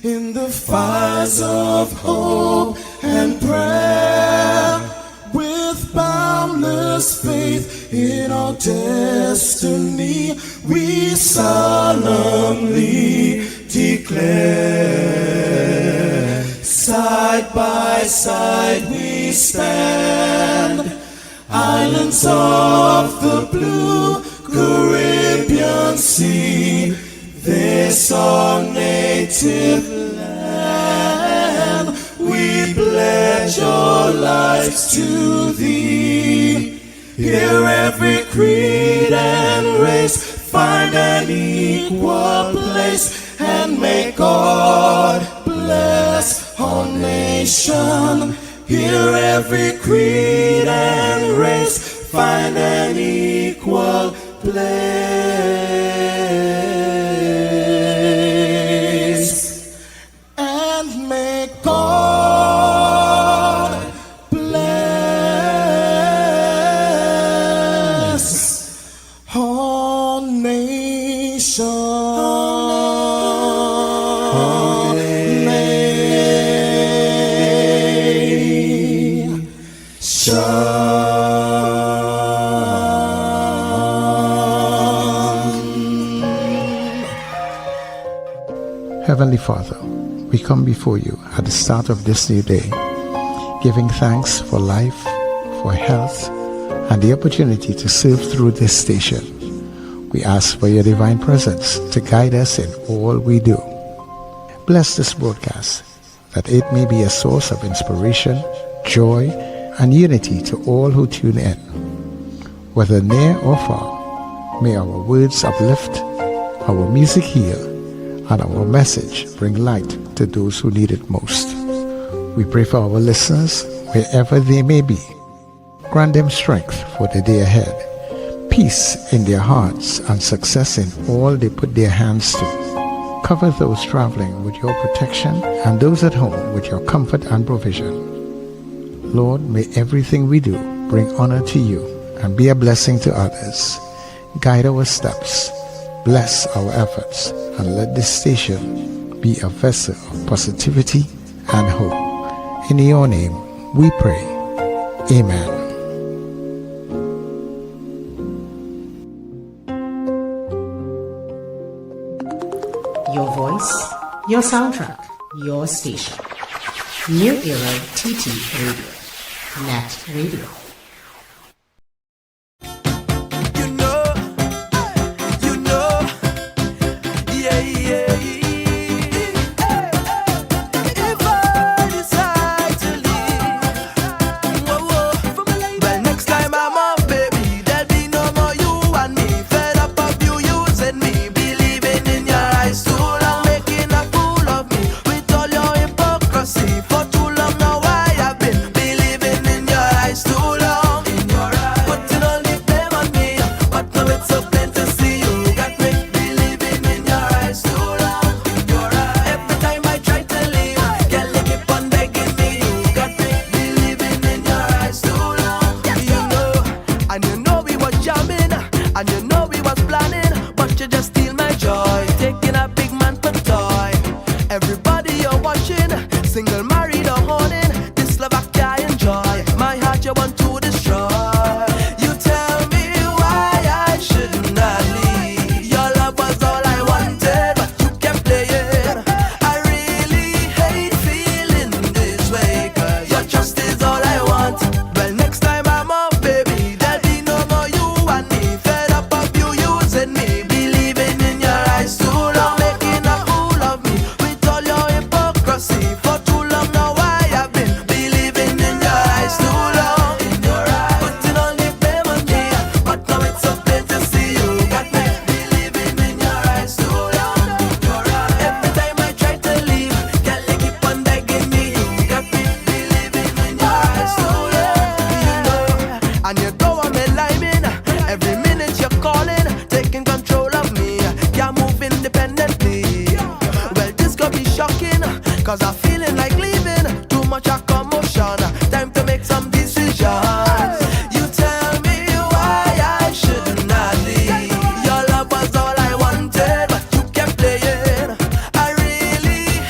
in the fires of hope and prayer, with boundless faith in our destiny, we solemnly declare, side by side we stand, islands of the blue Caribbean Sea, this our native land, we pledge our lives to thee. Here every creed and race find an equal place, and may God bless our nation. Here every creed and race find an equal place, and may God bless our Heavenly Father, we come before you at the start of this new day, giving thanks for life, for health, and the opportunity to serve through this station. We ask for your divine presence to guide us in all we do. Bless this broadcast, that it may be a source of inspiration, joy, and unity to all who tune in. Whether near or far, may our words uplift, our music heal, and our message bring light to those who need it most. We pray for our listeners, wherever they may be. Grant them strength for the day ahead, peace in their hearts, and success in all they put their hands to. Cover those traveling with your protection, and those at home with your comfort and provision. Lord, may everything we do bring honor to you and be a blessing to others. Guide our steps, bless our efforts, and let this station be a vessel of positivity and hope. In your name we pray. Amen. Your voice, your soundtrack, your station. New Era TT Radio. NETT Radio. Your love was all I wanted, but you kept playing. I really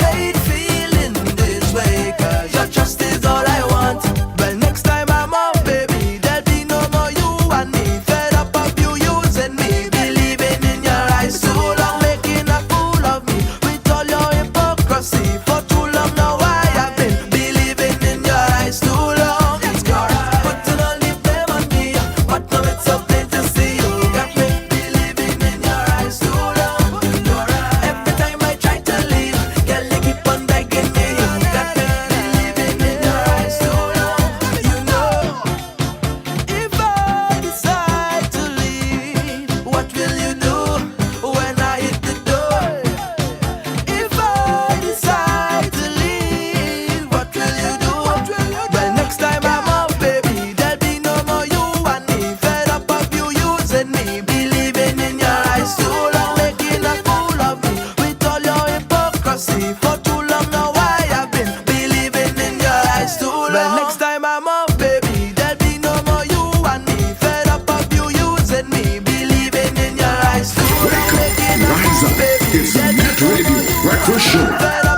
Show,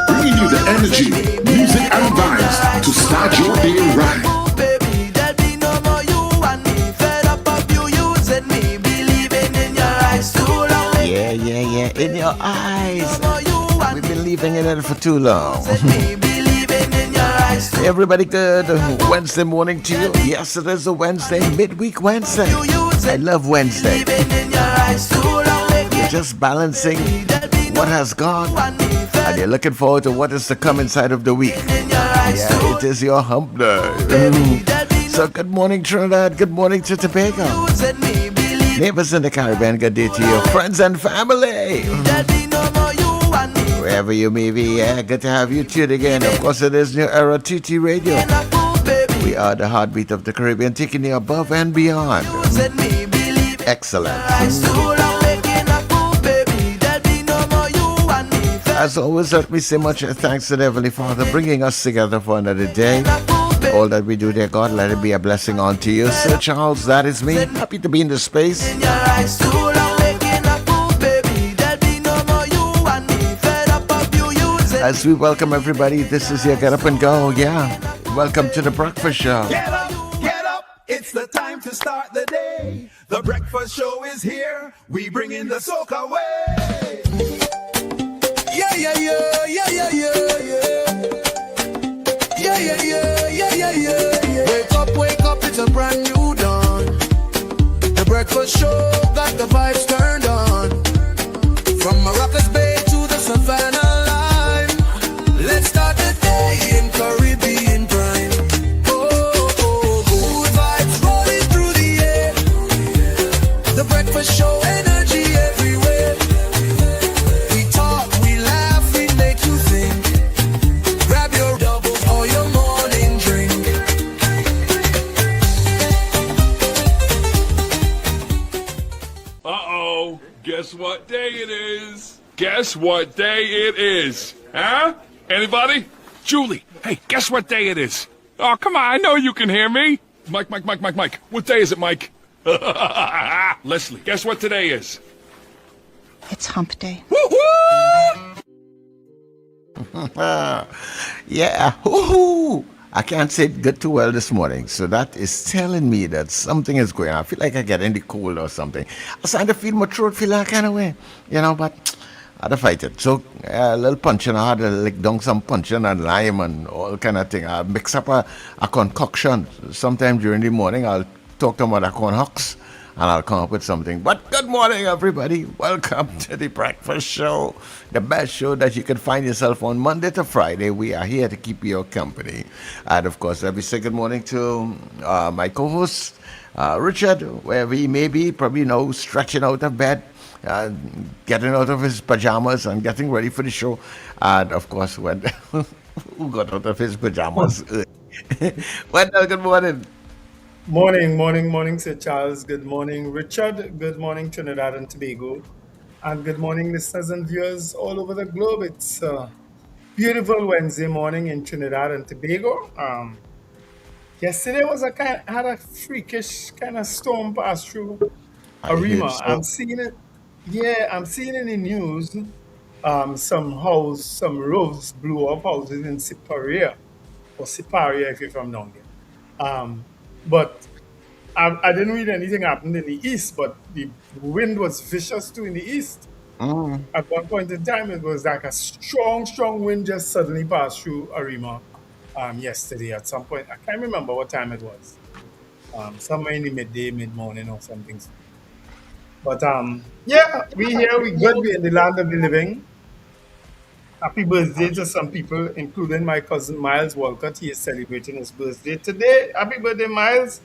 bringing you the energy, music, and vibes to start your day right. Yeah, in your eyes. We've been leaving it in for too long. Hey, everybody, good Wednesday morning to you. Yes, it is a Wednesday, midweek Wednesday. I love Wednesday. You're just balancing what has gone, and you're looking forward to what is to come inside of the week. Yeah, it is your hump day. So good morning, Trinidad. Good morning to Tobago. Neighbors in the Caribbean, good day to you. Friends and family. Wherever you may be, yeah, good to have you tuned again. Of course, it is New Era TT Radio. We are the heartbeat of the Caribbean, taking you above and beyond. Excellent. As always, let me say much thanks to the Heavenly Father bringing us together for another day. All that we do, dear God, let it be a blessing unto you. Sir Charles, that is me. Happy to be in the space. As we welcome everybody, this is your Get Up and Go. Yeah, welcome to the Breakfast Show. Get up, it's the time to start the day. The Breakfast Show is here, we bring in the soca way. Yeah. Wake up, it's a brand new dawn. The Breakfast Show got the vibes turned on. From Maracas Bay to the Savannah line, let's start the day in Caribbean prime. Good vibes rolling through the air. The Breakfast Show, energy everywhere. We talk, we laugh, we make you think. Grab your doubles or your morning drink. Uh-oh, guess what day it is? Guess what day it is? Huh? Anybody? Julie, hey, guess what day it is? Oh, come on, I know you can hear me. Mike. What day is it, Mike? Leslie, guess what today is? It's hump day. Woo-hoo! Yeah, hoo-hoo. I can't say it good too well this morning, so that is telling me that something is going on. I feel like I get in the cold or something. I started to feel my throat feel that kind of way, but I had to fight it. So a little punching, I had to lick down some punching and lime and all kind of thing. I mix up a concoction. Sometime during the morning, I'll talk to Mother Corn Hawks and I'll come up with something. But good morning, everybody. Welcome to the Breakfast Show, the best show that you can find yourself on Monday to Friday. We are here to keep your company. And of course, let me say good morning to my co-host, Richard, wherever he may be, probably stretching out of bed, getting out of his pajamas and getting ready for the show. And of course, when who got out of his pajamas? Wendell, good morning. Morning, Sir Charles. Good morning, Richard. Good morning, Trinidad and Tobago. And good morning, listeners and viewers all over the globe. It's a beautiful Wednesday morning in Trinidad and Tobago. Yesterday had a freakish kind of storm pass through I heard Arima. so. I'm seeing it. Yeah, I'm seeing in the news. Some roofs blew off houses in Siparia, or Siparia if you're from down there. But I didn't read anything happened in the east, but the wind was vicious too in the east. At one point in time, it was like a strong wind just suddenly passed through Arima yesterday at some point. I can't remember what time it was. Somewhere in the mid-morning or something. But yeah, we here, we good, we in the land of the living. Happy birthday to some people, including my cousin Miles Walcott. He is celebrating his birthday today. Happy birthday, Miles.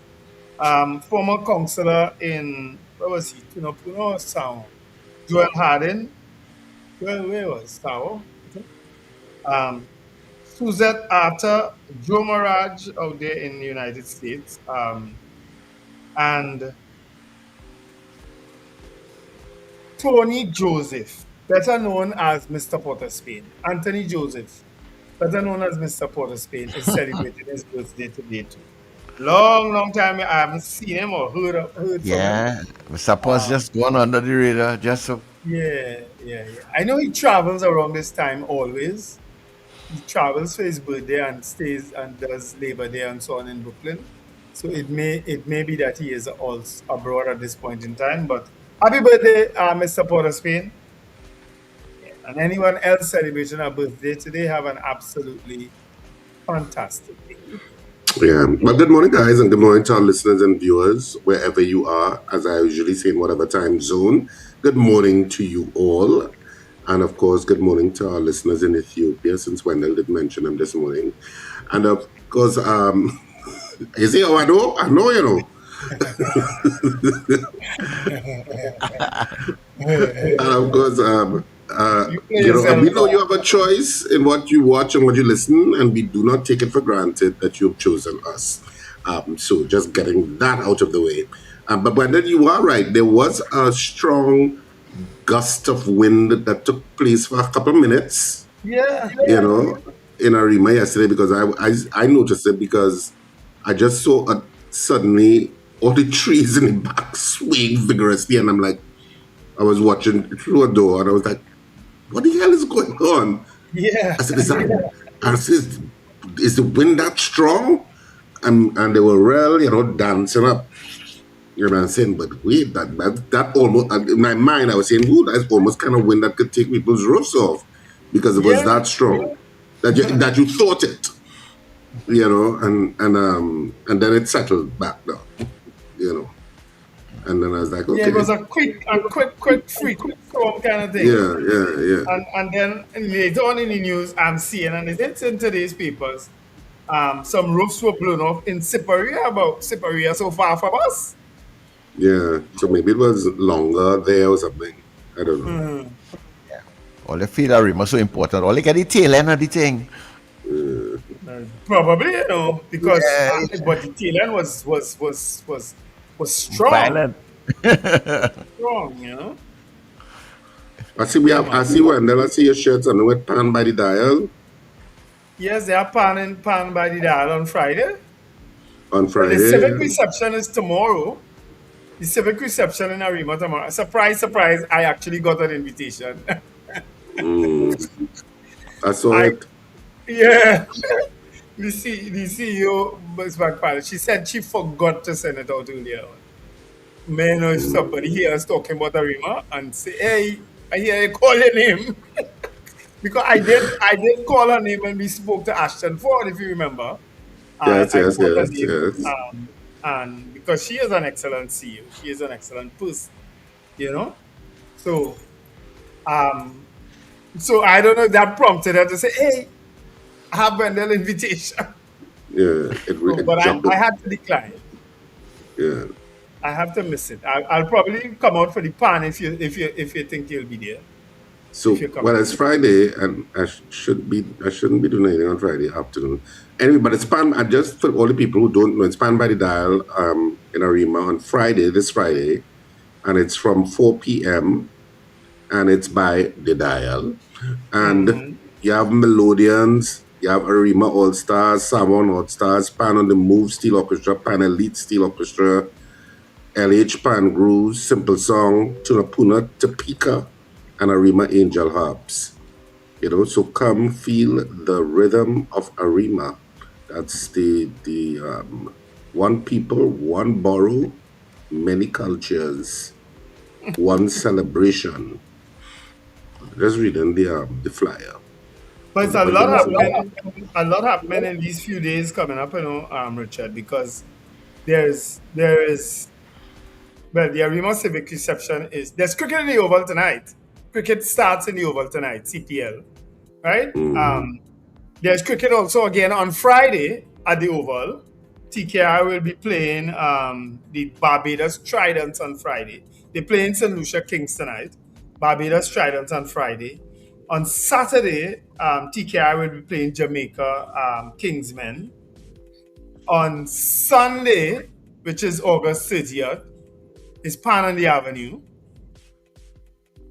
Former councillor in, where was he? Puno or Sao? Joel Hardin. Where was Sao? Suzette Arthur, Joe Maraj out there in the United States. And Tony Joseph, better known as Mr. Potter Spain. Anthony Joseph, better known as Mr. Potter Spain, is celebrating his birthday today too. Long time I haven't seen him or heard from him. Yeah, Mr. Post just going under the radar, just so Yeah. I know he travels around this time always. He travels for his birthday and stays and does Labor Day and so on in Brooklyn. So it may be that he is also abroad at this point in time. But happy birthday, Mr. Porter Spain. And anyone else celebrating a birthday today, have an absolutely fantastic day. Yeah. But good morning, guys, and good morning to our listeners and viewers, wherever you are, as I usually say in whatever time zone. Good morning to you all. And of course, good morning to our listeners in Ethiopia, since Wendell did mention them this morning. And of course, you see how I know? I know, you know. And of course, You play yourself we know off. you have a choice in what you watch and what you listen, and we do not take it for granted that you have chosen us. So just getting that out of the way. But Brandon, you are right. There was a strong gust of wind that took place for a couple of minutes, Yeah. in Arima yesterday, because I noticed it because I just saw suddenly all the trees in the back swaying vigorously, and I'm like, I was watching through a door, and I was like, what the hell is going on? Yeah. I said, is the wind that strong? And they were real, dancing up. You know what I'm saying? But wait, that almost, in my mind, I was saying, ooh, that's almost kind of wind that could take people's roofs off, because it was Yeah. that strong that you thought it, and then it settled back down. And then I was like, Yeah, okay, it was a quick freak storm kind of thing. yeah. And then later on in the news, I'm seeing, and it's in today's papers, some roofs were blown off in Siparia, about Siparia so far from us. Yeah, so maybe it was longer there or something. I don't know. All the feel are so important. All they get the tail end of the thing. Probably, because Yeah, but the tail end was strong, violent. strong. I see Wendell, I see your shirts on with Pan by the Dial Yes, they are pan by the dial on Friday. on Well, the Friday. civic reception is tomorrow. The civic reception in Arima tomorrow. Surprise, surprise! I actually got an invitation. I saw I it. Yeah. The CEO, Ms. McFarland, she said she forgot to send it out earlier on. May I know if somebody here is talking about Arima and say, hey, I hear you calling him. Because I did call her name when we spoke to Ashton Ford, if you remember. Yes, I yes, called her yes, name, yes. and because she is an excellent CEO, she is an excellent person, you know. So, um, so I don't know if that prompted her to say, "Hey, I have Wendell invitation," Yeah, but it dropped I it. had to decline. Yeah. I have to miss it. I'll probably come out for the pan if you think you'll be there. If So, you're well, coming. it's Friday, and I shouldn't be doing anything on Friday afternoon. Anyway, but it's Pan. I just for all the people who don't know, it's Pan by the Dial in Arima on Friday, this Friday, and it's from 4 p.m. and it's by the Dial, and Hmm. you have Melodians, you have Arima All Stars, Salmon All Stars, Pan on the Move Steel Orchestra, Pan Elite Steel Orchestra, LH Pan Grooves, Simple Song, Tunapuna, Topeka, and Arima Angel Harps. So come feel the rhythm of Arima. That's the one people, one borrow, many cultures, one celebration. Just reading the flyer. But it's a But lot yeah, happening. A lot happening in these few days coming up, Richard, because there is well, the Arima Civic Reception there's cricket in the Oval tonight. Cricket starts in the Oval tonight, CPL, right? There's cricket also again on Friday at the Oval. TKR will be playing the Barbados Tridents on Friday. They're playing St. Lucia Kings tonight. Barbados Tridents on Friday. On Saturday, TKR will be playing Jamaica Kingsmen. On Sunday, which is August 30th, is Pan on the Avenue.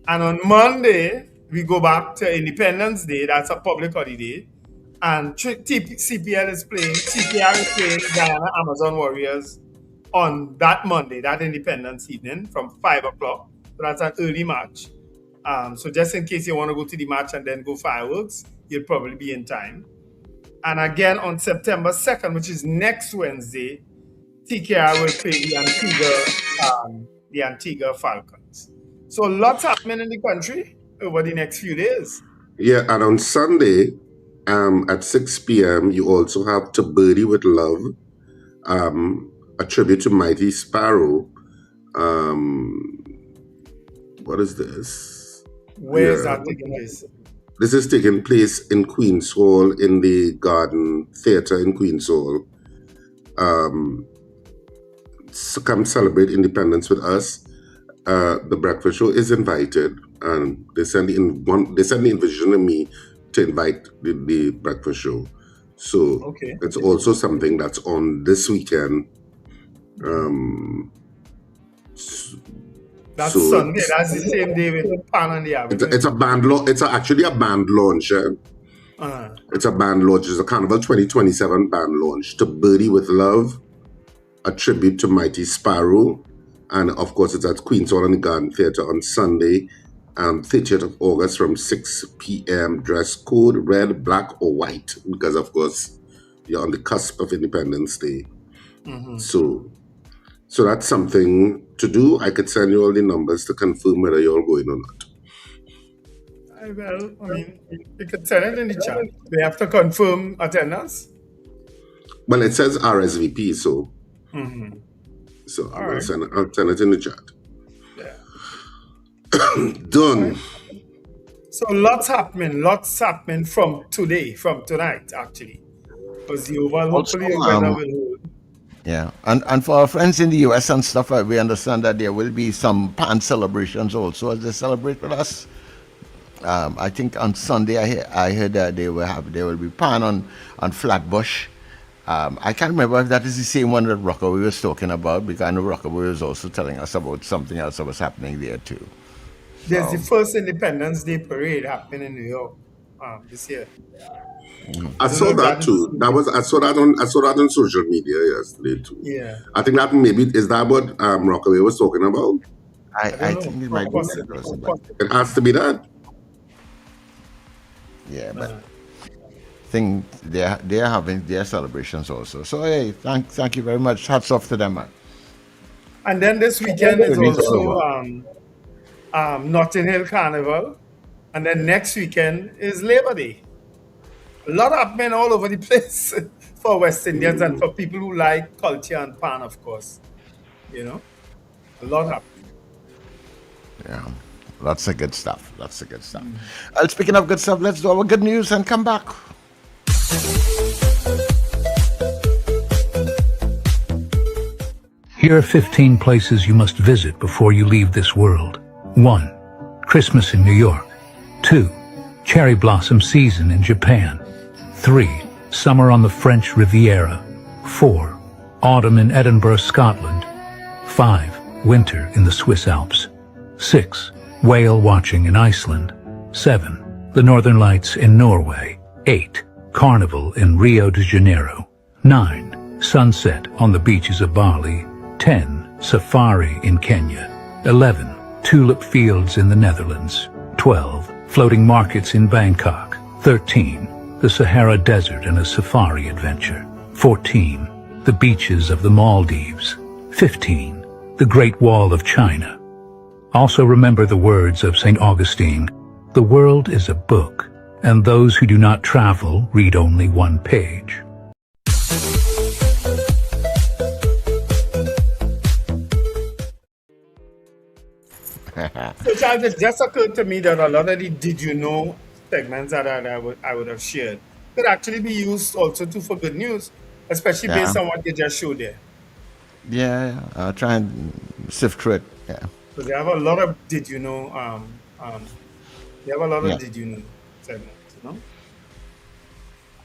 And on Monday, we go back to Independence Day. That's a public holiday. And CPL is playing, CPR is playing Guyana Amazon Warriors on that Monday, that Independence evening from 5 o'clock. So that's an early match. So just in case you want to go to the match and then go fireworks, you'll probably be in time. And again on September 2nd, which is next Wednesday, TKR will play the Antigua Falcons. So lots happening in the country over the next few days. Yeah, and on Sunday, at 6 p.m., you also have To Birdie with Love, a tribute to Mighty Sparrow. What is this? Where is that taking place? This is taking place in Queen's Hall in the Garden Theatre in Queen's Hall. So come celebrate independence with us. The breakfast show is invited, and they send the invitation to me to invite the breakfast show. So it's also something that's on this weekend. That's Sunday. That's the same day with Pan and the Avenue. It's a band It's actually a band launch. It's a band launch. It's a Carnival 2027 band launch. To Birdie with Love, a tribute to Mighty Sparrow. And of course, it's at Queen's Hall in the Garden Theatre on Sunday, 30th of August from 6 p.m. Dress code, red, black, or white, because of course, you're on the cusp of Independence Day. So that's something to do. I could send you all the numbers to confirm whether you're going or not. Well, I mean, you could send it in the chat. We have to confirm attendance. Well, it says RSVP, so I'll send it in the chat. Yeah. Done. So lots happening from tonight, actually. Because the overall hopefully weather will hold. Yeah, and for our friends in the US and stuff, we understand that there will be some pan celebrations also as they celebrate with us. I think on Sunday I heard that there will be pan on Flatbush. I can't remember if that is the same one that Rockaway was talking about, because I know Rockaway was also telling us about something else that was happening there too. There's the first Independence Day parade happening in New York this year. I saw that too. I saw that on social media yesterday too. Yeah. I think that is that what Rockaway was talking about? I think it might be that. It has to be that. Yeah, but I think they're having their celebrations also. So hey, thank you very much. Hats off to them, man. And then this weekend is also Notting Hill Carnival, and then next weekend is Labor Day. A lot happening all over the place for West Indians and for people who like culture and pan, of course. You know, a lot happening. Yeah, lots of good stuff. Well, speaking of good stuff, let's do our good news and come back. Here are 15 places you must visit before you leave this world. 1. Christmas in New York. 2. Cherry blossom season in Japan. 3. Summer on the French Riviera. 4. Autumn in Edinburgh, Scotland. 5. Winter in the Swiss Alps. 6. Whale watching in Iceland. 7. The Northern Lights in Norway. 8. Carnival in Rio de Janeiro. 9. Sunset on the beaches of Bali. 10. Safari in Kenya. 11. Tulip fields in the Netherlands. 12. Floating markets in Bangkok. 13. The Sahara Desert and a safari adventure. 14. The beaches of the Maldives. 15. The Great Wall of China. Also remember the words of St. Augustine, "The world is a book, and those who do not travel read only one page." So Charles, it just occurred to me that a lot of the Did You Know segments that I would have shared could actually be used also too for good news, especially based on what you just showed there. Yeah, I'll try and sift through it. Yeah. Because they have a lot of Did You Know, they have a lot of Did You Know segments, you know?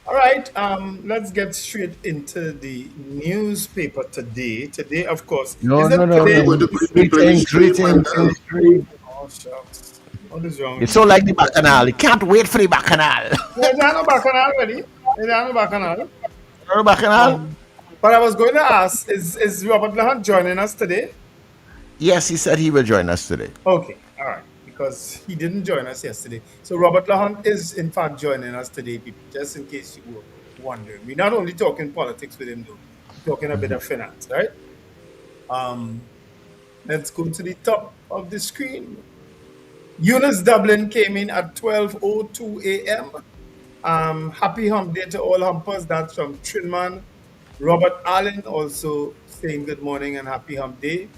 All right, let's get straight into the newspaper today. Today, of course. No. Greetings. Oh, shucks. What is wrong? It's so like the Bacchanal. You can't wait for the Bacchanal. There's no Bacchanal already. There's no Bacchanal. No Bacchanal? But I was going to ask, is Robert Le Hunte joining us today? Yes, he said he will join us today. Okay, all right. because he didn't join us yesterday. So Robert Le Hunte is, in fact, joining us today, people, just in case you were wondering. We're not only talking politics with him, though. We're talking a bit of finance, right? Let's go to the top of the screen. Eunice Dublin came in at 12:02 a.m. Happy hump day to all humpers. That's from Trinman. Robert Allen also saying good morning and happy hump day.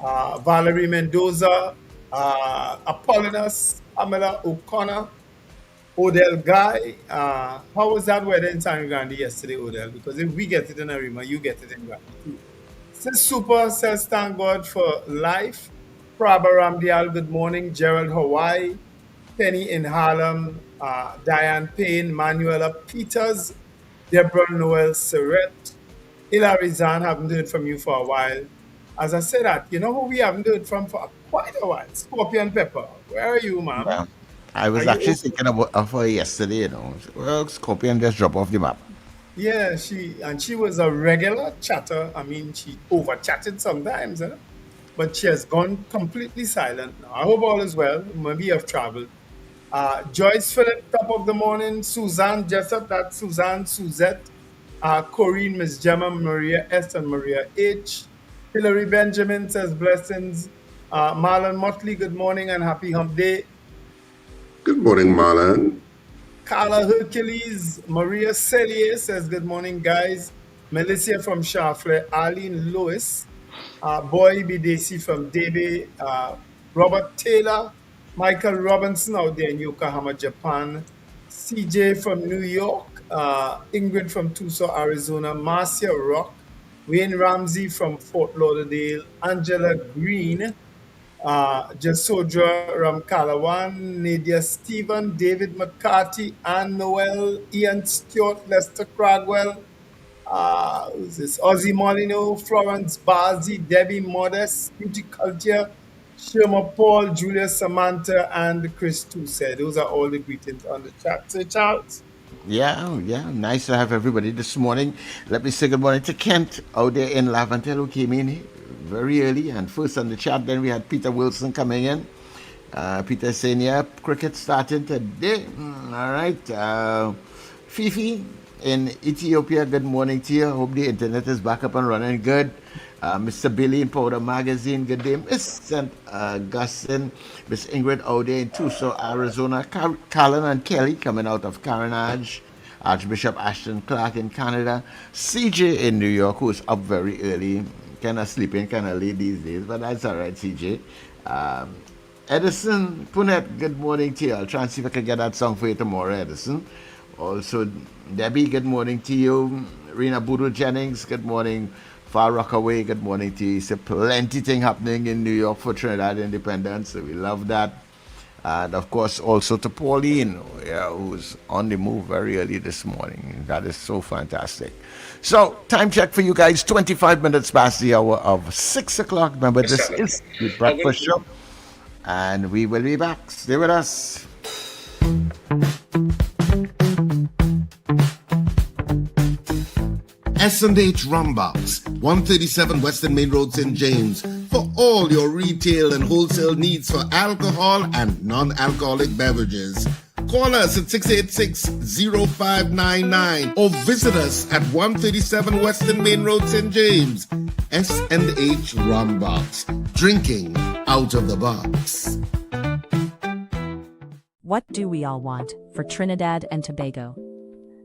Valerie Mendoza, Apollonus, Pamela O'Connor, Odell Guy. How was that weather in San Grande yesterday, Odell? Because if we get it in Arima, you get it in Grande too. Says Super says thank God for life. Prabha Ramdial, good morning. Gerald Hawaii, Penny in Harlem, Diane Payne, Manuela Peters, Deborah Noel Surrett, Hilary Zahn, haven't heard from you for a while. As I said that, you know who we haven't heard from for quite a while? Scorpion Pepper. Where are you, ma'am? Yeah. I was actually thinking of her yesterday, you know. Well, Scorpion just dropped off the map. Yeah, she was a regular chatter. I mean, she over-chatted sometimes, but she has gone completely silent now. I hope all is well. Maybe you have traveled. Joyce Phillip, top of the morning. Suzanne Jessup, that's Suzanne Suzette. Corinne, Miss Gemma, Maria S. and Maria H. Hilary Benjamin says blessings. Marlon Motley, good morning and happy hump day. Good morning, Marlon. Carla Hercules, Maria Cellier says good morning, guys. Melissa from Shafle, Arlene Lewis, Boy Bidesi from Debe, Robert Taylor, Michael Robinson out there in Yokohama, Japan, CJ from New York, Ingrid from Tucson, Arizona, Marcia Rock, Wayne Ramsey from Fort Lauderdale, Angela Green, Jasodra Ramkalawan, Nadia Stephen, David McCarthy, Ann Noel, Ian Stewart, Lester Cragwell, who's this? Ozzy Molino, Florence Bazi, Debbie Modest, Beauty Culture, Shirma Paul, Julia Samantha, and Chris Toussaint. Those are all the greetings on the chat. So, Charles. Yeah, nice to have everybody this morning. Let me say good morning to Kent out there in Lavantel, who came in very early and first on the chat. Then we had Peter Wilson coming in. Peter saying, yeah, cricket starting today. All right. Fifi in Ethiopia, good morning to you. Hope the internet is back up and running good. Mr. Billy in Powder Magazine, good day. Miss St. Augustine, Miss Ingrid out there in Tucson, Arizona. Colin and Kelly coming out of Carenage. Archbishop Ashton Clark in Canada. CJ in New York, who's up very early. Kind of sleeping kind of late these days, but that's all right, CJ. Edison Punet, good morning to you. I'll try and see if I can get that song for you tomorrow, Edison. Also, Debbie, good morning to you. Rena Boodle Jennings, good morning. Far Rockaway, good morning to you. It's a plenty thing happening in New York for Trinidad Independence, so we love that. And of course, also to Pauline, who's on the move very early this morning. That is so fantastic. So, time check for you guys, 25 minutes past the hour of 6 o'clock. Remember, this is the breakfast show. And we will be back. Stay with us. S&H Rumbox, 137 Western Main Road, St. James, for all your retail and wholesale needs for alcohol and non-alcoholic beverages. Call us at 686-0599 or visit us at 137 Western Main Road, St. James. S&H Rumbox, drinking out of the box. What do we all want for Trinidad and Tobago?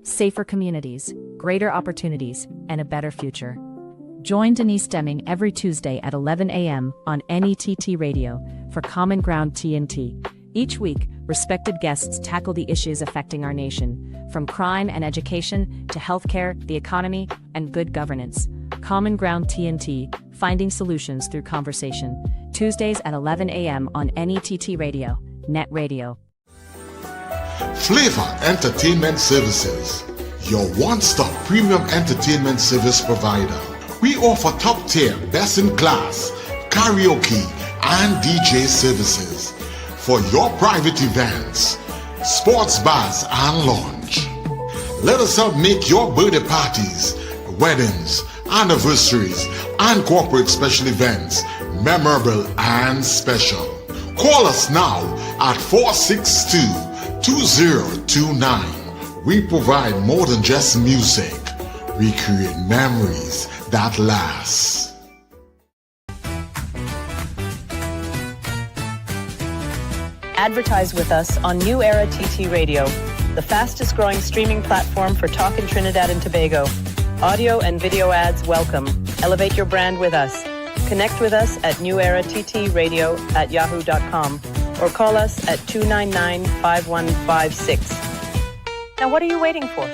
Safer communities, greater opportunities, and a better future. Join Denise Deming every Tuesday at 11 a.m. on NETT Radio for Common Ground TNT. Each week, respected guests tackle the issues affecting our nation, from crime and education to healthcare, the economy, and good governance. Common Ground TNT, finding solutions through conversation. Tuesdays at 11 a.m. on NETT Radio, Net Radio. Flavor Entertainment Services, your one-stop premium entertainment service provider. We offer top-tier, best-in-class karaoke and DJ services for your private events, sports bars and lounge. Let us help make your birthday parties, weddings, anniversaries, and corporate special events memorable and special. Call us now at 462-2029. We provide more than just music. We create memories that last. Advertise with us on New Era TT Radio, the fastest growing streaming platform for talk in Trinidad and Tobago. Audio and video ads welcome. Elevate your brand with us. Connect with us at newerattradio@yahoo.com or call us at 299-5156. Now what are you waiting for?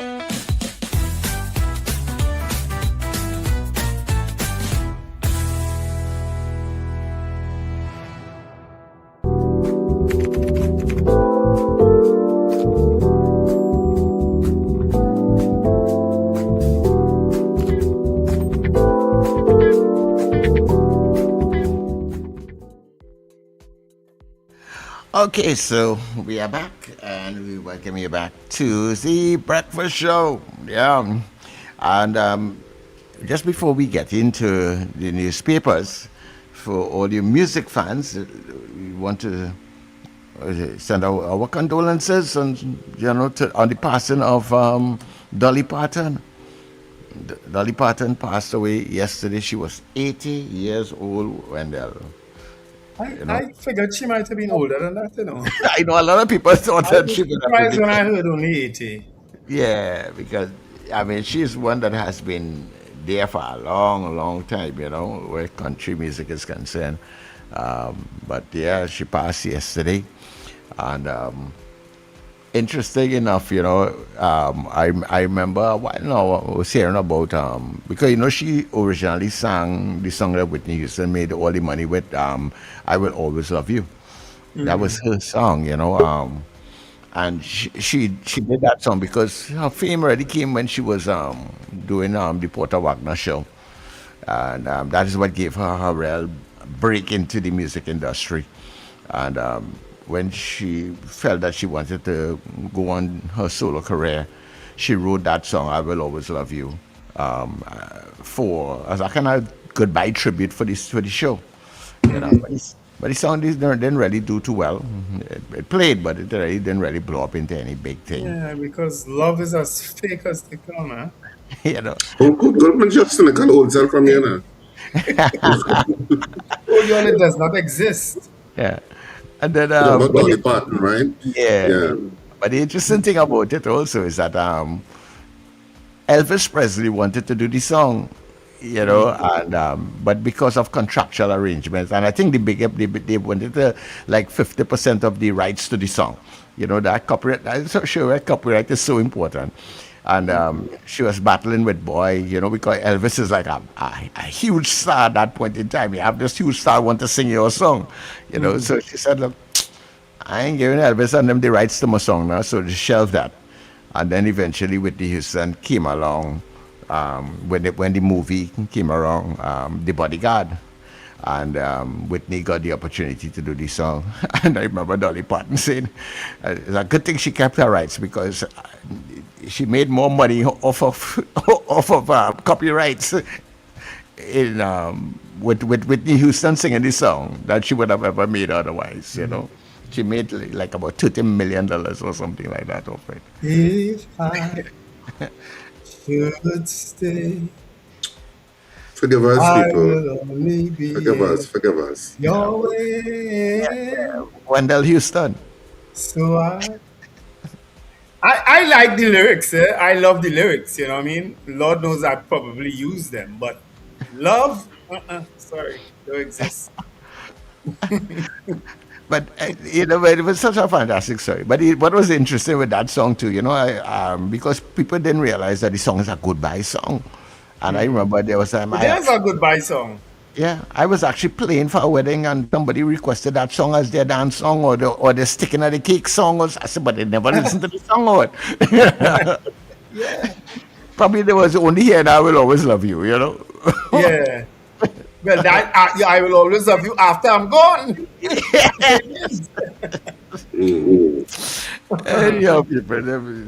Okay, so we are back, and we welcome you back to the breakfast show. Yeah, and just before we get into the newspapers, for all you music fans, we want to send our condolences on the passing of Dolly Parton. Dolly Parton passed away yesterday. She was 80 years old, Wendell. I figured she might have been older than that, you know. I know a lot of people thought that she would have surprised been. when I heard only 80. Yeah, because I mean she's one that has been there for a long, long time, where country music is concerned. But yeah, she passed yesterday, and interesting enough, I remember I was hearing about because she originally sang the song that Whitney Houston made all the money with, "I Will Always Love You." That was her song, and she did that song because her fame already came when she was doing the Porter Wagner show, and that is what gave her her real break into the music industry, and when she felt that she wanted to go on her solo career, she wrote that song, "I Will Always Love You," as a kind of goodbye tribute for the show. But the song didn't really do too well. It played, but it really didn't really blow up into any big thing. Yeah, because love is as fake as they come, huh? Goldman Justin, I can hold that from you now. It does not exist. Yeah. And then about Dolly Parton, right? Yeah. But the interesting thing about it also is that Elvis Presley wanted to do the song, and but because of contractual arrangements, and I think they wanted to, like 50% of the rights to the song. That copyright. I'm so sure copyright is so important. And she was battling with boy, because Elvis is like a huge star at that point in time. You have this huge star want to sing your song, So she said, "Look, I ain't giving Elvis and them the rights to my song now," so just shelved that. And then eventually Whitney Houston came along when the movie came around, The Bodyguard. And Whitney got the opportunity to do the song. And I remember Dolly Parton saying, it's a good thing she kept her rights because she made more money off of copyrights with Whitney Houston singing the song than she would have ever made otherwise, She made like about $30 million or something like that off it. If I should stay, forgive us, I people. will only be Forgive us. your way. Wendell Houston. So I like the lyrics. I love the lyrics. You know what I mean? Lord knows I probably use them, but love, sorry, don't exist. But it was such a fantastic story. But what was interesting with that song too, because people didn't realize that the song is a goodbye song. And I remember there was a goodbye song. Yeah, I was actually playing for a wedding, and somebody requested that song as their dance song or the sticking of the cake song. I said, but they never listened to the song or Yeah. Probably there was only here, and "I Will Always Love You," Yeah. Well, that I will always love you after I'm gone. People,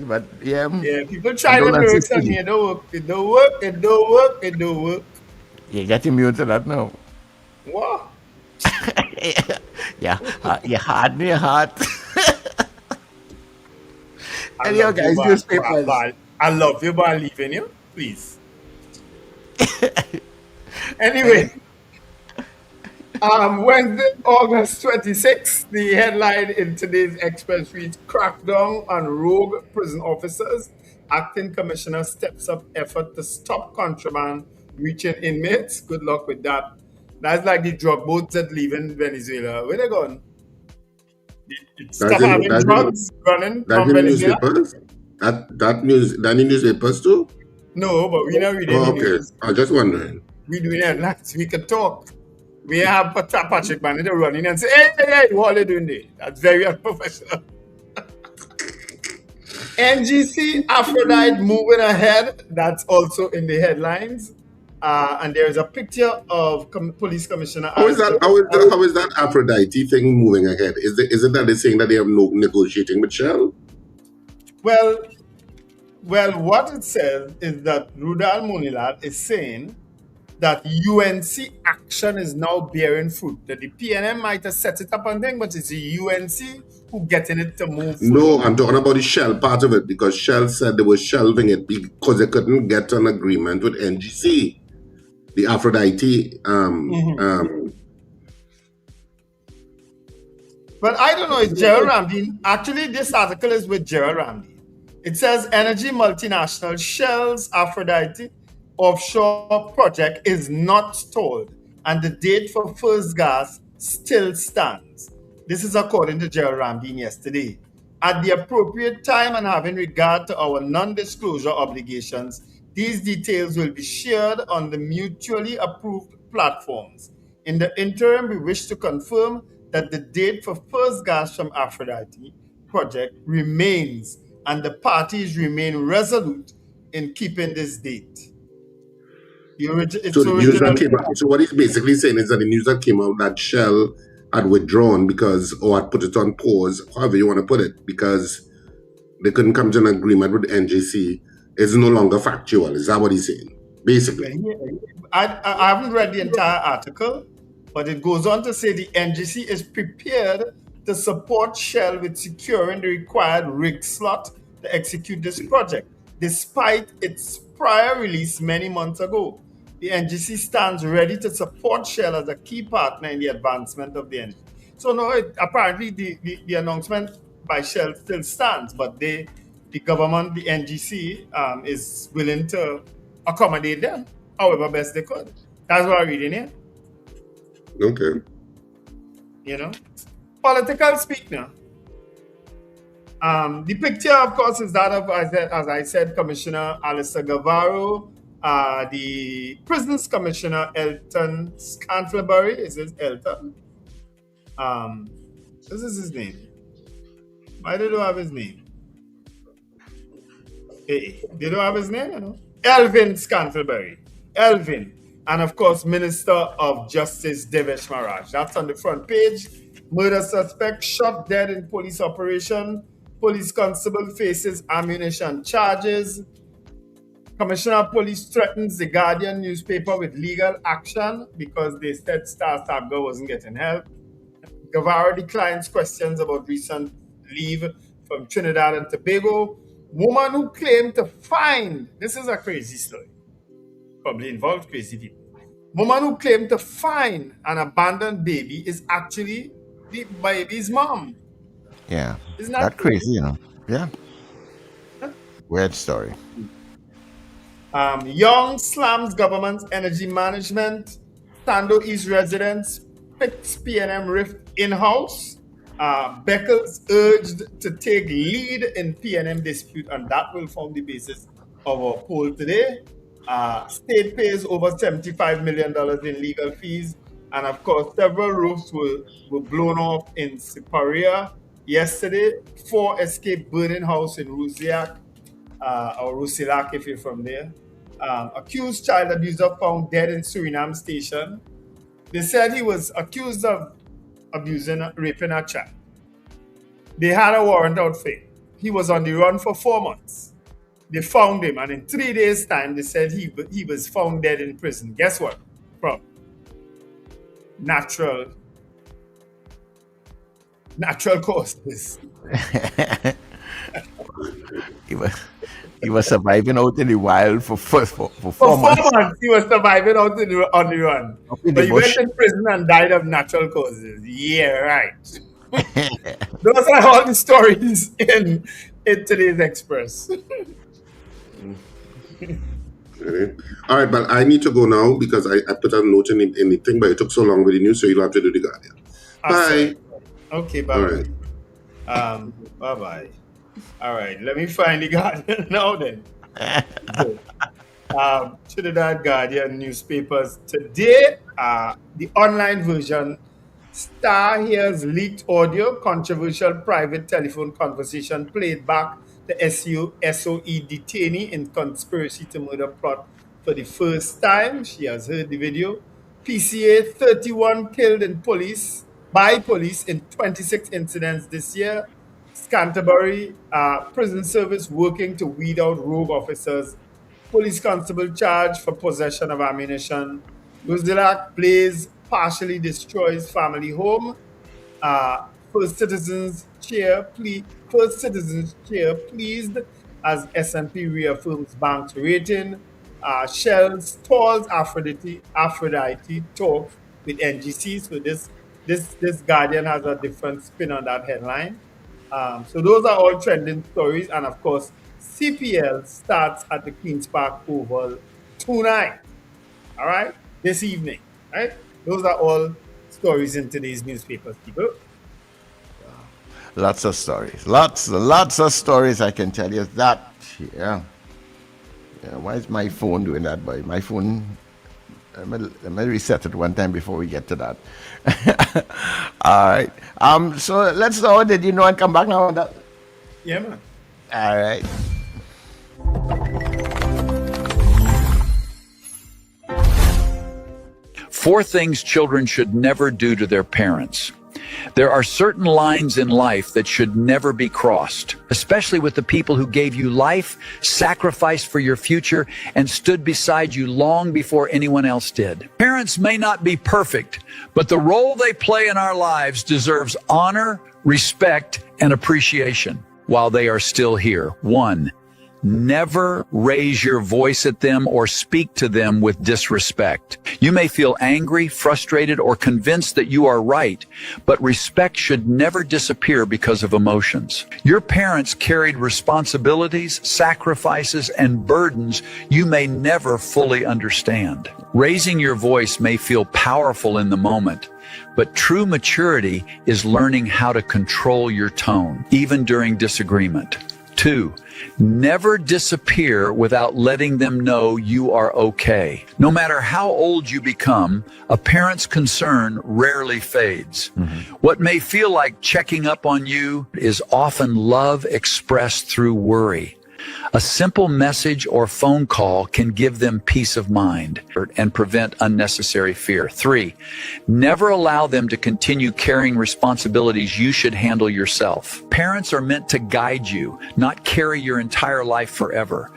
but yeah. Yeah, people try the lyrics and it don't work. You get immune to that now. What? Yeah, you had me heart. I Anyhow, love you, guys, newspapers. I love you, but I'm leaving you. Please. Any- Anyway, Wednesday, August 26th, the headline in today's Express reads Crackdown on rogue prison officers. Acting Commissioner steps up effort to stop contraband reaching inmates. Good luck with that. That's like the drug boats that leaving Venezuela. Where they going? That's Stop in having drugs running that's from in the Venezuela? newspapers. That in newspapers too. No, but we not reading Oh, the okay. news. I was just wondering. We doing headlines. We can talk. We have Patrick Manager running and say, hey, what are they doing there? That's very unprofessional. NGC Aphrodite moving ahead. That's also in the headlines. And there's a picture of Police Commissioner. How is that? How is that Aphrodite thing moving ahead? Is it that they're saying that they have no negotiating with Shell? Well, what it says is that Rudal Munilat is saying that UNC action is now bearing fruit. That the PNM might have set it up and thing, but it's the UNC who getting it to move forward. No, I'm talking about the Shell part of it, because Shell said they were shelving it because they couldn't get an agreement with NGC. The Aphrodite. But I don't know, it's Gerald Ramdeen. Actually, this article is with Gerald Ramdeen. It says energy multinational Shell's Aphrodite offshore project is not stalled, and the date for first gas still stands. This is according to Gerald Ramdeen yesterday. At the appropriate time and having regard to our non-disclosure obligations, these details will be shared on the mutually approved platforms. In the interim, we wish to confirm that the date for first gas from Aphrodite project remains, and the parties remain resolute in keeping this date. So what he's basically saying is that the news that came out that Shell had withdrawn or had put it on pause, however you want to put it, because they couldn't come to an agreement with NGC, is no longer factual. Is that what he's saying? Basically. I haven't read the entire article, but it goes on to say the NGC is prepared to support Shell with securing the required rig slot to execute this project, despite its prior release many months ago. The NGC stands ready to support Shell as a key partner in the advancement of the energy. So no, apparently the announcement by Shell still stands, but the government, the NGC, is willing to accommodate them however best they could. That's what I'm reading here. Okay. Political speak now. The picture, of course, is that of, as I said, Commissioner Alistair Gavaro, the Prisons Commissioner Elton Scantlebury. Is this Elton? This is his name. Why they don't have his name? They don't have his name, Elvin Scantlebury. Elvin. And of course, Minister of Justice Devesh Maharaj. That's on the front page. Murder suspect shot dead in police operation. Police constable faces ammunition charges. Commissioner of Police threatens the Guardian newspaper with legal action because they said Star Stabger wasn't getting help. Guevara declines questions about recent leave from Trinidad and Tobago. Woman who claimed to find, this is a crazy story, probably involved crazy people. Woman who claimed to find an abandoned baby is actually the baby's mom. Yeah. Isn't that crazy, Yeah. Weird story. Young slams government's energy management. Tando East residents picks PNM rift in-house. Beckles urged to take lead in PNM dispute, and that will form the basis of our poll today. State pays over $75 million in legal fees. And of course, several roofs were blown off in Siparia yesterday. 4 escaped burning house in Rusiak, or Rusilac if you're from there. Accused child abuser found dead in Suriname station. They said he was accused of raping a child. They had a warrant out for him. He was on the run for 4 months. They found him, and in 3 days' time, they said he was found dead in prison. Guess what? From natural natural causes. He was surviving out in the wild for For 4 4 months months, he was surviving out on the run. up in But the he bush. went in prison and died of natural causes. Yeah, right. Those are all the stories in today's Express. Okay. All right, but I need to go now because I put a note in the thing, but it took so long with the news, so you'll have to do the Guardian. Bye. Okay, bye. All right. Bye-bye. All right, let me find the Guardian now then. Trinidad Guardian newspapers today. The online version. Star hears leaked audio, controversial private telephone conversation played back the SOE detainee in conspiracy to murder plot for the first time. She has heard the video. PCA 31 killed by police in 26 incidents this year. Canterbury prison service working to weed out rogue officers. Police constable charged for possession of ammunition. Luzilac blaze partially destroys family home. First Citizens chair pleased as S&P reaffirms bank's rating. Shell stalls Aphrodite talks with NGC. So this Guardian has a different spin on that headline. So those are all trending stories, and of course, CPL starts at the Queen's Park Oval tonight. All right, this evening. Right, those are all stories in today's newspapers, people. Lots of stories. Lots of stories, I can tell you that. Yeah. Why is my phone doing that, boy? My phone, let me reset it one time before we get to that. All right. So let's know, did you know and come back now on that? Yeah, man. All right. Four things children should never do to their parents. There are certain lines in life that should never be crossed, especially with the people who gave you life, sacrificed for your future, and stood beside you long before anyone else did. Parents may not be perfect, but the role they play in our lives deserves honor, respect, and appreciation while they are still here. 1. Never raise your voice at them or speak to them with disrespect. You may feel angry, frustrated, or convinced that you are right, but respect should never disappear because of emotions. Your parents carried responsibilities, sacrifices, and burdens you may never fully understand. Raising your voice may feel powerful in the moment, but true maturity is learning how to control your tone, even during disagreement. 2. Never disappear without letting them know you are okay. No matter how old you become, a parent's concern rarely fades. What may feel like checking up on you is often love expressed through worry. A simple message or phone call can give them peace of mind and prevent unnecessary fear. 3, never allow them to continue carrying responsibilities you should handle yourself. Parents are meant to guide you, not carry your entire life forever.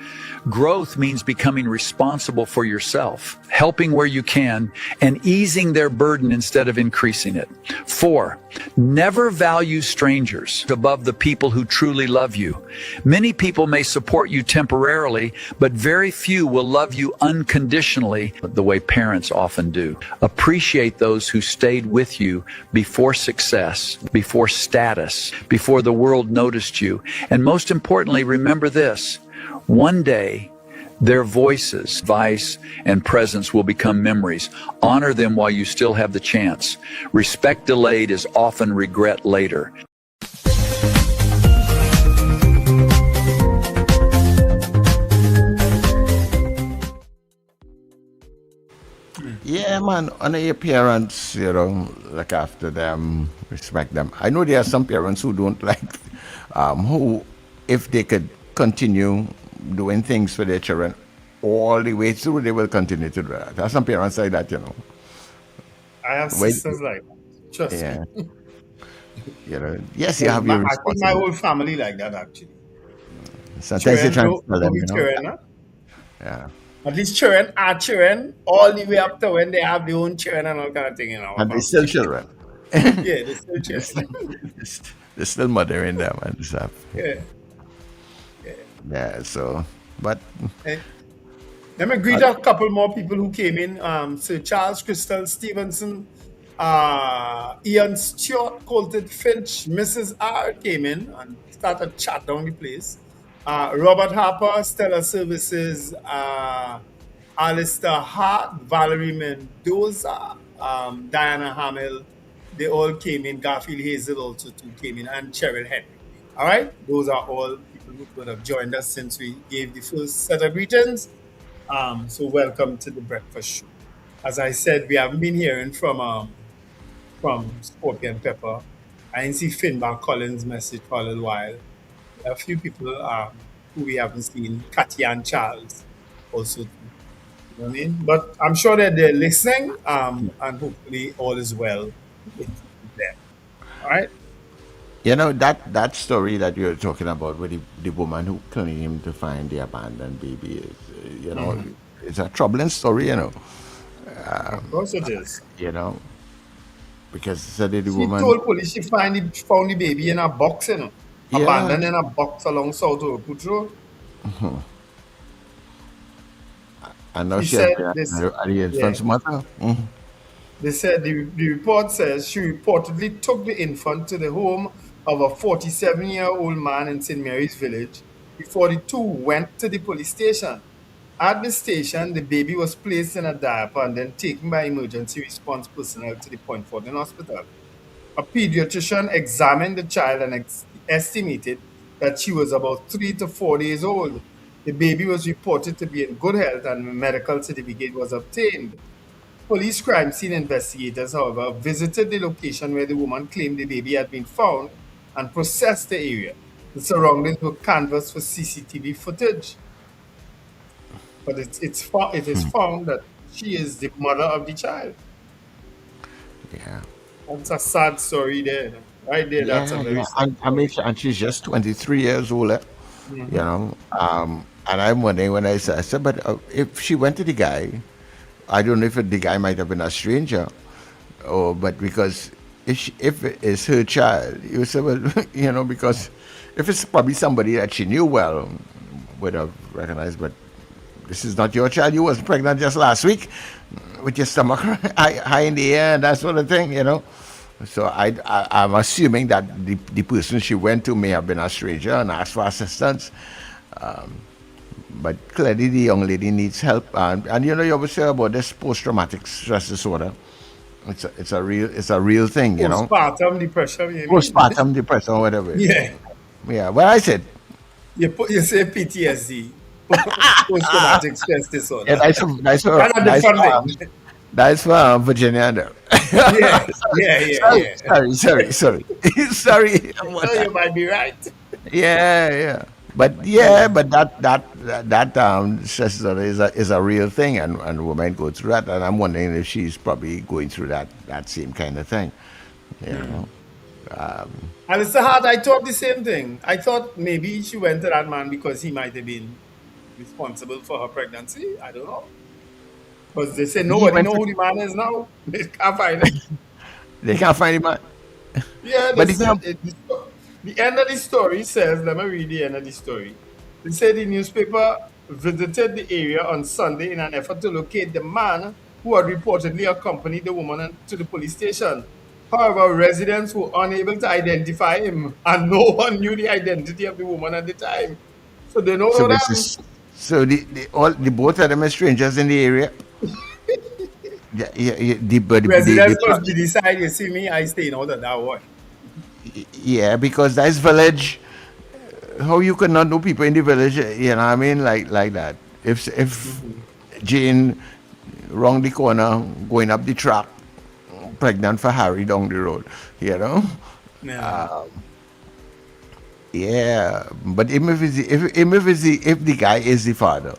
Growth means becoming responsible for yourself, helping where you can, and easing their burden instead of increasing it. 4, never value strangers above the people who truly love you. Many people may support you temporarily, but very few will love you unconditionally the way parents often do. Appreciate those who stayed with you before success, before status, before the world noticed you. And most importantly, remember this: one day, their voices, advice, and presence will become memories. Honor them while you still have the chance. Respect delayed is often regret later. Yeah, man, honor your parents, look after them, respect them. I know there are some parents who don't like, who, if they could continue doing things for their children all the way through, they will continue to do that. There are some parents like that, I have sisters like that. Trust me. Yes, you have your I think my whole family like that, actually. Sometimes you try to tell them, Yeah. At least children are children all the way up to when they have their own children and all kind of thing, And they're still children. Yeah, they still They're check. still, they're still mothering them and stuff. Yeah. Yeah, so, but Eh, Let me greet uh, a couple more people who came in. Sir Charles Crystal Stevenson, Ian Stewart, Colton Finch, Mrs. R came in and started chat down the place. Robert Harper, Stellar Services, Alistair Hart, Valerie Mendoza, Diana Hamill, they all came in. Garfield Hazel also too came in, and Cheryl Henry. All right, those are all people who could have joined us since we gave the first set of greetings. So welcome to the breakfast show. As I said, we haven't been hearing from Scorpion Pepper. I didn't see Finbar Collins' message for a little while. There are a few people who we haven't seen, Katia and Charles also. You know what I mean? But I'm sure that they're listening, and hopefully all is well with them. All right? you know that story that you're talking about with the woman who claimed to find the abandoned baby is, it's a troubling story. Of course it is. You know, because said the She woman, told police she found the baby in a box, yeah, abandoned in a box along South Oakwood Road. and now She she had said been this, at the yeah. infant's mother. They said the report says she reportedly took the infant to the home of a 47-year-old man in St. Mary's Village before the two went to the police station. At the station, the baby was placed in a diaper and then taken by emergency response personnel to the Point Fortin Hospital. A pediatrician examined the child and estimated that she was about 3 to 4 days old. The baby was reported to be in good health and a medical certificate was obtained. Police crime scene investigators, however, visited the location where the woman claimed the baby had been found and processed the area. The surroundings were canvassed for CCTV footage. But it is found that she is the mother of the child. Yeah. That's a sad story there. Right there, that's a Yeah, very yeah. sad I mean, story. and she's just 23 years old, you Mhm. know. And I'm wondering when I said, but if she went to the guy, I don't know if the guy might have been a stranger, or but because if it's her child, you say, well, because if it's probably somebody that she knew well, would have recognized, but this is not your child. You wasn't pregnant just last week with your stomach high in the air and that sort of thing. So I'm assuming that the person she went to may have been a stranger and asked for assistance. But clearly the young lady needs help. And you always say about this post-traumatic stress disorder. It's a real thing. Postpartum depression, you mean? Postpartum depression or whatever. Yeah. Yeah. Well, I said, You say PTSD, post traumatic stress yeah, disorder. that's for That's a different thing. that's for Virginia. Though. Yeah. Sorry. Sorry. So you might be right. Yeah. But that stress disorder is a real thing, and women go through that, and I'm wondering if she's probably going through that same kind of thing. You know. And it's hard. I thought the same thing. I thought maybe she went to that man because he might have been responsible for her pregnancy. I don't know. Because they say He nobody went know to, who the man is now. They can't find him. they can't find him. Yeah, they But if said the end of the story says, let me read the end of the story. They said the newspaper visited the area on Sunday in an effort to locate the man who had reportedly accompanied the woman to the police station. However, residents were unable to identify him, and no one knew the identity of the woman at the time. So they don't so know this them. is so the both of them are strangers in the area. Yeah, Residents must be decide, you see me, I stay out of that one. yeah, because that's village. How you could not know people in the village? You know what I mean? Like that. If Jane round the corner going up the track, pregnant for Harry down the road, Yeah. Yeah, but if the guy is the father,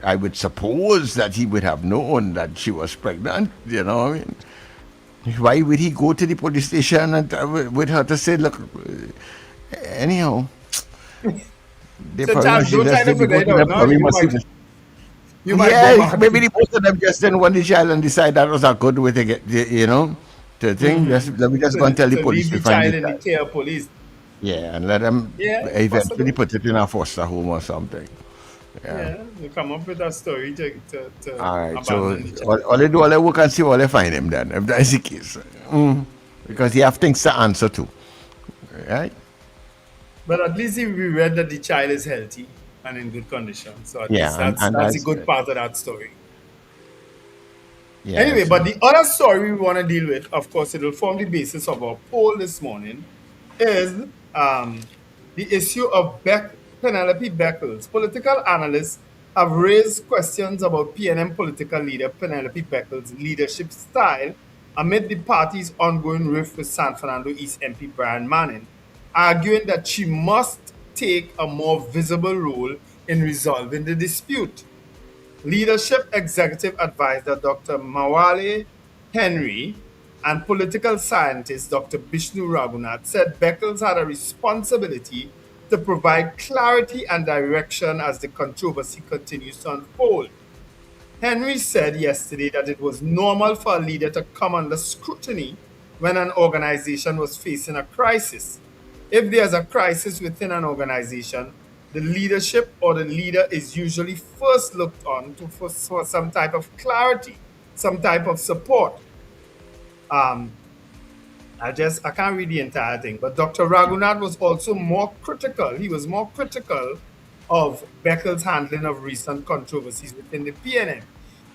I would suppose that he would have known that she was pregnant. You know what I mean? Why would he go to the police station and with her to say, look, anyhow, they So probably Charles, must don't try just to they figure it both of out them now. probably must have- You might go yeah, back. maybe the both of them just didn't want the child and decide that was a good way to get. to think, let me just go and tell the To police leave to the find child the in the child. care of police. Yeah, and let them Yeah, eventually possible. put it in a foster home or something. Yeah. Yeah, they come up with a story to All right. So abandon the child. all they work and see all they find him then, if that is the case. Because you have things to answer to. Right? But at least we read that the child is healthy and in good condition. So at least Yeah, and that's a that's good part of that story. yeah. Anyway, So, but the other story we want to deal with, of course, it will form the basis of our poll this morning, is the issue of Penelope Beckles. Political analysts have raised questions about PNM political leader Penelope Beckles' leadership style amid the party's ongoing rift with San Fernando East MP Brian Manning, arguing that she must take a more visible role in resolving the dispute. Leadership Executive Advisor Dr. Mawale Henry and political scientist Dr. Bishnu Raghunath said Beckles had a responsibility to provide clarity and direction as the controversy continues to unfold. Henry said yesterday that it was normal for a leader to come under scrutiny when an organization was facing a crisis. If there's a crisis within an organization, the leadership or the leader is usually first looked on for some type of clarity, some type of support. I can't read the entire thing, but Dr. Raghunath was also more critical. He was more critical of Beckles' handling of recent controversies within the PNM.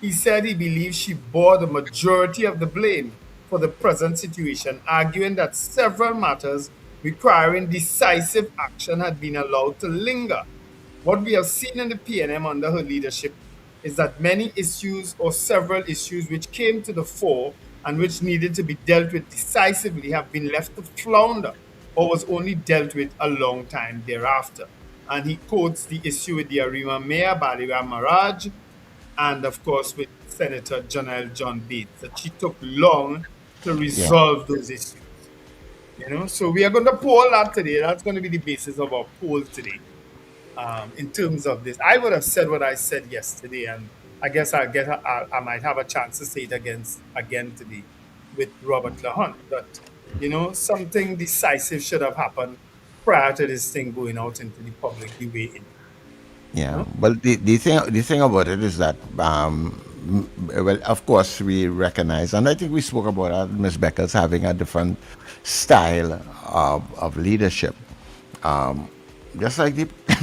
He said he believes she bore the majority of the blame for the present situation, arguing that several matters requiring decisive action had been allowed to linger. What we have seen in the PNM under her leadership is that many issues or several issues which came to the fore and which needed to be dealt with decisively have been left to flounder or was only dealt with a long time thereafter. And he quotes the issue with the Arima Mayor, Baliram Maraj, and of course with Senator Janelle John Bates, that she took long to resolve those issues. So we are going to poll that today. That's going to be the basis of our poll today. In terms of this, I would have said what I said yesterday, and I guess I might have a chance to say it again today with Robert Le Hunte. That something decisive should have happened prior to this thing going out into the public the way it. yeah. But the thing about it is that well, of course we recognize, and I think we spoke about that, Ms. Beckles having a different style of leadership. Just like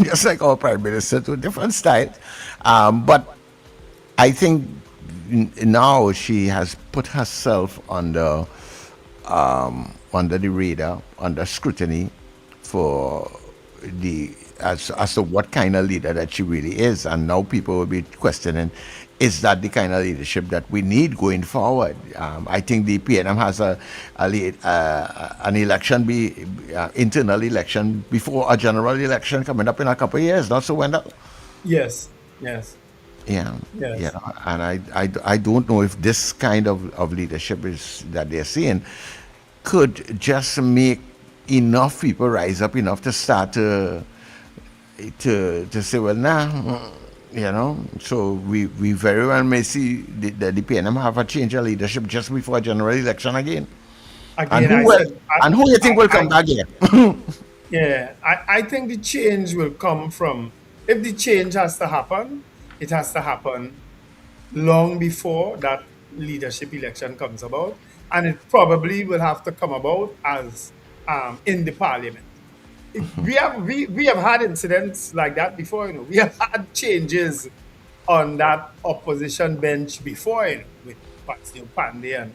just like our prime minister, to different styles. But I think now she has put herself under the radar, under scrutiny for as to what kind of leader that she really is, and now people will be questioning, is that the kind of leadership that we need going forward? I think the PNM has an election, internal election before a general election coming up in a couple of years. Not so when that. Yes. Yeah. Yes. Yeah. And I don't know if this kind of leadership is that they're seeing could just make enough people rise up enough to start to say, well, nah. So we very well may see the PNM have a change of leadership just before a general election again. And who you think will come back here? Yeah, I think the change will come from, if the change has to happen, it has to happen long before that leadership election comes about. And it probably will have to come about as in the parliament. We have had incidents like that before. We have had changes on that opposition bench before, with Pandey and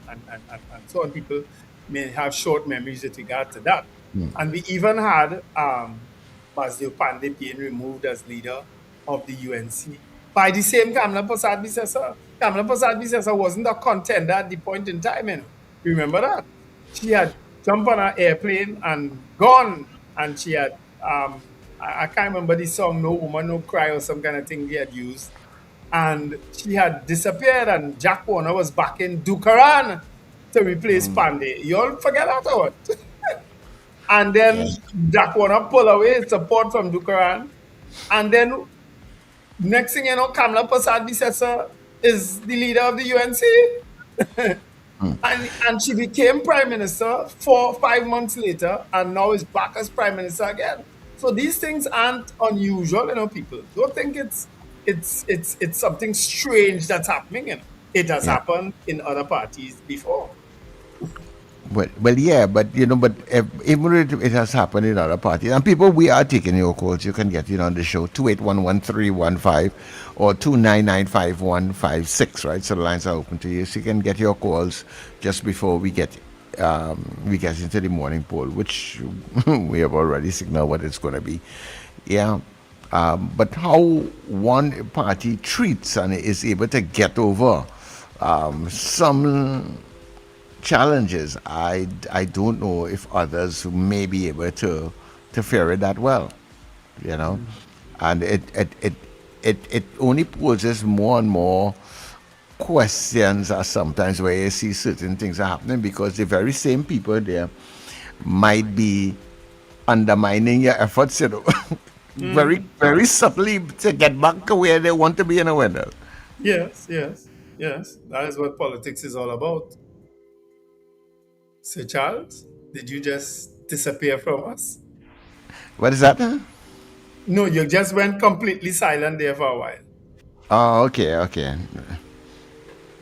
so on. People may have short memories with regard to that. And we even had Basdeo Pandey being removed as leader of the UNC by the same Kamla Prasad Bisesa. Kamla Prasad Bisesa wasn't a contender at the point in time. Remember that? She had jumped on an airplane and gone. And she had, I can't remember the song, No Woman, No Cry, or some kind of thing they had used. And she had disappeared, and Jack Warner was back in Dukaran to replace Pandey. You all forget that or what? And then Jack Warner pulled away support from Dukaran. And then, next thing you know, Kamla Prasad Bisesa is the leader of the UNC. And she became prime minister 4 or 5 months later, and now is back as prime minister again. So these things aren't unusual, people. Don't think it's something strange that's happening, It has Yeah. happened in other parties before. Well, yeah, but even if it has happened in other parties, and people, we are taking your calls. You can get on the show 2811-315 or 299-5156, right? So the lines are open to you, so you can get your calls just before we get into the morning poll, which we have already signaled what it's going to be. Yeah. But how one party treats and is able to get over some challenges, I don't know if others may be able to fare it that well, and it only poses more and more questions as sometimes where you see certain things are happening, because the very same people there might be undermining your efforts, very, very subtly, to get back to where they want to be in a window. Yes. That is what politics is all about. Sir Charles, did you just disappear from us? What is that? No, you just went completely silent there for a while. Oh, okay.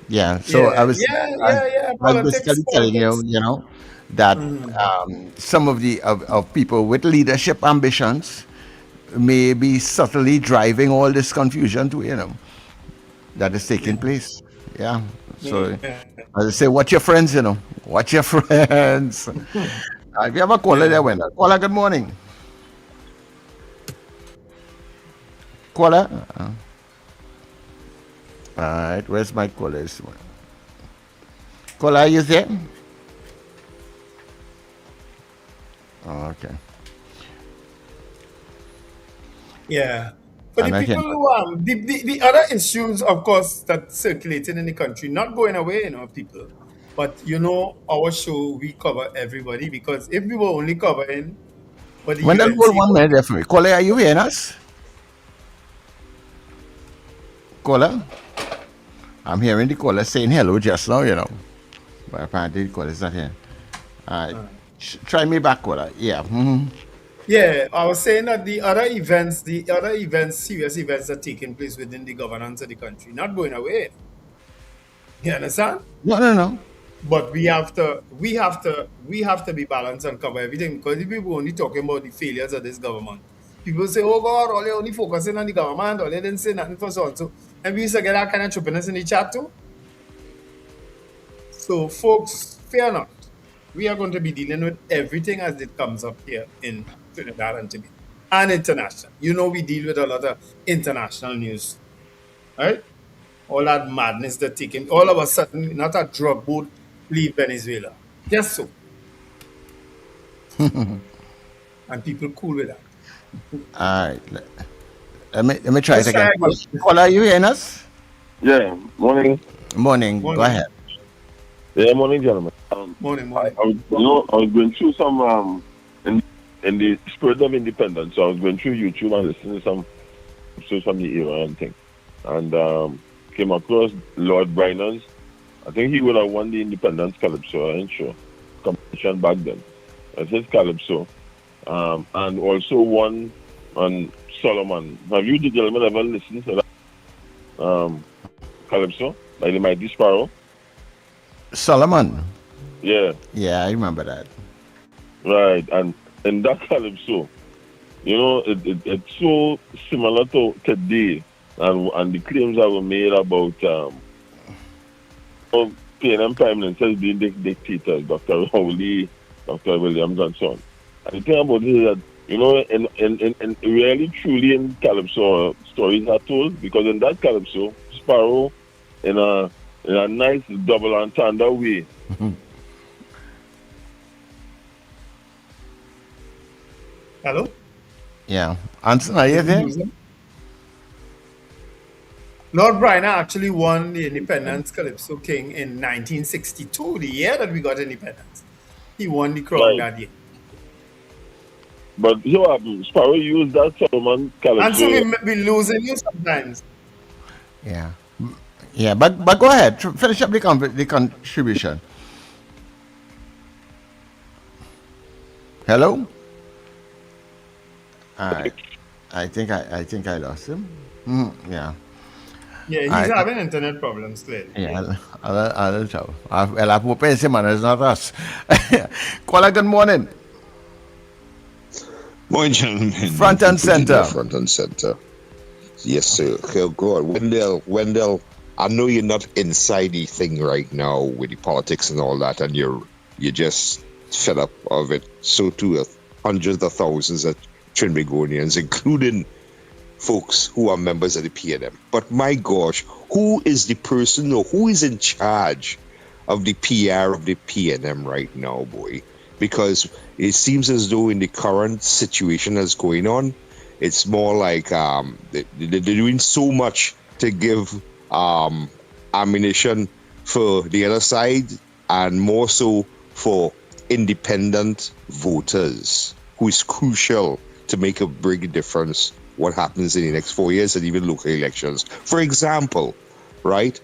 Yeah. So I was Politics, basically telling you, that some of of people with leadership ambitions may be subtly driving all this confusion to that is taking place. Yeah. So as I say, watch your friends. Watch your friends. If you have a caller there, winner. Caller, good morning. Caller. All right, where's my caller? Caller, are you there? Oh, okay. Yeah. But the people who the other issues, of course, that circulating in the country, not going away, people. But our show, we cover everybody, because if we were only covering what the When that hold UNC 1 minute there for me. Caller, are you hearing us? Caller? I'm hearing the caller saying hello just now, but apparently the caller is not here. All right. Try me back, caller. Yeah. Mm-hmm. Yeah, I was saying that the other events, serious events are taking place within the governance of the country, not going away. You understand? No. But we have to be balanced and cover everything, because if people only talking about the failures of this government, people say, "Oh God, all they only focusing on the government, all they didn't say nothing for so and so," and we used to get that kind of trippiness in the chat too. So, folks, fear not. We are going to be dealing with everything as it comes up here in Trinidad and Tobago and international. We deal with a lot of international news, right? All that madness they're taking. All of a sudden, not a drug boat leave Venezuela. Just so. And people cool with that. All right. Let me try it again. Caller, are you hearing us? Yeah. Morning. Morning. Go ahead. Yeah, morning, gentlemen. Morning. I was going through some in the spirit of independence. So I was going through YouTube and listening to some episodes from the era and thing, and came across Lord Bryner's. I think he would have won the Independence Calypso, I ain't sure, competition back then. That's his Calypso, and also won on Solomon. Have you, the gentlemen, ever listened to that Calypso by the Mighty Sparrow? Solomon. Yeah. Yeah, I remember that. Right, and in that Calypso, it's so similar to today, and the claims that were made about PNM Prime Ministers being dictators, Dr. Rowley, Dr. Williams, and so on. And the thing about it is that, in really truly in Calypso, stories are told, because in that Calypso, Sparrow, in a nice double entendre way, Hello? Yeah. Anson, are you there? Lord Bryner actually won the Independence Calypso King in 1962, the year that we got independence. He won the crown that year. But Sparrow used that Solomon Calypso. And so we losing you sometimes. Yeah. Yeah, but go ahead. Finish up the contribution. Hello. I think I lost him. Yeah. Yeah, he's having internet problems, clearly. Yeah, I'll tell. Well, I'm hoping someone is not us. Kuala, good morning. Morning, gentlemen. Front and center. Front and center. Yes, sir. Oh, God. Wendell, I know you're not inside the thing right now with the politics and all that, and you're just fed up of it. So too are hundreds of thousands of Trinbagonians, including folks who are members of the PNM. But my gosh, who is the person or who is in charge of the PR of the PNM right now, boy? Because it seems as though in the current situation that's going on, it's more like they're doing so much to give ammunition for the other side and more so for independent voters, who is crucial to make a big difference what happens in the next 4 years and even local elections. For example, right,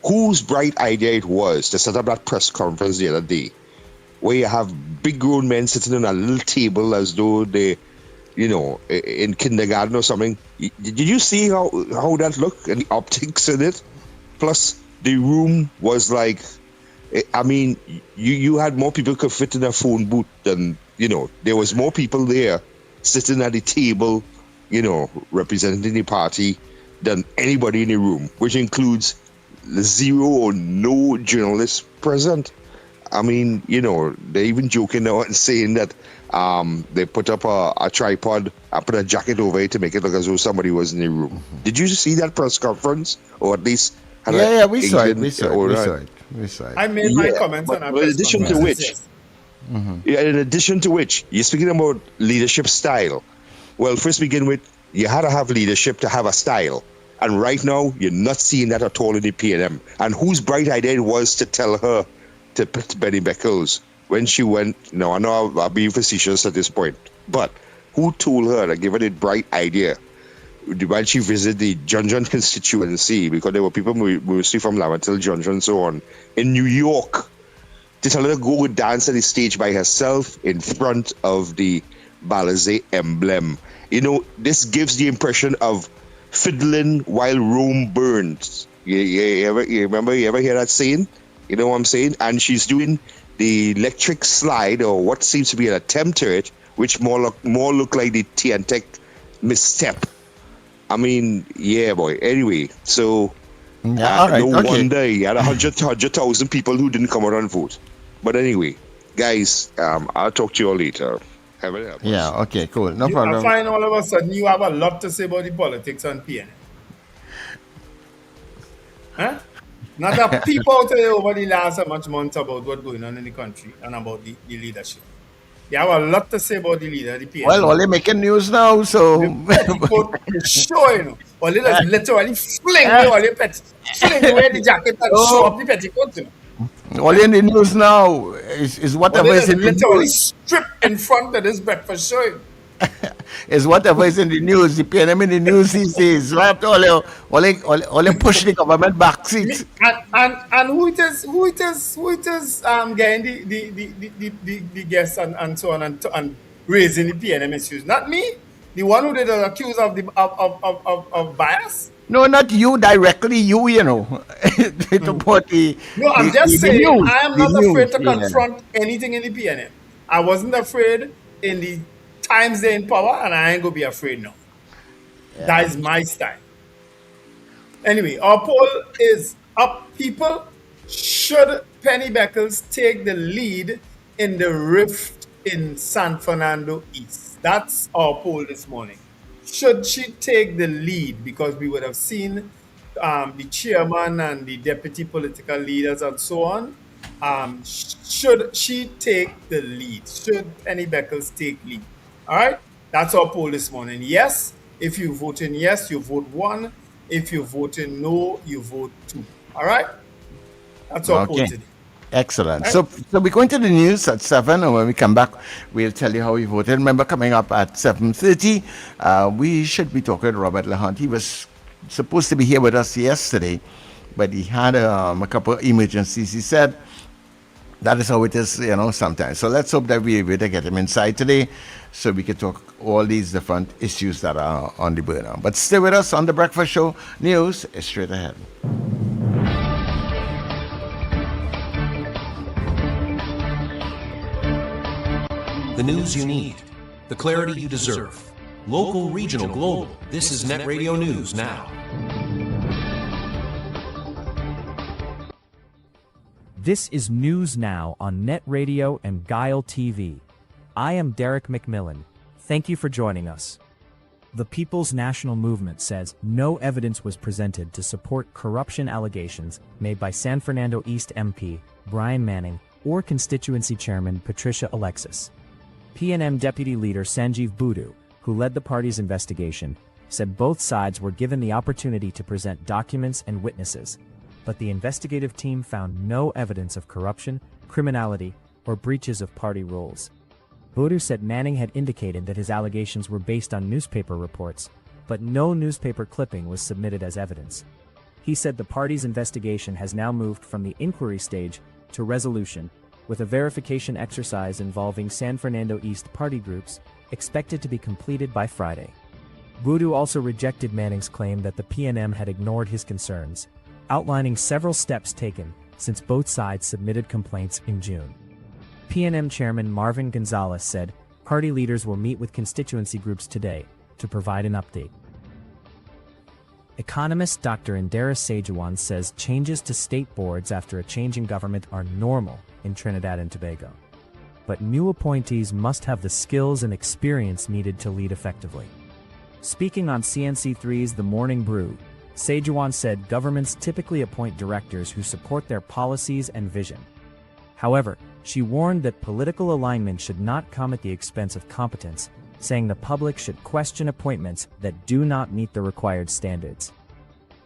whose bright idea it was to set up that press conference the other day where you have big grown men sitting on a little table as though they, in kindergarten or something. Did you see how that looked and the optics in it? Plus, the room was like, I mean, you had more people could fit in a phone booth than, there was more people there sitting at the table, representing the party than anybody in the room, which includes zero or no journalists present. I mean, they're even joking now and saying that they put up a tripod and put a jacket over it to make it look as though somebody was in the room. Did you see that press conference? Or at least... we saw it. We saw it. I made my comments on that press conference. In addition to which, you're speaking about leadership style. Well, first begin with, you had to have leadership to have a style. And right now, you're not seeing that at all in the PNM. And whose bright idea it was to tell her to put Benny Beckles when she went, I know I'll be facetious at this point, but who told her to give her the bright idea when she visited the Junjun constituency, because there were people mostly from Lavatil, Junjun and so on, in New York, to tell her to go dance on the stage by herself in front of the Balizé emblem. This gives the impression of fiddling while Rome burns. You ever hear that saying? You know what I'm saying? And she's doing the electric slide, or what seems to be an attempt to it, which more look like the TNTech misstep. I mean, yeah, boy. Anyway, so wonder he had 100,000 people who didn't come out and vote. But anyway, guys, I'll talk to you all later. Have a help. Yeah, okay, cool. No problem. I find all of a sudden you have a lot to say about the politics on PNM. Huh? Not a peep out there over the last so much months about what's going on in the country and about the leadership. They have a lot to say about the leader of the PNM. Well, only making news now, so... Showing. Or they just literally fling away the jacket and show up the petticoat. Only in the news now is whatever is in the news. Literally strip in front of this breakfast showing. Is whatever is in the news, the PNM in the news these days. Right? Only push the government back seats. And who it is getting the guests and so on and raising the PNM issues? Not me. The one who did accuse of bias. No, not you directly. You know. No, I'm just saying. I am not afraid to confront anything in the PNM. I wasn't afraid in the times they're in power, and I ain't gonna be afraid now. Yeah. That is my style. Anyway, our poll is up, people. Should Penny Beckles take the lead in the rift in San Fernando East? That's our poll this morning. Should she take the lead? Because we would have seen the chairman and the deputy political leaders and so on. Should she take the lead? Should Penny Beckles take lead? All right, that's our poll this morning. Yes, if you vote in yes, you vote 1. If you vote in no, you vote 2. All right, that's our poll today. Excellent. Right. So we're going to the news at 7, and when we come back, we'll tell you how we voted. Remember, coming up at 7:30, we should be talking to Robert Le Hunte. He was supposed to be here with us yesterday, but he had a couple of emergencies. He said that is how it is, sometimes. So let's hope that we're able to get him inside today so we can talk all these different issues that are on the burner. But stay with us on The Breakfast Show. News is straight ahead. The news you need, the clarity you deserve. Local, regional, global. This is Net Radio News Now. This is News Now on Net Radio and Guile TV. I am Derek McMillan. Thank you for joining us. The People's National Movement says no evidence was presented to support corruption allegations made by San Fernando East MP Brian Manning or constituency chairman Patricia Alexis. PNM Deputy Leader Sanjeev Boodoo, who led the party's investigation, said both sides were given the opportunity to present documents and witnesses, but the investigative team found no evidence of corruption, criminality, or breaches of party rules. Boodoo said Manning had indicated that his allegations were based on newspaper reports, but no newspaper clipping was submitted as evidence. He said the party's investigation has now moved from the inquiry stage to resolution, with a verification exercise involving San Fernando East party groups expected to be completed by Friday. Boodoo also rejected Manning's claim that the PNM had ignored his concerns, outlining several steps taken since both sides submitted complaints in June. PNM Chairman Marvin Gonzalez said party leaders will meet with constituency groups today to provide an update. Economist Dr. Indira Sejawan says changes to state boards after a change in government are normal in Trinidad and Tobago, but new appointees must have the skills and experience needed to lead effectively. Speaking on CNC3's The Morning Brew, Sejawan said governments typically appoint directors who support their policies and vision. However, she warned that political alignment should not come at the expense of competence, saying the public should question appointments that do not meet the required standards.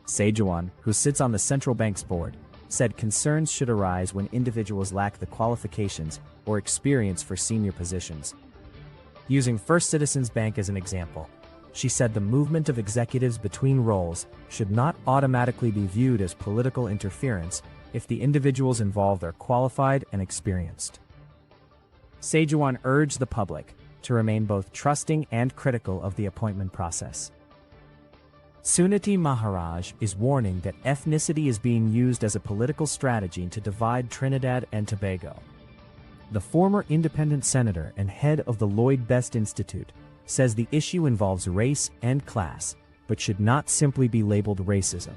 Sejawan, who sits on the central bank's board, said concerns should arise when individuals lack the qualifications or experience for senior positions. Using First Citizens Bank as an example, she said the movement of executives between roles should not automatically be viewed as political interference if the individuals involved are qualified and experienced. Sejawan urged the public to remain both trusting and critical of the appointment process. Suniti Maharaj is warning that ethnicity is being used as a political strategy to divide Trinidad and Tobago. The former independent senator and head of the Lloyd Best Institute says the issue involves race and class, but should not simply be labeled racism.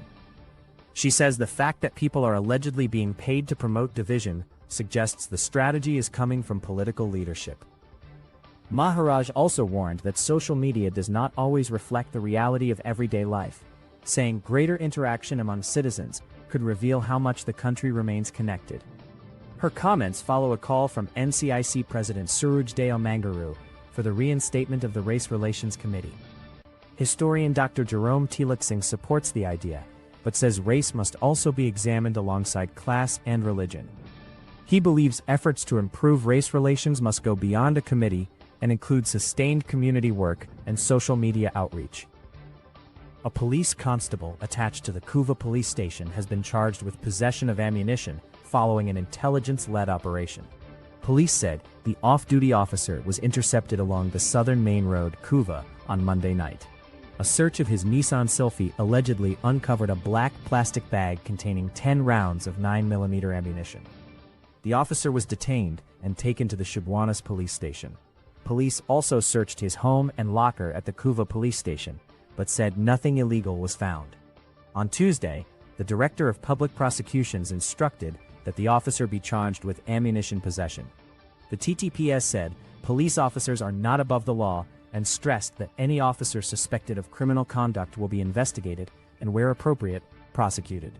She says the fact that people are allegedly being paid to promote division suggests the strategy is coming from political leadership. Maharaj also warned that social media does not always reflect the reality of everyday life, saying greater interaction among citizens could reveal how much the country remains connected. Her comments follow a call from NCIC President Suraj Deo Mangaru for the reinstatement of the Race Relations Committee. Historian Dr. Jerome Tilak Singh supports the idea, but says race must also be examined alongside class and religion. He believes efforts to improve race relations must go beyond a committee and include sustained community work and social media outreach. A police constable attached to the Couva police station has been charged with possession of ammunition following an intelligence-led operation. Police said the off-duty officer was intercepted along the southern main road, Couva, on Monday night. A search of his Nissan Sylphy allegedly uncovered a black plastic bag containing 10 rounds of 9mm ammunition. The officer was detained and taken to the Cebuanas police station. Police also searched his home and locker at the Couva police station, but said nothing illegal was found. On Tuesday, the Director of Public Prosecutions instructed that the officer be charged with ammunition possession. The TTPS said police officers are not above the law and stressed that any officer suspected of criminal conduct will be investigated and, where appropriate, prosecuted.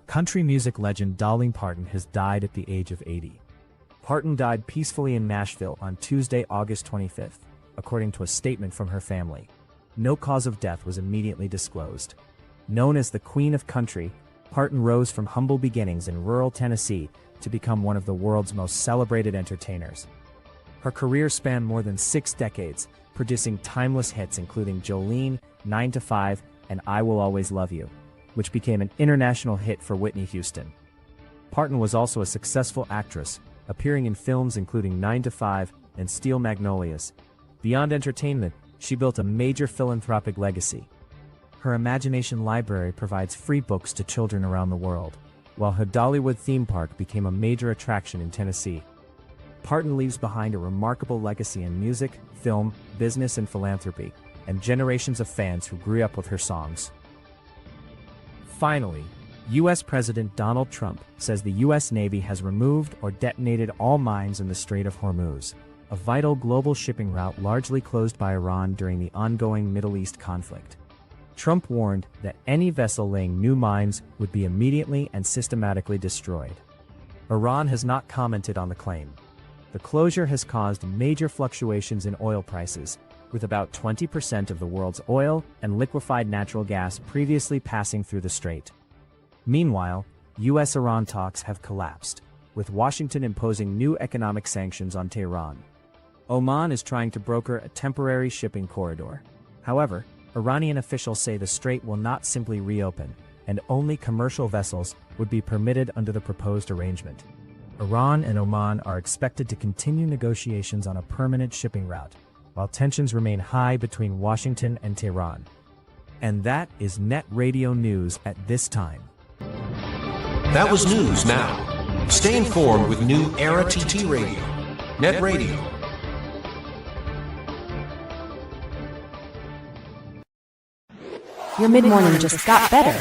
Country music legend Dolly Parton has died at the age of 80. Parton died peacefully in Nashville on Tuesday, August 25th, according to a statement from her family. No cause of death was immediately disclosed. Known as the Queen of Country, Parton rose from humble beginnings in rural Tennessee to become one of the world's most celebrated entertainers. Her career spanned more than 6 decades, producing timeless hits including Jolene, 9 to 5, and I Will Always Love You. which became an international hit for Whitney Houston. Parton was also a successful actress, appearing in films including 9 to 5 and Steel Magnolias. Beyond entertainment, she built a major philanthropic legacy. Her imagination library provides free books to children around the world, while her Dollywood theme park became a major attraction in Tennessee. Parton leaves behind a remarkable legacy in music, film, business, and philanthropy, and generations of fans who grew up with her songs. Finally, U.S. President Donald Trump says the U.S. Navy has removed or detonated all mines in the Strait of Hormuz, a vital global shipping route largely closed by Iran during the ongoing Middle East conflict. Trump warned that any vessel laying new mines would be immediately and systematically destroyed. Iran has not commented on the claim. The closure has caused major fluctuations in oil prices, with about 20% of the world's oil and liquefied natural gas previously passing through the strait. Meanwhile, U.S.-Iran talks have collapsed, with Washington imposing new economic sanctions on Tehran. Oman is trying to broker a temporary shipping corridor. However, Iranian officials say the strait will not simply reopen, and only commercial vessels would be permitted under the proposed arrangement. Iran and Oman are expected to continue negotiations on a permanent shipping route, while tensions remain high between Washington and Tehran. And that is Net Radio News at this time. That was News Now. Stay informed with New Era TT Radio. Net Radio. Your mid-morning just got better.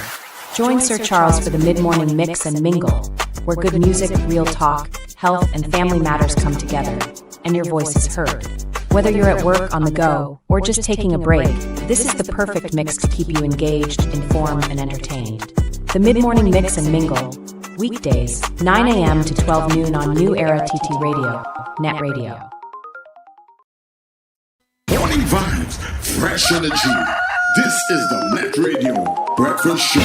Join Sir Charles for the mid-morning mix and mingle, where good music, real talk, health, and family matters come together, and your voice is heard. Whether you're at work, on the go, or just taking a break, this is the perfect mix to keep you engaged, informed, and entertained. The mid-morning mix and mingle, weekdays, 9 a.m. to 12 noon on New Era TT Radio, Net Radio. Morning vibes, fresh energy. This is the Net Radio Breakfast Show.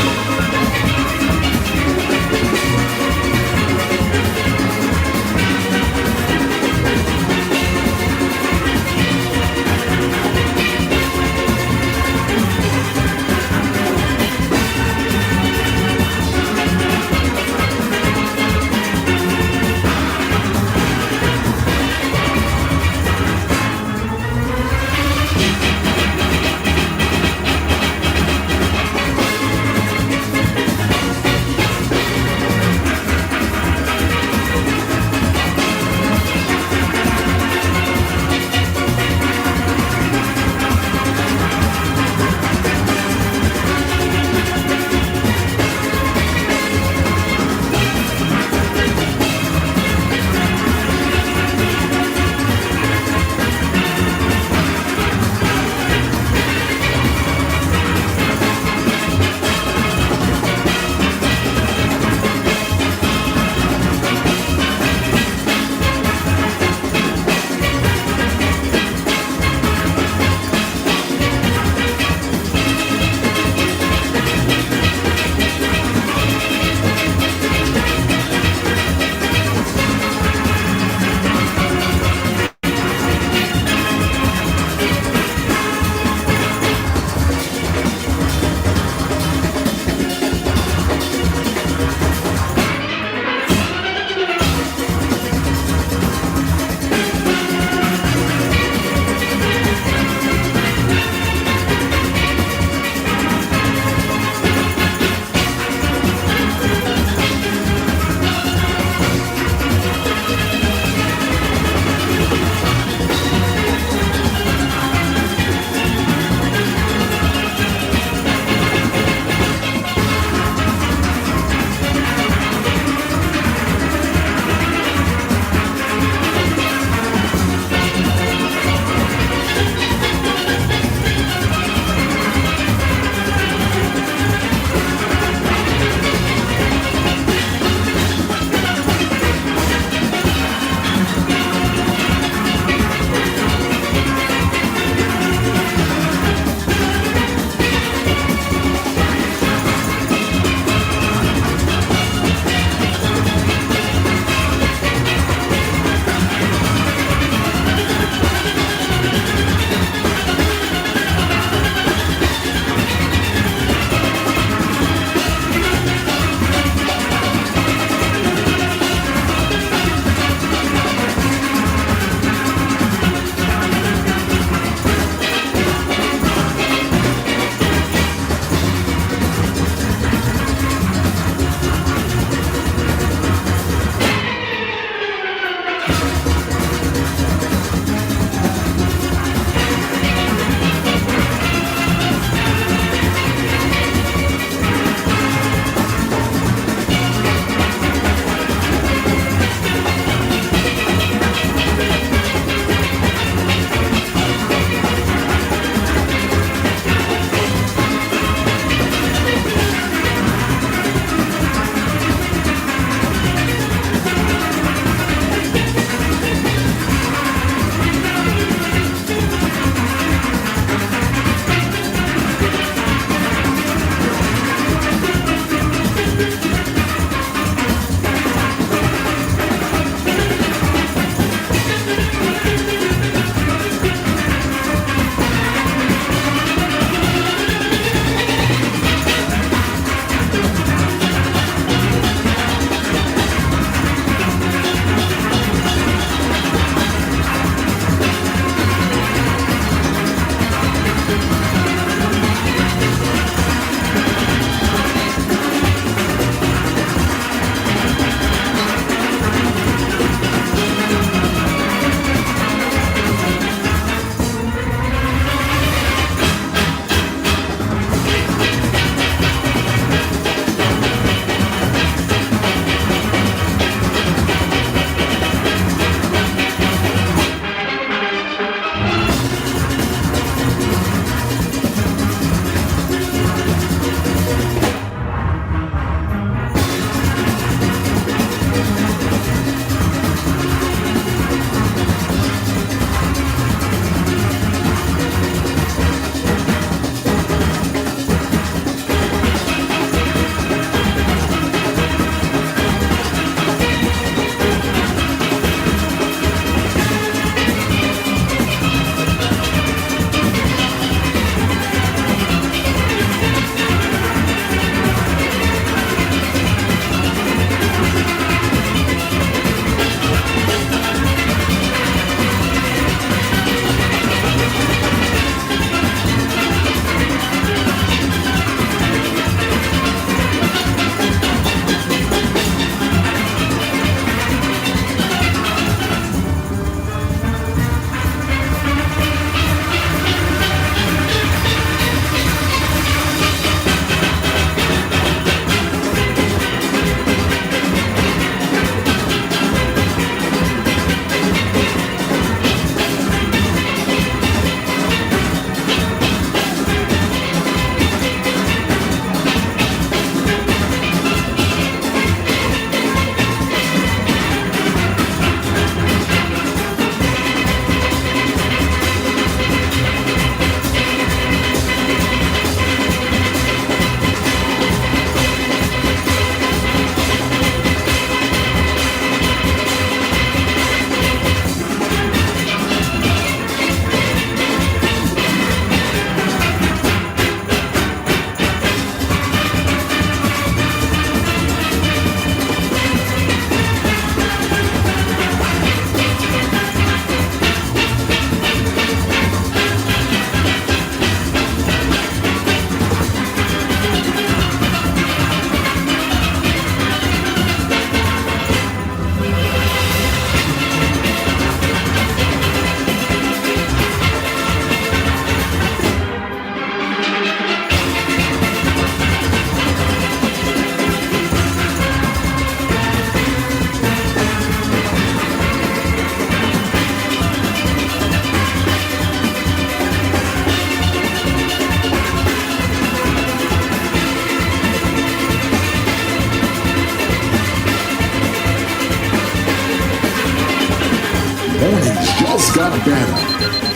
got better.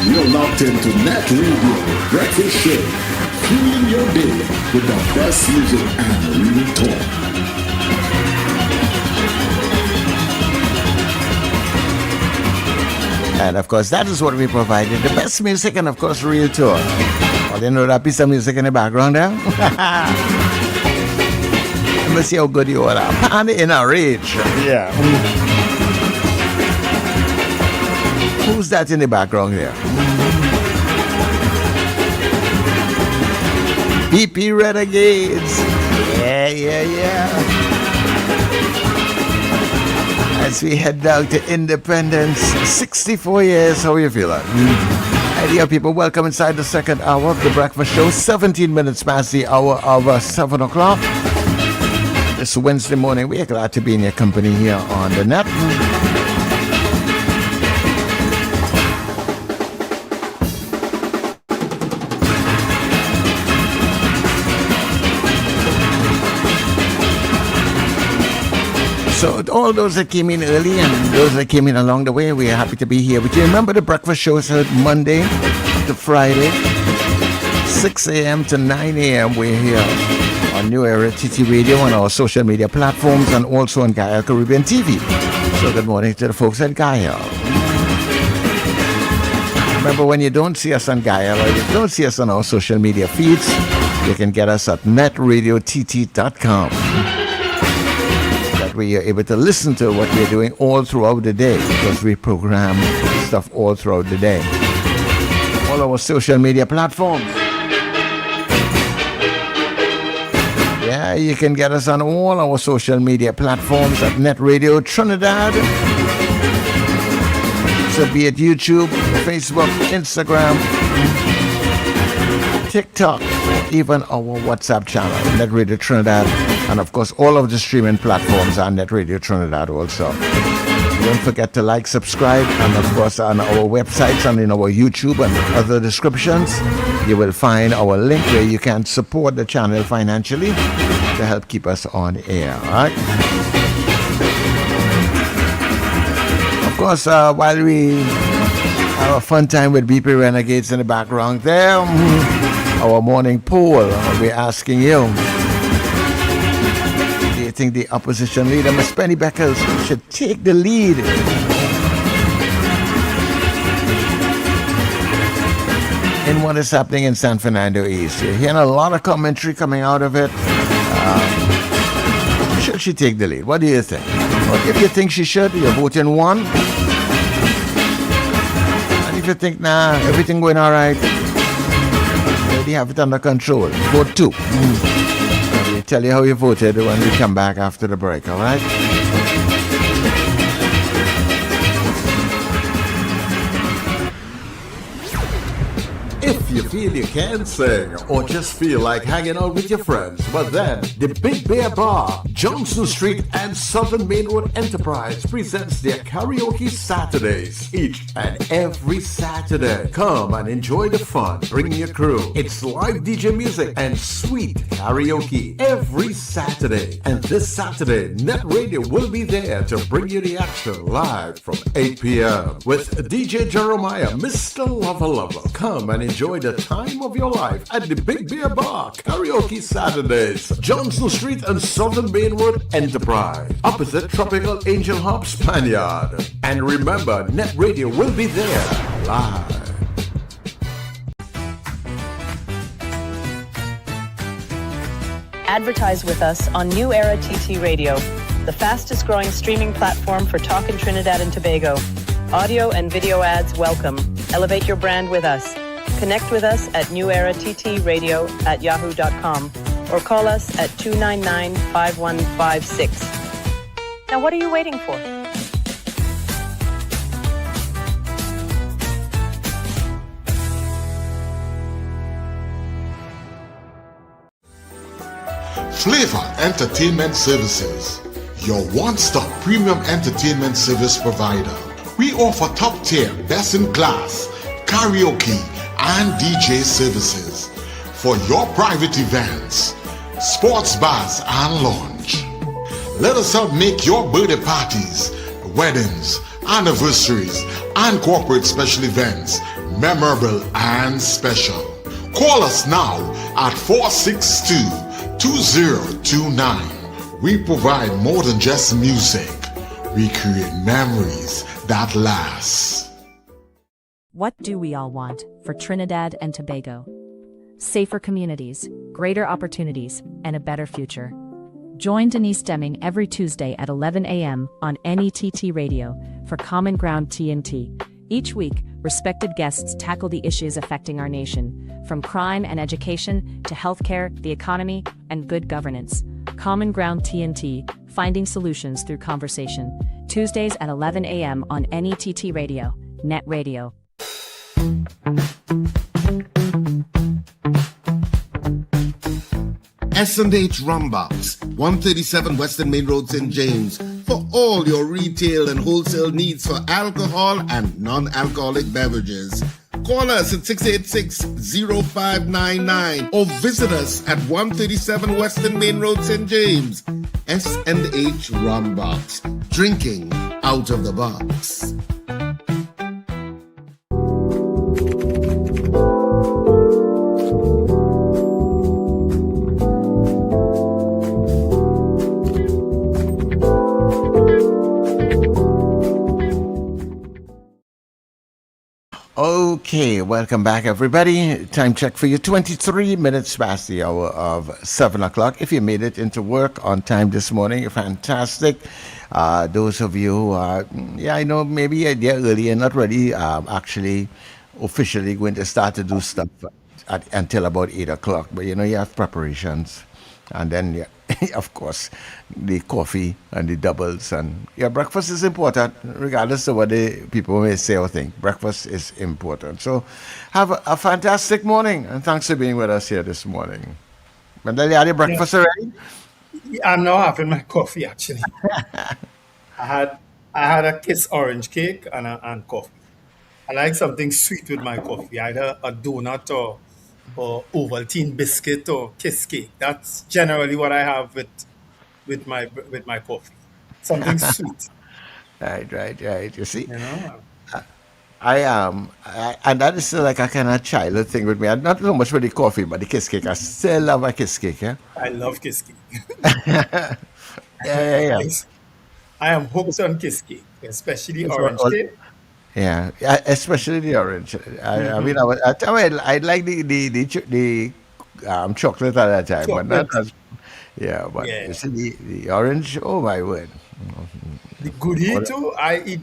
You're locked into NETT Radio Breakfast Show, fueling your day with the best music and real talk. And of course, that is what we provided. The best music and of course, real talk. Oh, you know that piece of music in the background there? Let me see how good you are. And in a rage. Yeah. Who's that in the background here? BP Renegades. Yeah. As we head down to Independence, 64 years, how are you feeling? Hi dear people, welcome inside the second hour of the breakfast show, 17 minutes past the hour of 7 o'clock. This Wednesday morning, we are glad to be in your company here on the NETT. So all those that came in early and those that came in along the way, we are happy to be here with you. Remember, the breakfast show is heard Monday to Friday, 6 a.m. to 9 a.m. We're here on New Era TT Radio, on our social media platforms, and also on Gaia Caribbean TV. So good morning to the folks at Gaia. Remember, when you don't see us on Gaia or you don't see us on our social media feeds, you can get us at netradiott.com. Where you're able to listen to what we're doing all throughout the day, because we program stuff all throughout the day. All our social media platforms. Yeah, you can get us on all our social media platforms at NETT Radio Trinidad. So be it YouTube, Facebook, Instagram, TikTok, even our WhatsApp channel, NETT Radio Trinidad, and of course all of the streaming platforms are NETT Radio Trinidad also. Don't forget to like, subscribe, and of course on our websites and in our YouTube and other descriptions, you will find our link where you can support the channel financially to help keep us on air. All right? Of course, while we have a fun time with BP Renegades in the background there, our morning poll, we're asking you, do you think the opposition leader, Ms. Penny Beckles, should take the lead in what is happening in San Fernando East? You're hearing a lot of commentary coming out of it. Should she take the lead? What do you think? Well, if you think she should, you're voting 1. And if you think, nah, everything going all right, they have it under control, vote 2. We'll tell you how you voted when we come back after the break, all right? If you feel you can sing or just feel like hanging out with your friends, but then the Big Bear Bar, Johnson Street and Southern Main Road Enterprise presents their Karaoke Saturdays each and every Saturday. Come and enjoy the fun. Bring your crew. It's live DJ music and sweet karaoke every Saturday. And this Saturday, NETT Radio will be there to bring you the action live from 8 p.m. with DJ Jeremiah, Mr. Lover Lover. Come and enjoy the time of your life at the Big Bear Bar, Karaoke Saturdays, Johnson Street and Southern Main Road Enterprise, opposite Tropical Angel Hop Spaniard. And remember, NETT Radio will be there live. Advertise with us on New Era TT Radio, the fastest growing streaming platform for talk in Trinidad and Tobago. Audio and video ads welcome. Elevate your brand with us. Connect with us at newerattradio@yahoo.com or call us at 299-5156. Now what are you waiting for? Flavor Entertainment Services, your one-stop premium entertainment service provider. We offer top-tier, best-in-class karaoke and DJ services for your private events, sports bars and lounge. Let us help make your birthday parties, weddings, anniversaries, and corporate special events, memorable and special. Call us now at 462-2029. We provide more than just music. We create memories that last. What do we all want for Trinidad and Tobago? Safer communities, greater opportunities, and a better future. Join Denise Deming every Tuesday at 11 a.m. on NETT Radio for Common Ground TNT. Each week, respected guests tackle the issues affecting our nation, from crime and education to healthcare, the economy, and good governance. Common Ground TNT, finding solutions through conversation. Tuesdays at 11 a.m. on NETT Radio, Net Radio. S&H Rumbox, 137 Western Main Road, St. James, for all your retail and wholesale needs for alcohol and non-alcoholic beverages. Call us at 686-0599 or visit us at 137 Western Main Road, St. James. S&H Rumbox, drinking out of the box. Okay, welcome back, everybody. Time check for you, 23 minutes past the hour of 7 o'clock. If you made it into work on time this morning, you're fantastic. Those of you who are, I know maybe they're early and not ready, actually officially going to start to do stuff until about 8 o'clock. But, you have preparations. And then, of course, the coffee and the doubles. And breakfast is important, regardless of what the people may say or think. Breakfast is important. So have a fantastic morning, and thanks for being with us here this morning. Mandel, you had your breakfast already? I'm now having my coffee, actually. I had a Kiss orange cake and coffee. I like something sweet with my coffee, either a donut or Ovaltine biscuit or Kiss cake. That's generally what I have with my coffee. Something sweet. Right. You see, and that is like a kind of childhood thing with me. I'm not so much with the coffee, but the Kiss cake. I still love a Kiss cake. Yeah, I love Kiss cake. yeah. I am hooked on Kiss cake, especially orange cake. Yeah, especially the orange. I mean, I like the chocolate at that time, but not as. Yeah, but you see the orange. Oh my word! The goodie too. I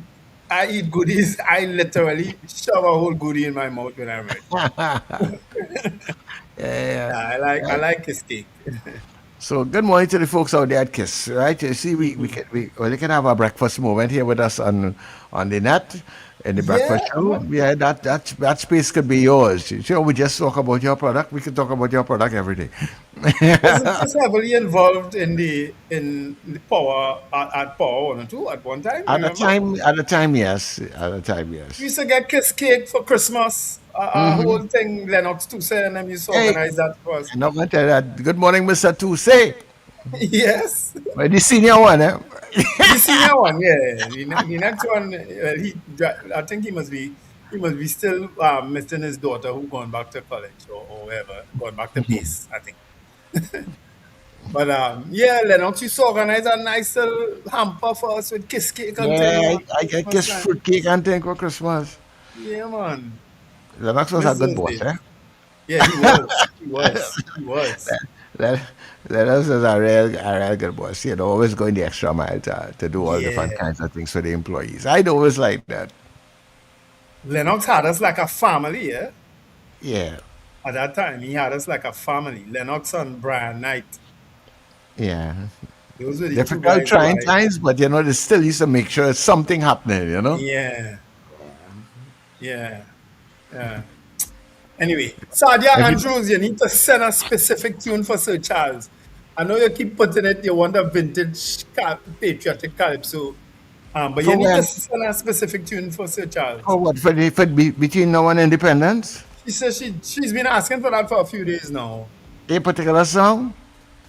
eat goodies. I literally shove a whole goodie in my mouth when I'm ready. I like Kiss cake. So good morning to the folks out there at Kiss, right? You see, we can have a breakfast moment here with us on the net. In the breakfast show, that space could be yours. We just talk about your product. We can talk about your product every day. Was heavily involved in the power at Power 102 at one time. At the time, yes. We used to get Kiss cake for Christmas. Whole thing, Lennox Tousse and them used to organize that for us. I'm not going to tell that. Good morning, Mr. Tousse. Yes. The senior one, eh? The senior one, yeah. The next one, I think he must be still missing his daughter who gone back to college or whatever, going back to base, I think. But Lennox used to organize a nice little hamper for us with Kiss cake and thing. I get Kiss fruit cake and thing for Christmas. Yeah, man. Lennox was a good boss, eh? Yeah, he was. Lennox was a real good boss. Always going the extra mile to do all the fun kinds of things for the employees. I'd always like that. Lennox had us like a family, yeah? Yeah. At that time, he had us like a family. Lennox and Brian Knight. Yeah. Those were the difficult, trying times, but they still used to make sure something happening, Yeah. Anyway, Sadia Andrews, you need to send a specific tune for Sir Charles. I know you keep putting it, you want a vintage patriotic calypso, but you need to send a specific tune for Sir Charles. Oh, what, for between now and independence? She says she's been asking for that for a few days now. A particular song?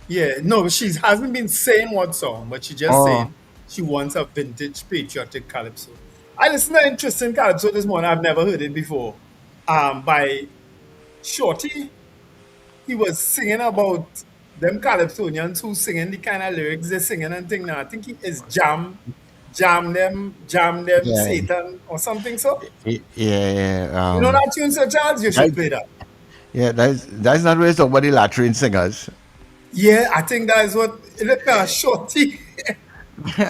Yeah, no, she hasn't been saying what song, but she just saying she wants a vintage patriotic calypso. I listened to an interesting calypso this morning. I've never heard it before. By Shorty. He was singing about them calypsonians who singing the kind of lyrics they're singing and thing now. I think he is jam them, Yeah, Satan or something. So yeah. you know that tune, Sir Charles? You should play that. Yeah, that's not really somebody latrine singers. Yeah, I think that is what look at Shorty.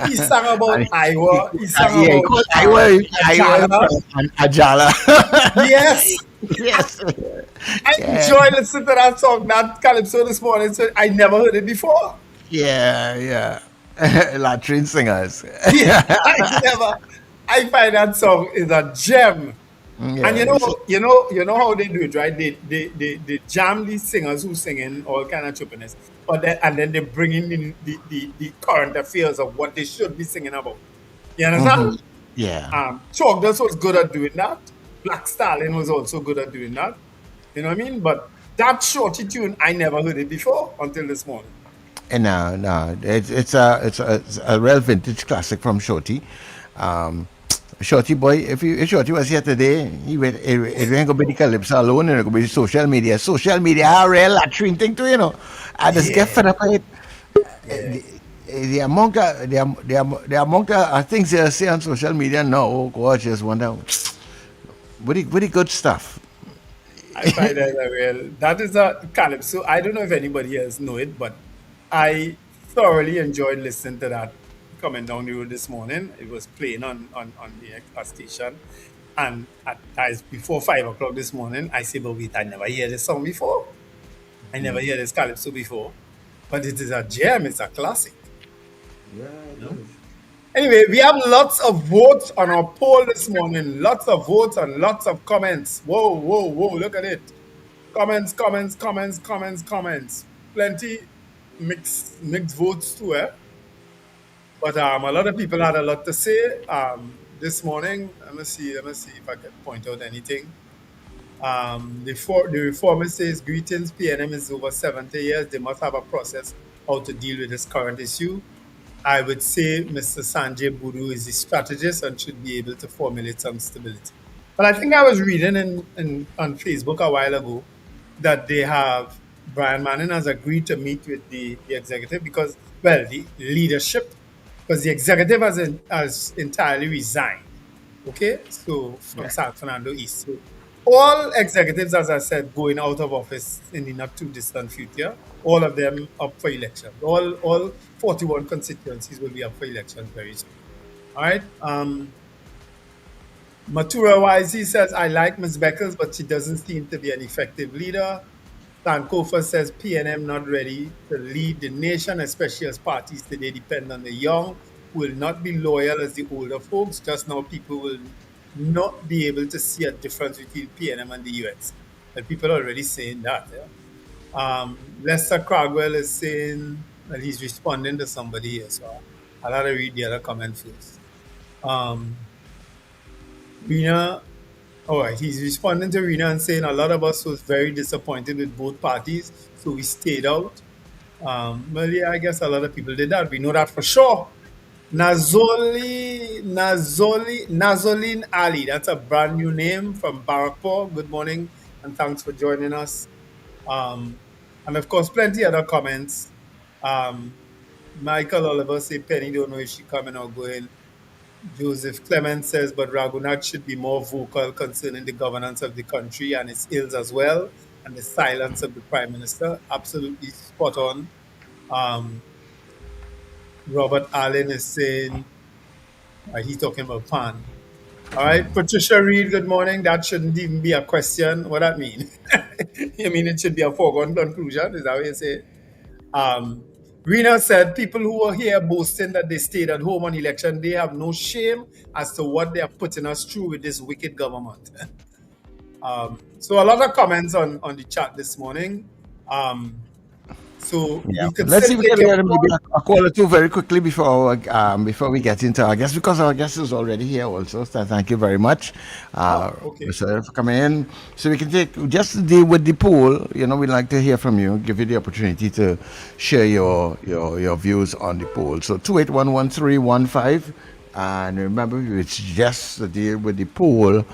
He sang about Iowa. He sang Yeah, he about called Iowa Ajala. and Ajala. Yes. Yes. I enjoy listening to that song, that calypso this morning. So I never heard it before. Yeah. Latrine singers. Yeah, I find that song is a gem. And Yeah, you know how they do it, right? They jam these singers who singing all kind of trippiness, and then they bring in the current affairs of what they should be singing about. You understand? Yeah. Chogdas was good at doing that. Black Stallion was also good at doing that. You know what I mean? But that Shorty tune, I never heard it before until this morning. And no, it's a real vintage classic from Shorty. Shorty boy, if Shorty was here today, it ain't gonna be the calypso alone, and it gonna be social media. Social media are a real latrine thing too, you know. I just get fed up with it. The amount of things they say on social media now, oh God, just wonder, very good stuff. I find that is a calypso. I don't know if anybody else know it, but I thoroughly enjoyed listening to that coming down the road this morning. It was playing on the station, and as before 5 o'clock this morning, I say, but wait, I never hear this song before. I never hear this calypso before, but it is a gem. It's a classic. Yeah. Anyway, we have lots of votes on our poll this morning. Lots of votes and lots of comments. Whoa, look at it. Comments. Plenty mixed votes too, eh? But a lot of people had a lot to say this morning. Let me see if I can point out anything. The reformer says, greetings, PNM is over 70 years. They must have a process how to deal with this current issue. I would say Mr. Sanjay Boodoo is the strategist and should be able to formulate some stability. But I think I was reading on Facebook a while ago that Brian Manning has agreed to meet with the executive because, well, the leadership, because the executive has entirely resigned, okay? So, from San Fernando East. So, all executives, as I said, going out of office in the not too distant future, all of them up for election. All 41 constituencies will be up for election very soon. All right. Matura Wisey says, I like Ms. Beckles, but she doesn't seem to be an effective leader. Sankofa says, PNM not ready to lead the nation, especially as parties today depend on the young, who will not be loyal as the older folks. Just now, people will not be able to see a difference between PNM and the US. And people are already saying that. Yeah? Lester Cragwell is saying that he's responding to somebody here, so I'll have to read the other comment first. Rena, all right, he's responding to Rena and saying a lot of us was very disappointed with both parties, so we stayed out. Well, yeah, I guess a lot of people did that. We know that for sure. Nazolin Ali, that's a brand new name from Barrackpore. Good morning and thanks for joining us. And of course, plenty other comments. Michael Oliver say Penny don't know if she coming or going. Joseph Clement says, but Raghunath should be more vocal concerning the governance of the country and its ills as well, and the silence of the Prime Minister. Absolutely spot on. Robert Allen is saying, he's talking about PAN. All right, Patricia Reed, good morning. That shouldn't even be a question. What that mean? You mean it should be a foregone conclusion? Is that what you say? Rena said, people who are here boasting that they stayed at home on election, they have no shame as to what they are putting us through with this wicked government. So a lot of comments on the chat this morning. So yeah. Let's see if we can get maybe a call or two very quickly before we get into our guest, because our guest is already here also. So thank you very much, Mr. for coming in. So we can take just to deal with the poll. You know, we'd like to hear from you, give you the opportunity to share your views on the poll. So 28113158 And remember, it's just the deal with the poll.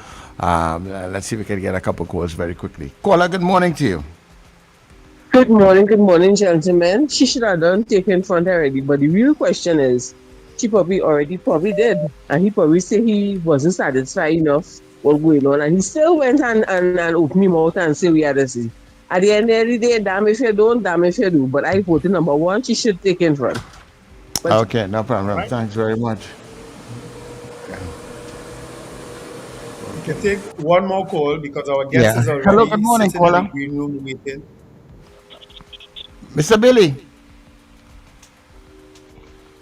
Let's see if we can get a couple calls very quickly. Caller, good morning to you. Good morning, gentlemen. She should have done taken front already, but the real question is, she probably did, and he probably said he wasn't satisfied enough what going on, and he still went and opened him out and say we had to see. At the end of the day, damn if you don't, damn if you do. But I voted number one, she should take in front. But, Okay, no problem. Right. Thanks very much. We can take one more call because our guest Yeah. is already Hello, good morning, sitting in caller. the green room waiting. Mr. Billy.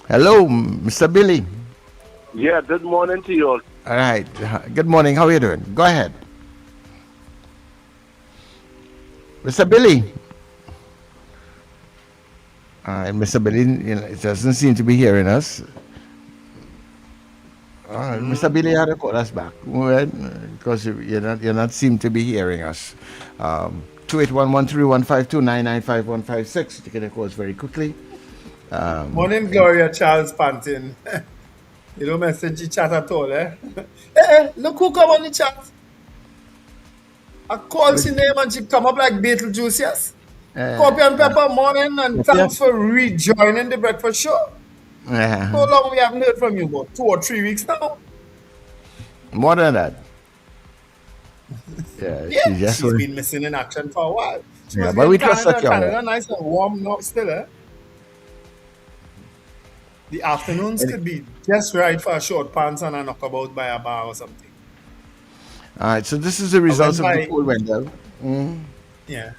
Hello, Mr. Billy. Yeah, good morning to you all. All right. Good morning. How are you doing? Go ahead. Mr. Billy. Mr. Billy, it doesn't seem to be hearing us. Mr. Billy had to call us back because you're not seem to be hearing us. 28113152995156 to get the calls very quickly. Morning, Gloria Charles Pantin. You don't message the chat at all, eh? Look who come on the chat. I call she name and she come up like Beetlejuice, yes? Copy and Pepper, morning, and thanks for rejoining the breakfast show. How long we haven't heard from you? About 2 or 3 weeks now? More than that. Yeah, she's been missing in action for a while. She must but be we in trust that Canada, nice and warm now still, eh? The afternoons could be just right for a short pants and a knockabout by a bar or something. All right, so this is the results of the poll, Wendell. Yeah.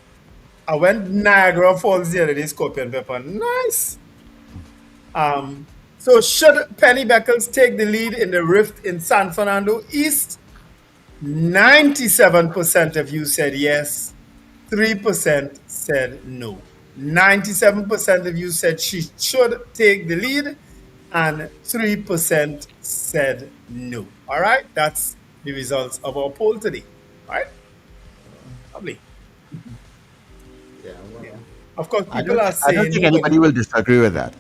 I went Niagara Falls the other day, Scorpion Pepper. Nice. So should Penny Beckles take the lead in the rift in San Fernando East? 97% of you said yes. 3% said no. 97% of you said she should take the lead, and 3% said no. All right? That's the results of our poll today. All right? Lovely. Yeah. Of course, people are saying... I don't think anybody will disagree with that.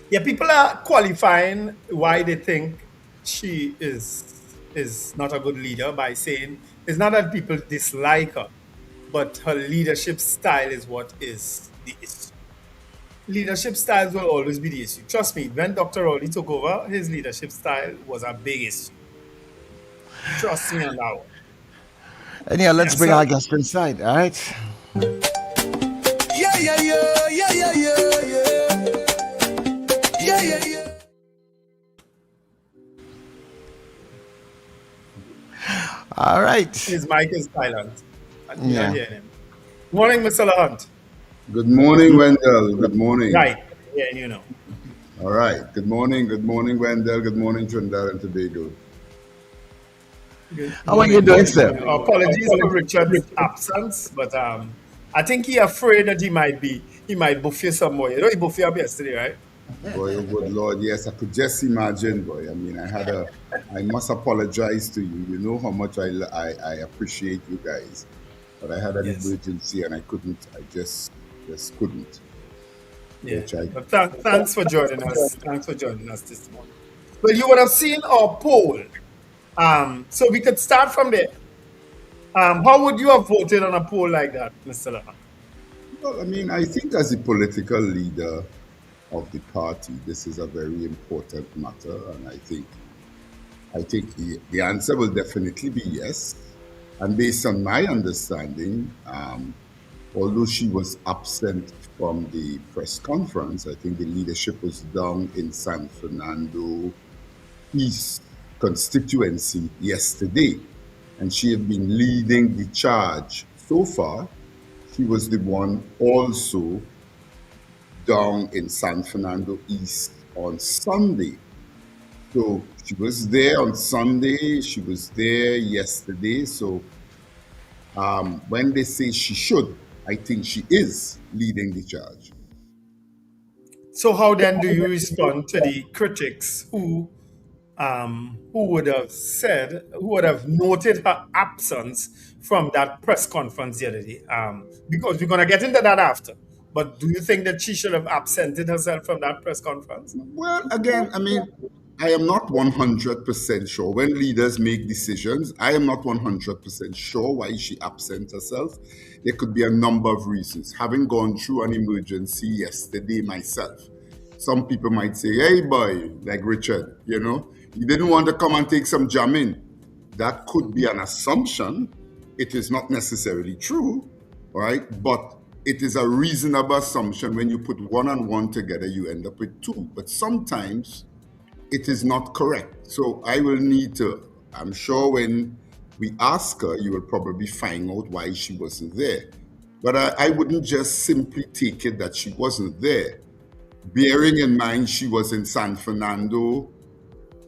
Yeah, people are qualifying why they think she is not a good leader by saying it's not that people dislike her, but her leadership style is what is the issue. Leadership styles will always be the issue. Trust me, when Dr. Rowley took over, his leadership style was a big issue. Trust me on that one. Anyhow, let's bring our guest inside, all right? Yeah, yeah, yeah, yeah, yeah, yeah, yeah. Yeah, yeah, yeah. All right. His mic is silent. I can't hear him. Morning, Mr. Le Hunte. Good morning, Wendell. Good morning. Right. Yeah, you know. All right. Good morning, Wendell. Good morning, Trinidad and Tobago. How are you doing, sir? Apologies for Richard's absence, but I think he's afraid that he might buff you some more. You know, he buffed you up yesterday, right? Boy, oh good Lord, yes, I could just imagine, boy. I mean, I must apologize to you. You know how much I appreciate you guys. But I had an emergency and I just couldn't. Yeah. But thanks for joining us. Thanks for joining us this morning. Well, you would have seen our poll. So we could start from there. How would you have voted on a poll like that, Mr. Le Hunte? Well, I mean, I think as a political leader of the party, this is a very important matter, and I think the answer will definitely be yes. And based on my understanding, although she was absent from the press conference, I think the leadership was down in San Fernando East constituency yesterday, and she had been leading the charge. So far, she was the one also down in San Fernando East on Sunday. So she was there on Sunday, she was there yesterday. So when they say she should, I think she is leading the charge. So how then do you respond to the critics who would have noted her absence from that press conference the other day? Because we're going to get into that after. But do you think that she should have absented herself from that press conference? Well, again, I mean, I am not 100% sure. When leaders make decisions, I am not 100% sure why she absent herself. There could be a number of reasons. Having gone through an emergency yesterday myself, some people might say, hey, boy, like Richard, you didn't want to come and take some jamming. That could be an assumption. It is not necessarily true, right? But it is a reasonable assumption. When you put one and one together, you end up with two. But sometimes it is not correct. So I will need to, I'm sure when we ask her, you will probably find out why she wasn't there. But I wouldn't just simply take it that she wasn't there. Bearing in mind she was in San Fernando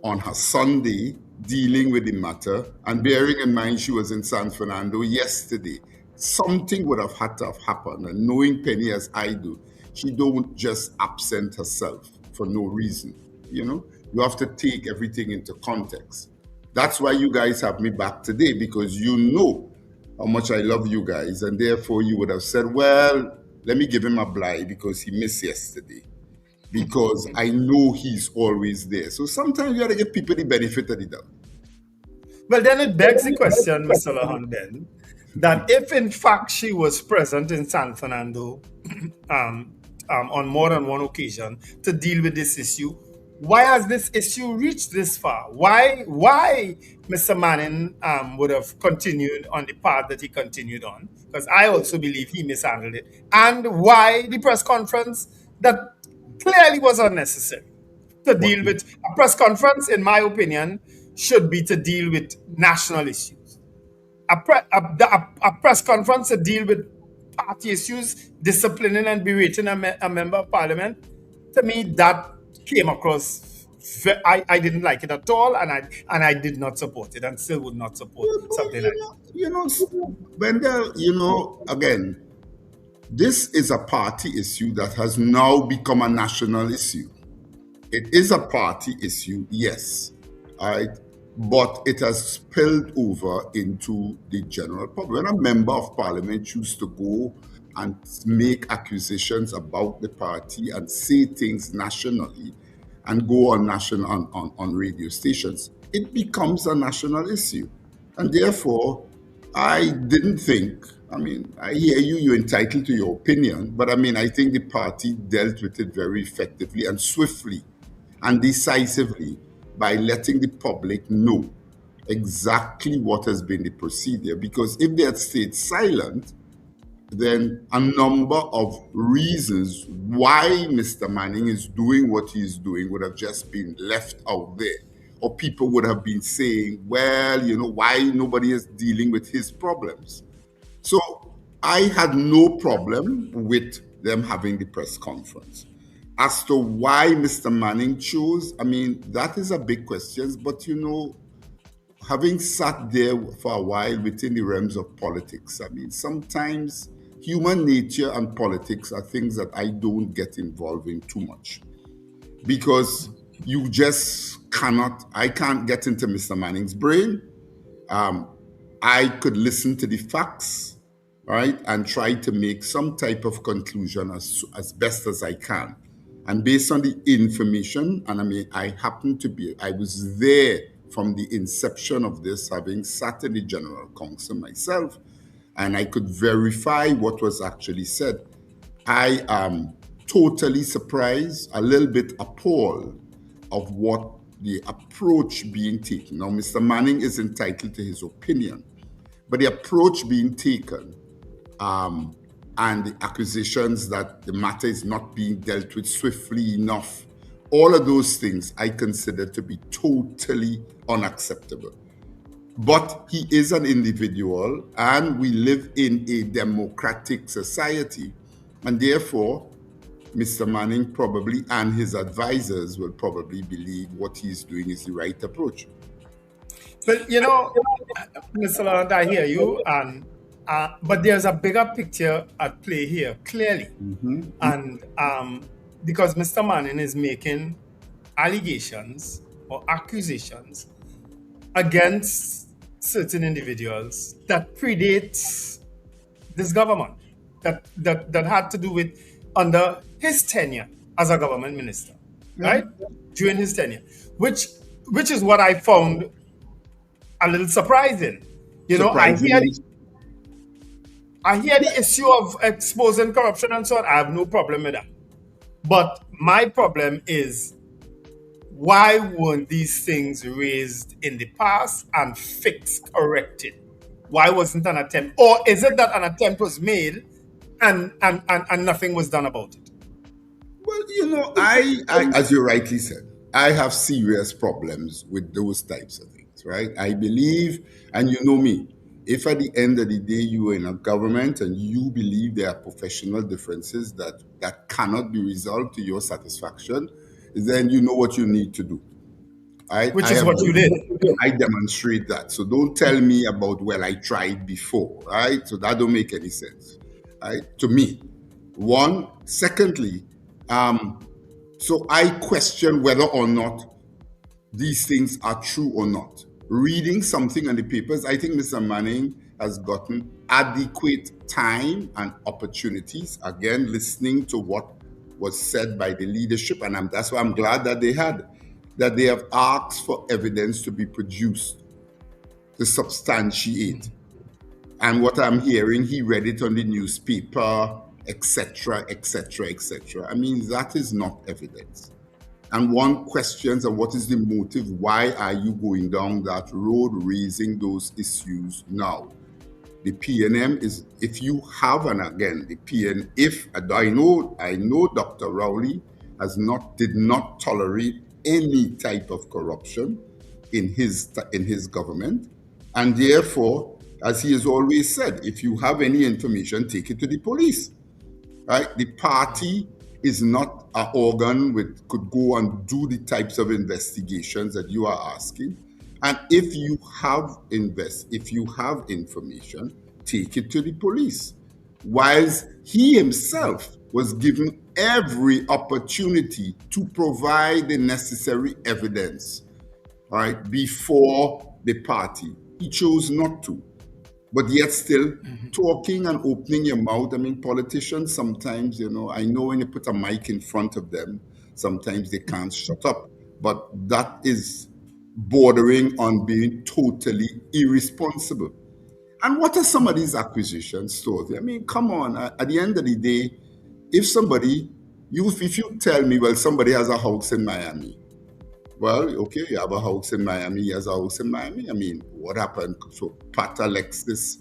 on her Sunday dealing with the matter, and bearing in mind she was in San Fernando yesterday, something would have had to have happened. And knowing Penny as I do, she don't just absent herself for no reason. You have to take everything into context. That's why you guys have me back today, because you know how much I love you guys, and therefore you would have said, well, let me give him a blight because he missed yesterday, because I know he's always there. So sometimes you got to give people the benefit of the doubt. Well, then it begs the question, Mr. Le Hunte, then, that if in fact she was present in San Fernando on more than one occasion to deal with this issue, why has this issue reached this far? Why Mr. Manning would have continued on the path that he continued on? Because I also believe he mishandled it. And why the press conference that clearly was unnecessary to deal with? A press conference, in my opinion, should be to deal with national issues. A press conference to deal with party issues, disciplining and berating a member of parliament, to me, that came across, I didn't like it at all, and I did not support it, and still would not support something like that. Wendell, again, this is a party issue that has now become a national issue. It is a party issue, yes, all right, but it has spilled over into the general public. When a member of parliament chooses to go and make accusations about the party and say things nationally and go on radio stations, it becomes a national issue. And therefore, I didn't think, I hear you're entitled to your opinion, but I think the party dealt with it very effectively and swiftly and decisively by letting the public know exactly what has been the procedure. Because if they had stayed silent, then a number of reasons why Mr. Manning is doing what he's doing would have just been left out there. Or people would have been saying, well, why nobody is dealing with his problems. So I had no problem with them having the press conference. As to why Mr. Manning chose, that is a big question. But, having sat there for a while within the realms of politics, sometimes human nature and politics are things that I don't get involved in too much. Because you just I can't get into Mr. Manning's brain. I could listen to the facts, right, and try to make some type of conclusion as best as I can. And based on the information, and I was there from the inception of this, having sat in the General Council myself, and I could verify what was actually said. I am totally surprised, a little bit appalled of what the approach being taken. Now, Mr. Manning is entitled to his opinion, but the approach being taken and the accusations that the matter is not being dealt with swiftly enough, all of those things I consider to be totally unacceptable. But he is an individual, and we live in a democratic society, and therefore Mr. Manning probably and his advisors will probably believe what he's doing is the right approach. But Mr. Le Hunte, I hear you, and but there's a bigger picture at play here, clearly. And because Mr. Manning is making allegations or accusations against certain individuals that predate this government, that had to do with under his tenure as a government minister, right? During his tenure, which is what I found a little surprising. You know, I hear the issue of exposing corruption and so on. I have no problem with that. But my problem is, why weren't these things raised in the past and fixed, corrected? Why wasn't an attempt? Or is it that an attempt was made and nothing was done about it? Well, you know, I as you rightly said, I have serious problems with those types of things, right? I believe, and you know me, if at the end of the day you are in a government and you believe there are professional differences that cannot be resolved to your satisfaction, then you know what you need to do. Which is what you did. I demonstrate that. So don't tell me about, well, I tried before, right? So that don't make any sense, right? To me. One. Secondly, so I question whether or not these things are true or not. Reading something in the papers, I think Mr. Manning has gotten adequate time and opportunities, again, listening to what was said by the leadership, and that's why I'm glad that they have asked for evidence to be produced to substantiate. And what I'm hearing, he read it on the newspaper, etc., etc., etc. I mean, that is not evidence. And one questions, and what is the motive? Why are you going down that road, raising those issues now? The PNM is, if you have, and again, the PN, if I know Dr. Rowley did not tolerate any type of corruption in his government, and therefore, as he has always said, if you have any information, take it to the police. Right? The party is not an organ which could go and do the types of investigations that you are asking. And if you have information, take it to the police. Whilst he himself was given every opportunity to provide the necessary evidence, right, before the party, he chose not to. But yet still talking and opening your mouth. I mean, politicians sometimes, you know, I know when you put a mic in front of them, sometimes they can't shut up. But that is bordering on being totally irresponsible. And what are some of these acquisitions, Storthy? I mean, come on. At the end of the day, if you tell me, well, somebody has a house in Miami, well, okay, you have a house in Miami, he has a house in Miami. I mean, what happened? So Pat Alexis,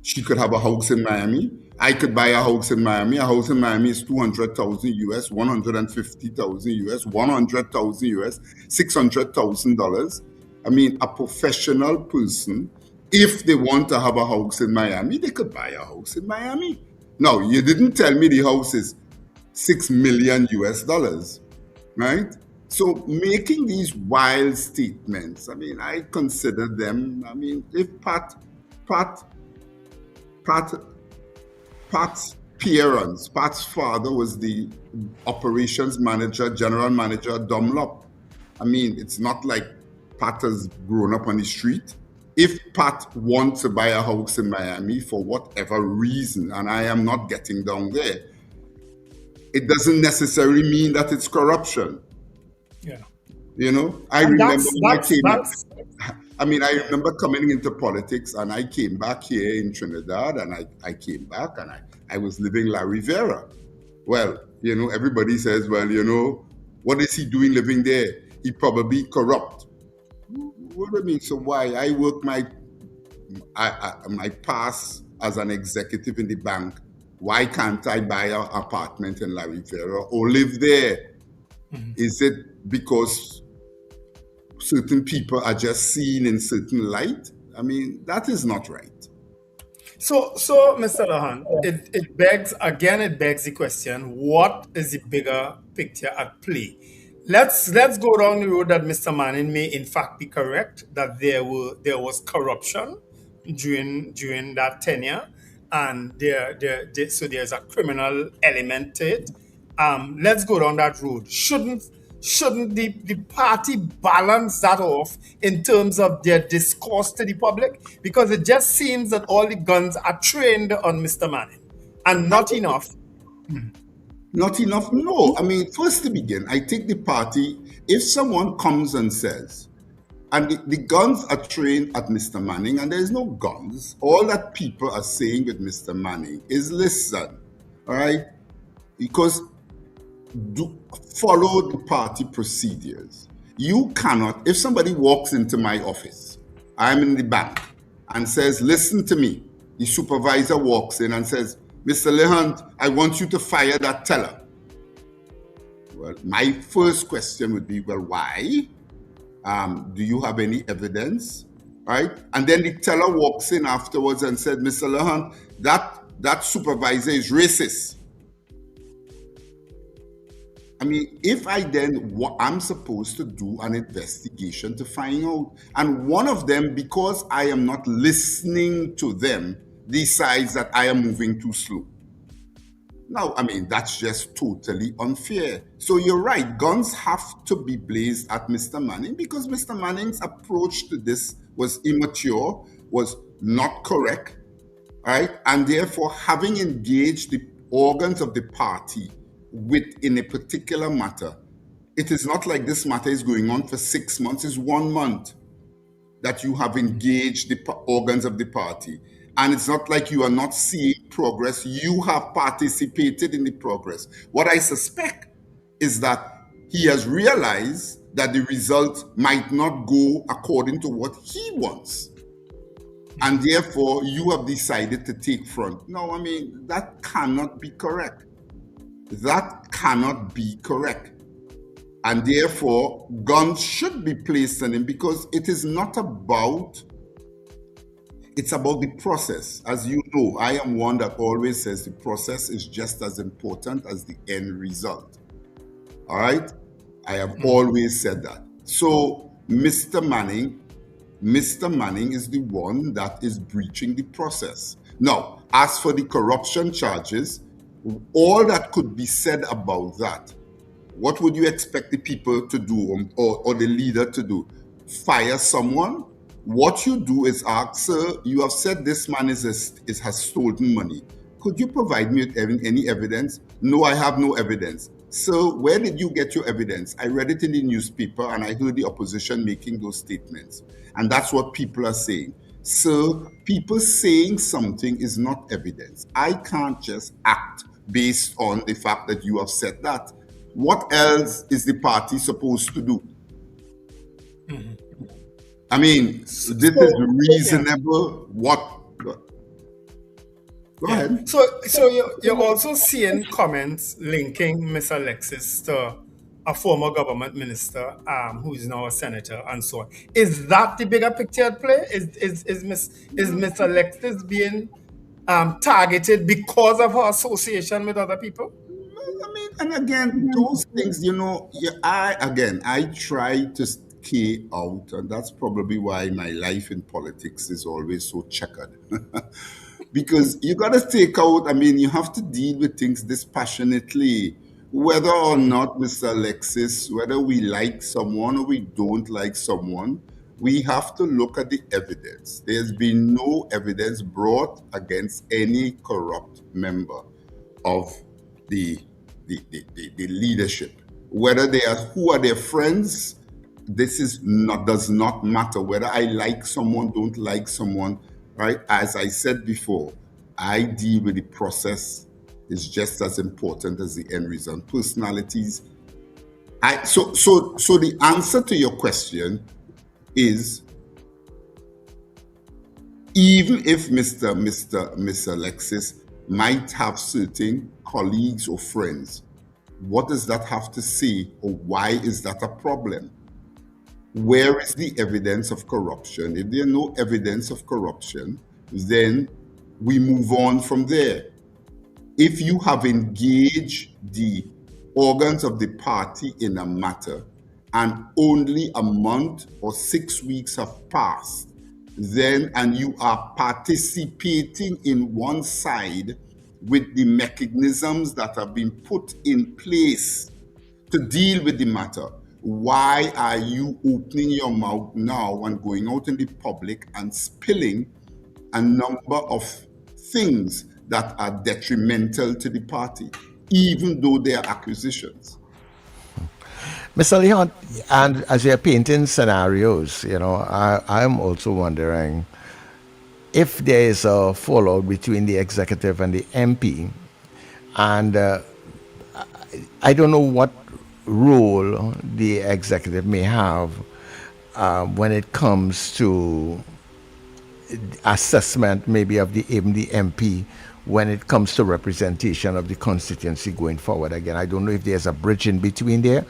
she could have a house in Miami. I could buy a house in Miami. A house in Miami is $200,000 US, $150,000 US, $100,000 US, $600,000. I mean, a professional person, if they want to have a house in Miami, they could buy a house in Miami. Now, you didn't tell me the house is $6 million US, right? So making these wild statements, I mean, I consider them, I mean, if Pat's parents, Pat's father was the operations manager, general manager at Dunlop. I mean, it's not like Pat has grown up on the street. If Pat wants to buy a house in Miami for whatever reason, and I am not getting down there, it doesn't necessarily mean that it's corruption. Yeah. You know, I remember coming into politics, and I came back here in Trinidad, and I came back and I was living La Rivera. Well, you know, everybody says, well, you know, what is he doing living there? He probably corrupt. What do I mean? So why? I work my past as an executive in the bank. Why can't I buy an apartment in La Rivera or live there? Is it because certain people are just seen in certain light? I mean, that is not right. So Mr. Le Hunte, it begs the question, what is the bigger picture at play? Let's go down the road that Mr. Manning may in fact be correct, that there was corruption during that tenure, and so there's a criminal element to it. Let's go down that road. Shouldn't the party balance that off in terms of their discourse to the public? Because it just seems that all the guns are trained on Mr. Manning and not enough. Not enough? No. I mean, first to begin, I think the party, if someone comes and says, and the guns are trained at Mr. Manning, and there's no guns, all that people are saying with Mr. Manning is listen, all right? Because follow the party procedures. You cannot, if somebody walks into my office, I'm in the bank, and says, listen to me, the supervisor walks in and says, Mr. Le Hunte, I want you to fire that teller. Well, my first question would be, well, why? Do you have any evidence? Right? And then the teller walks in afterwards and said, Mr. Le Hunte, that supervisor is racist. I mean, if I then, I'm supposed to do an investigation to find out. And one of them, because I am not listening to them, decides that I am moving too slow. Now, I mean, that's just totally unfair. So you're right, guns have to be blazed at Mr. Manning because Mr. Manning's approach to this was immature, was not correct, right? And therefore, having engaged the organs of the party in a particular matter, it is not like this matter is going on for 6 months, it's 1 month that you have engaged the organs of the party. And it's not like you are not seeing progress. You have participated in the progress. What I suspect is that he has realized that the result might not go according to what he wants. And therefore, you have decided to take front. No, I mean, that cannot be correct. That cannot be correct. And therefore, guns should be placed on him because it is not about, it's about the process. As you know, I am one that always says the process is just as important as the end result. All right? I have always said that. So, Mr. Manning is the one that is breaching the process. Now, as for the corruption charges, all that could be said about that, what would you expect the people to do or the leader to do? Fire someone? What you do is ask, sir, you have said this man has stolen money. Could you provide me with any evidence? No, I have no evidence. So where did you get your evidence? I read it in the newspaper and I heard the opposition making those statements. And that's what people are saying. So people saying something is not evidence. I can't just act based on the fact that you have said that. What else is the party supposed to do? I mean, this is reasonable. What? Go ahead. So you're also seeing comments linking Miss Alexis to a former government minister who is now a senator and so on. Is that the bigger picture at play? Is Miss Alexis being targeted because of her association with other people? I mean, and again, those things, you know, I try to stay out, and that's probably why my life in politics is always so checkered. Because you got to take out, I mean, you have to deal with things dispassionately. Whether or not, Mr. Alexis, whether we like someone or we don't like someone, we have to look at the evidence. There's been no evidence brought against any corrupt member of the leadership. Whether they are, who are their friends, does not matter. Whether I like someone, don't like someone, right? As I said before, I deal with the process is just as important as the end result. Personalities. So the answer to your question is, even if Mr. Alexis might have certain colleagues or friends, what does that have to say, or why is that a problem? Where is the evidence of corruption? If there's no evidence of corruption, then we move on from there. If you have engaged the organs of the party in a matter and only a month or 6 weeks have passed, and you are participating in one side with the mechanisms that have been put in place to deal with the matter, why are you opening your mouth now and going out in the public and spilling a number of things that are detrimental to the party? even though they are acquisitions. Mr. Le Hunte, and as you're painting scenarios, I'm also wondering if there is a fallout between the executive and the MP, and I don't know what role the executive may have when it comes to assessment, maybe of even the MP, when it comes to representation of the constituency going forward. Again, I don't know if there's a bridge in between there,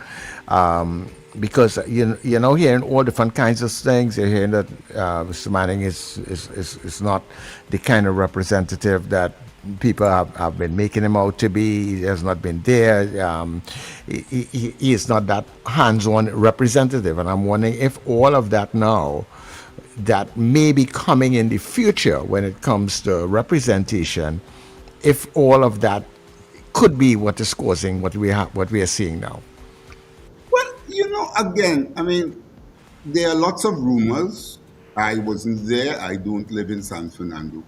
because you're now hearing all different kinds of things. You're hearing that Mr. Manning is not the kind of representative that people have been making him out to be. He has not been there. He is not that hands-on representative, and I'm wondering if all of that now that may be coming in the future when it comes to representation, if all of that could be what is causing what we are seeing now. Well, again, I mean, there are lots of rumors. I wasn't there. I don't live in San Fernando,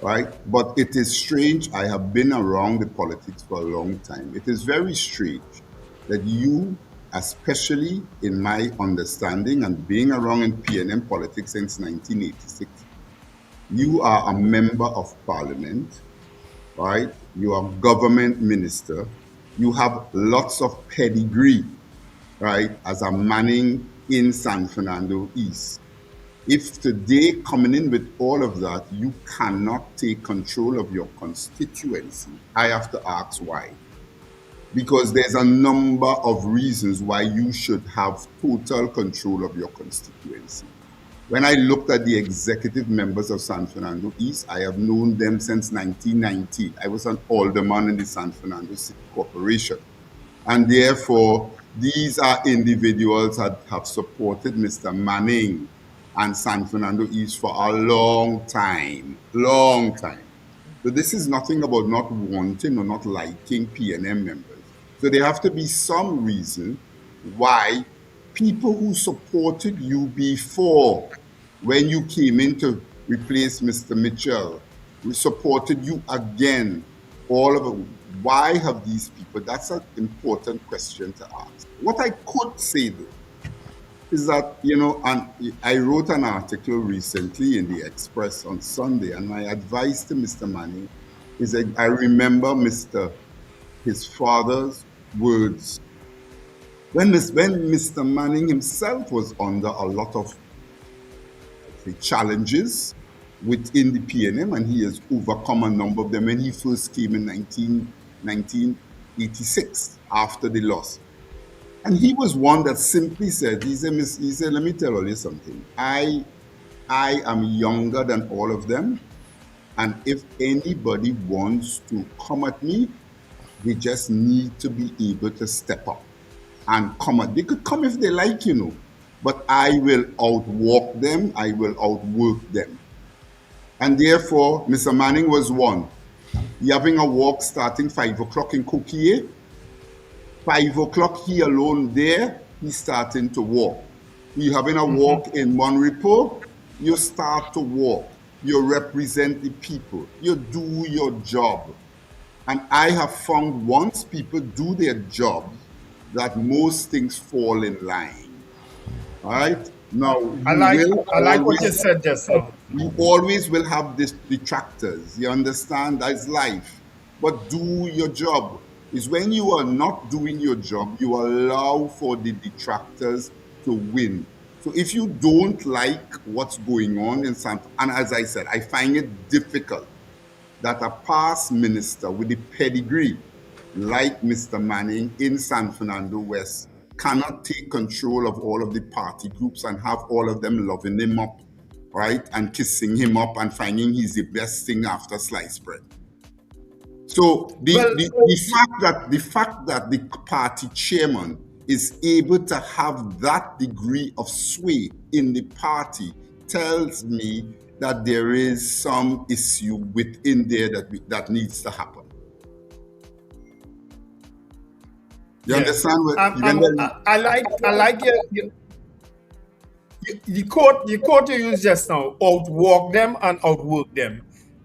right? But it is strange. I have been around the politics for a long time. It is very strange that you, especially in my understanding and being around in PNM politics since 1986, you are a member of parliament, right? You are government minister. You have lots of pedigree, right, as a Manning in San Fernando East. If today, coming in with all of that, you cannot take control of your constituency, I have to ask why. Because there's a number of reasons why you should have total control of your constituency. When I looked at the executive members of San Fernando East, I have known them since 1990. I was an alderman in the San Fernando City Corporation. And therefore, these are individuals that have supported Mr. Manning and San Fernando East for a long time. So this is nothing about not wanting or not liking PNM members. So there have to be some reason why people who supported you before, when you came in to replace Mr. Mitchell, we supported you again. All of it. Why have these people? That's an important question to ask. What I could say though is that, and I wrote an article recently in the Express on Sunday, and my advice to Mr. Manning is that I remember his father's words. When Mr. Manning himself was under a lot of challenges within the PNM, and he has overcome a number of them when he first came in 1986 after the loss. And he was one that simply said, he said, let me tell you something. I am younger than all of them. And if anybody wants to come at me, they just need to be able to step up and come at. They could come if they like, but I will outwalk them. I will outwork them. And therefore, Mr. Manning was one. He having a walk starting 5 o'clock in Coquille. 5 o'clock, he alone there, he's starting to walk. You having a walk in one report, you start to walk. You represent the people. You do your job. And I have found once people do their job, that most things fall in line. All right? Now, I like what you said just now. You always will have detractors. You understand? That's life. But do your job. Is when you are not doing your job, you allow for the detractors to win. So if you don't like what's going on in and as I said, I find it difficult that a past minister with the pedigree like Mr. Manning in San Fernando West cannot take control of all of the party groups and have all of them loving him up, right? And kissing him up and finding he's the best thing after sliced bread. So the fact that the party chairman is able to have that degree of sway in the party tells me that there is some issue within there that needs to happen. You understand? I like the quote you used just now. Outwalk them and outwork them.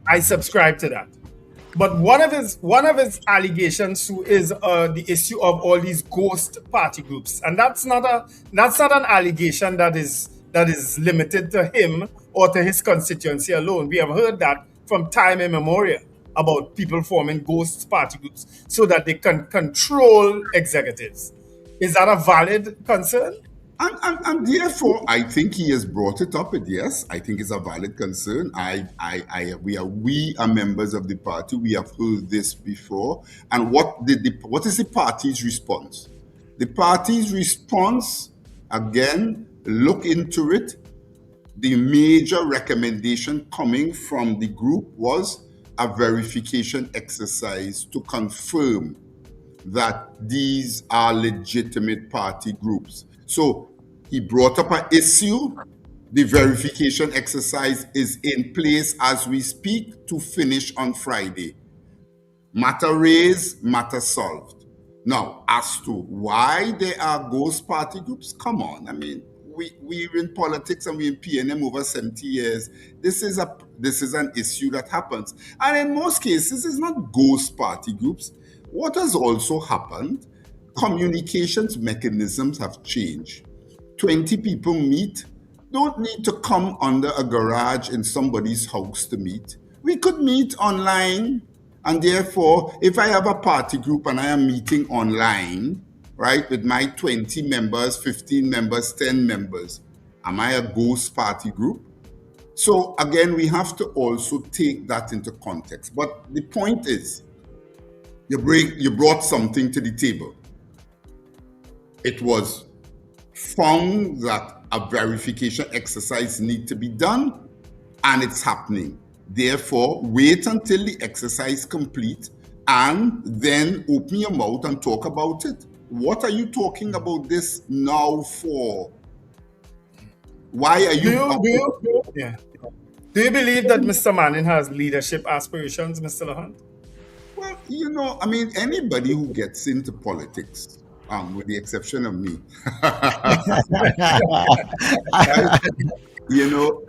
I subscribe to that. But one of his allegations too is the issue of all these ghost party groups, and that's not an allegation that is limited to him or to his constituency alone. We have heard that from time immemorial about people forming ghost party groups so that they can control executives. Is that a valid concern? And therefore, I think he has brought it up. Yes, I think it's a valid concern. We are members of the party. We have heard this before. And what is the party's response? The party's response, again, look into it. The major recommendation coming from the group was a verification exercise to confirm that these are legitimate party groups. So he brought up an issue. The verification exercise is in place as we speak to finish on Friday. Matter raised, matter solved. Now, as to why there are ghost party groups, come on. I mean, we're in politics and we're in PNM over 70 years. This is an issue that happens. And in most cases, it's not ghost party groups. What has also happened, communications mechanisms have changed. 20 people meet, don't need to come under a garage in somebody's house to meet. We could meet online, and therefore, if I have a party group and I am meeting online, right, with my 20 members, 15 members, 10 members, am I a ghost party group? So again, we have to also take that into context. But the point is, you brought something to the table. It was found that a verification exercise needs to be done, and it's happening. Therefore, wait until the exercise complete and then open your mouth and talk about it. What are you talking about this now for? Why are you... Do you believe that Mr. Manning has leadership aspirations, Mr. Le Hunte? Well, I mean, anybody who gets into politics, with the exception of me,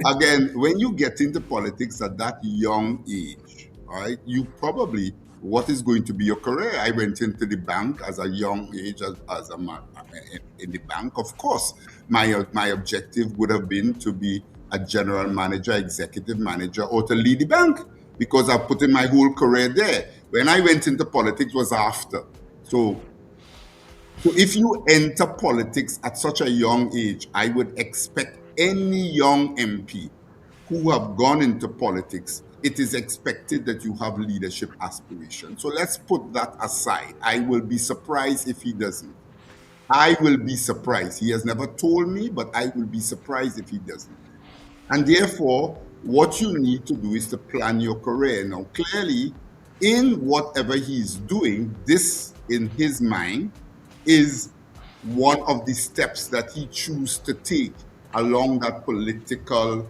again, when you get into politics at that young age, right, you probably, what is going to be your career? I went into the bank as a young age, as a man in the bank. Of course, my objective would have been to be a general manager, executive manager, or to lead the bank, because I put in my whole career there. When I went into politics was after. So if you enter politics at such a young age, I would expect any young MP who have gone into politics, it is expected that you have leadership aspirations. So let's put that aside. I will be surprised if he doesn't. I will be surprised. He has never told me, but I will be surprised if he doesn't. And therefore, what you need to do is to plan your career. Now, clearly, in whatever he's doing, this, in his mind, is one of the steps that he chooses to take along that political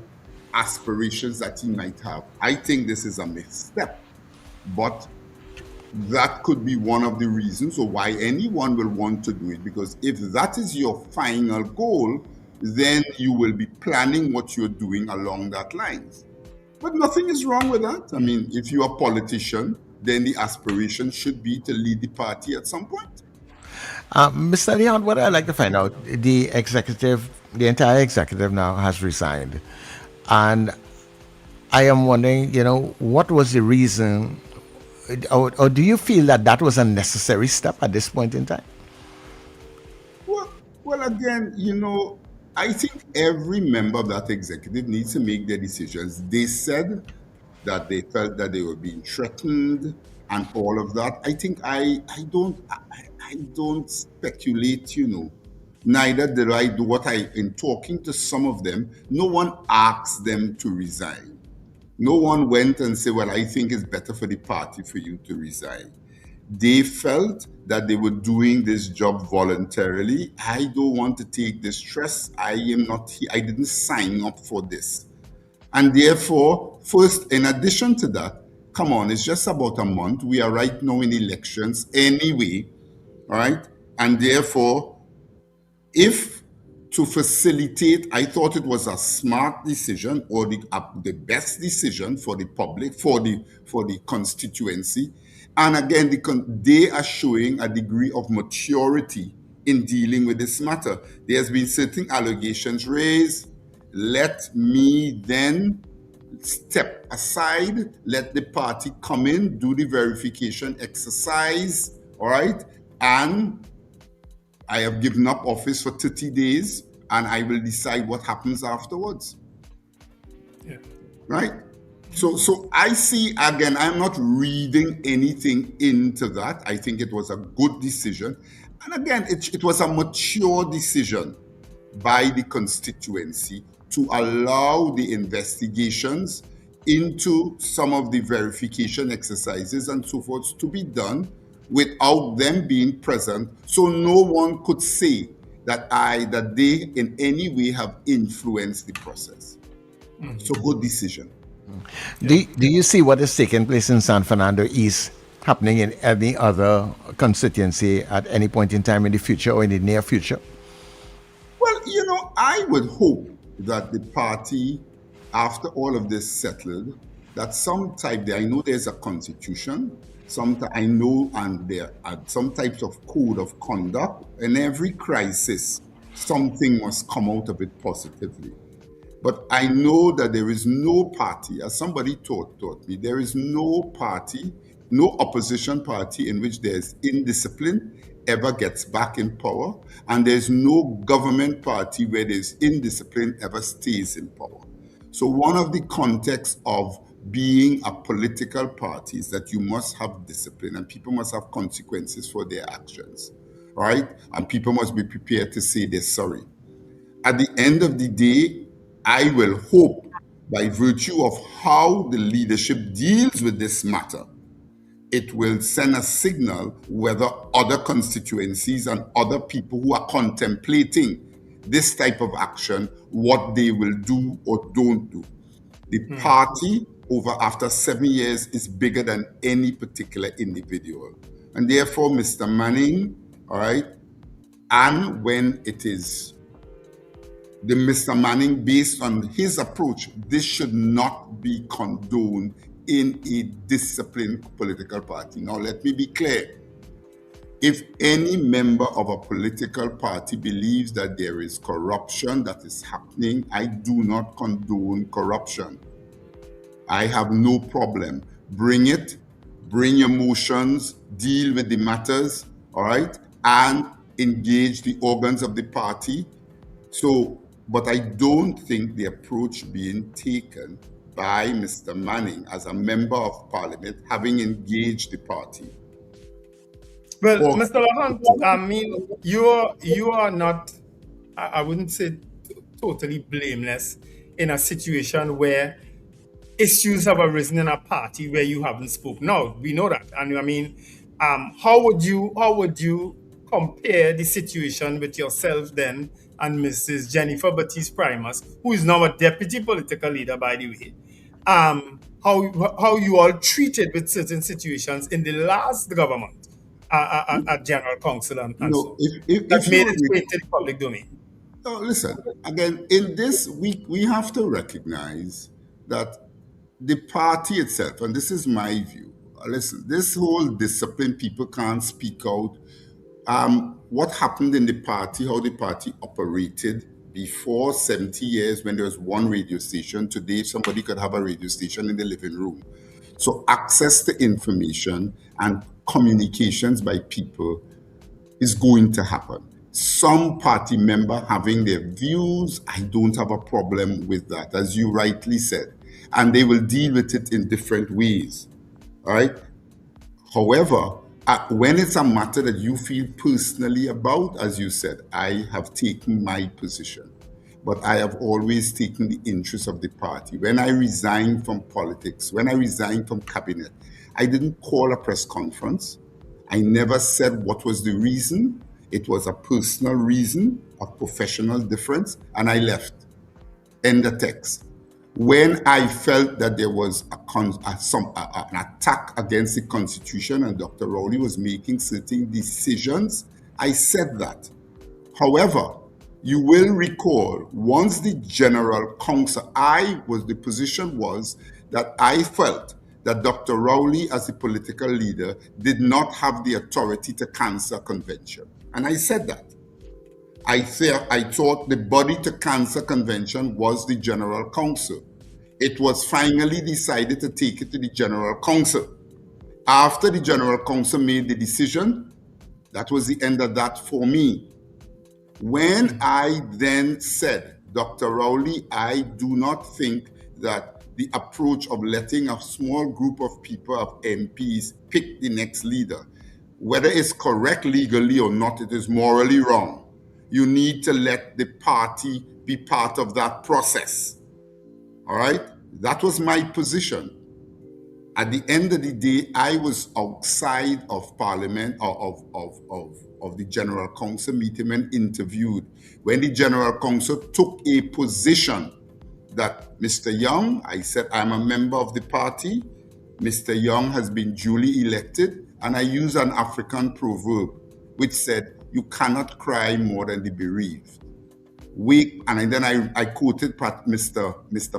aspirations that he might have. I think this is a misstep, but that could be one of the reasons or why anyone will want to do it, because if that is your final goal, then you will be planning what you're doing along that lines. But nothing is wrong with that. I mean, if you're a politician, then the aspiration should be to lead the party at some point. Mr. Leon, what I'd like to find out, the entire executive now has resigned. And I am wondering, what was the reason, or do you feel that was a necessary step at this point in time? Well, again, I think every member of that executive needs to make their decisions. They said that they felt that they were being threatened and all of that. I think I don't speculate, Neither did I do in talking to some of them, no one asked them to resign. No one went and said, well, I think it's better for the party for you to resign. They felt that they were doing this job voluntarily. I don't want to take the stress. I didn't sign up for this. And therefore, first, in addition to that, come on, it's just about a month. We are right now in elections anyway, all right? And therefore, if to facilitate. I thought it was a smart decision, or the best decision for the public, for the constituency. And again, they are showing a degree of maturity in dealing with this matter. There's been certain allegations raised. Let me then step aside, let the party come in, do the verification exercise, all right? And I have given up office for 30 days, and I will decide what happens afterwards. Yeah. Right? So I see, again, I'm not reading anything into that. I think it was a good decision. And again, it was a mature decision by the constituency to allow the investigations into some of the verification exercises and so forth to be done without them being present, so no one could say that they in any way have influenced the process. So good decision. Do you see what is taking place in San Fernando East happening in any other constituency at any point in time in the future or in the near future? Well, I would hope that the party, after all of this settled, that I know there's a constitution, I know, and there are some types of code of conduct. In every crisis, something must come out of it positively. But I know that there is no party, as somebody taught me, there is no party, no opposition party in which there's indiscipline ever gets back in power, and there's no government party where there's indiscipline ever stays in power. So one of the contexts of being a political party is that you must have discipline, and people must have consequences for their actions, right? And people must be prepared to say they're sorry. At the end of the day, I will hope, by virtue of how the leadership deals with this matter, it will send a signal whether other constituencies and other people who are contemplating this type of action, what they will do or don't do. The party, after 7 years, is bigger than any particular individual. And therefore, Mr. Manning, all right, and when it is the Mr. Manning, based on his approach, this should not be condoned in a disciplined political party. Now, let me be clear. If any member of a political party believes that there is corruption that is happening, I do not condone corruption. I have no problem. Bring it, bring your motions, deal with the matters, all right, and engage the organs of the party. But I don't think the approach being taken by Mr. Manning as a member of parliament, having engaged the party. Well, Mr. Le Hunte, I mean, you are not, I wouldn't say totally blameless in a situation where issues have arisen in a party where you haven't spoken. No, we know that. And I mean, how would you compare the situation with yourself then and Mrs. Jennifer Baptiste Primus, who is now a deputy political leader, by the way? How you all treated with certain situations in the last government at General Council and so if that made it into the public domain. No, listen, again, in this we have to recognize that the party itself, and this is my view, listen, this whole discipline, people can't speak out. What happened in the party, how the party operated before 70 years when there was one radio station. Today, somebody could have a radio station in the living room. So access to information and communications by people is going to happen. Some party member having their views, I don't have a problem with that, as you rightly said. And they will deal with it in different ways, all right? However, when it's a matter that you feel personally about, as you said, I have taken my position. But I have always taken the interest of the party. When I resigned from politics, when I resigned from cabinet, I didn't call a press conference. I never said what was the reason. It was a personal reason, a professional difference, and I left. End the text. When I felt that there was an attack against the Constitution and Dr. Rowley was making certain decisions, I said that. However, you will recall, once the general counsel, the position was that I felt that Dr. Rowley, as the political leader, did not have the authority to cancel a convention. And I said that. I thought the body to cancel convention was the general counsel. It was finally decided to take it to the general counsel. After the general counsel made the decision, that was the end of that for me. When I then said, Dr. Rowley, I do not think that the approach of letting a small group of people, of MPs, pick the next leader, whether it's correct legally or not, it is morally wrong. You need to let the party be part of that process. All right? That was my position. At the end of the day, I was outside of Parliament, or of the General Council meeting and interviewed. When the General Council took a position that Mr. Young, I said, I'm a member of the party, Mr. Young has been duly elected, and I use an African proverb which said, you cannot cry more than the bereaved. And then I quoted Mr.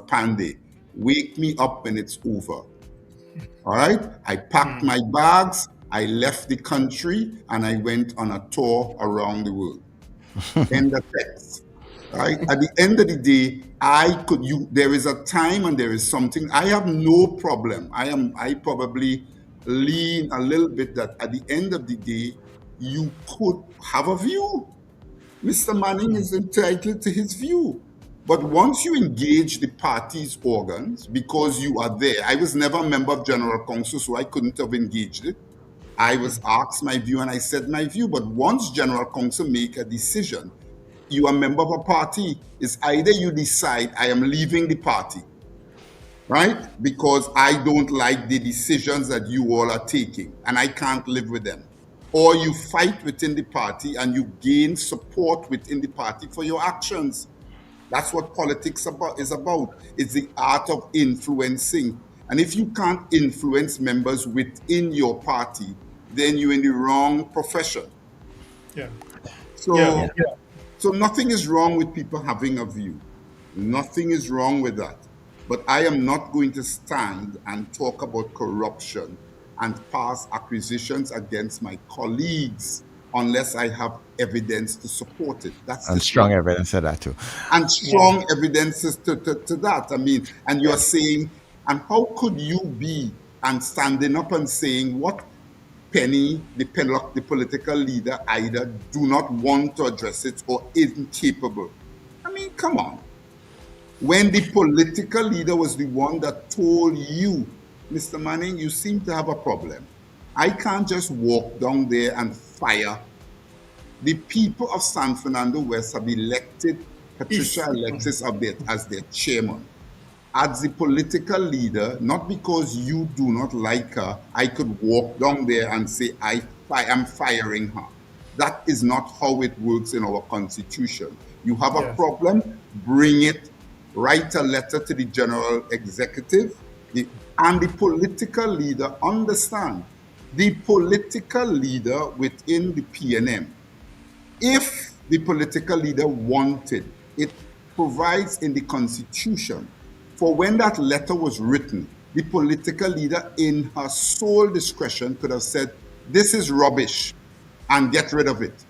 Pandey, wake me up when it's over. All right? I packed my bags, I left the country, and I went on a tour around the world. End of text. Right? At the end of the day, there is a time and there is something. I have no problem. I probably lean a little bit that at the end of the day, you could have a view. Mr. Manning is entitled to his view. But once you engage the party's organs, because you are there, I was never a member of General Council, so I couldn't have engaged it. I was asked my view and I said my view. But once General Council make a decision, you are a member of a party. It's either you decide I am leaving the party, right? Because I don't like the decisions that you all are taking and I can't live with them. Or you fight within the party and you gain support within the party for your actions. That's what politics is about. It's the art of influencing. And if you can't influence members within your party, then you're in the wrong profession. Yeah. So nothing is wrong with people having a view. Nothing is wrong with that. But I am not going to stand and talk about corruption and pass accusations against my colleagues unless I have evidence to support it. And strong evidence of that too. And strong evidences to that. I mean, and you're saying, and how could you be and standing up and saying what Penny, the political leader, either do not want to address it or incapable? I mean, come on. When the political leader was the one that told you, Mr. Manning, you seem to have a problem. I can't just walk down there and fire. The people of San Fernando West have elected Patricia Alexis as their chairman. As the political leader, not because you do not like her, I could walk down there and say, I am firing her. That is not how it works in our constitution. You have a problem, bring it, write a letter to the general executive, and the political leader understand. The political leader within the PNM, if the political leader wanted, it provides in the constitution for when that letter was written, the political leader in her sole discretion could have said, this is rubbish and get rid of it.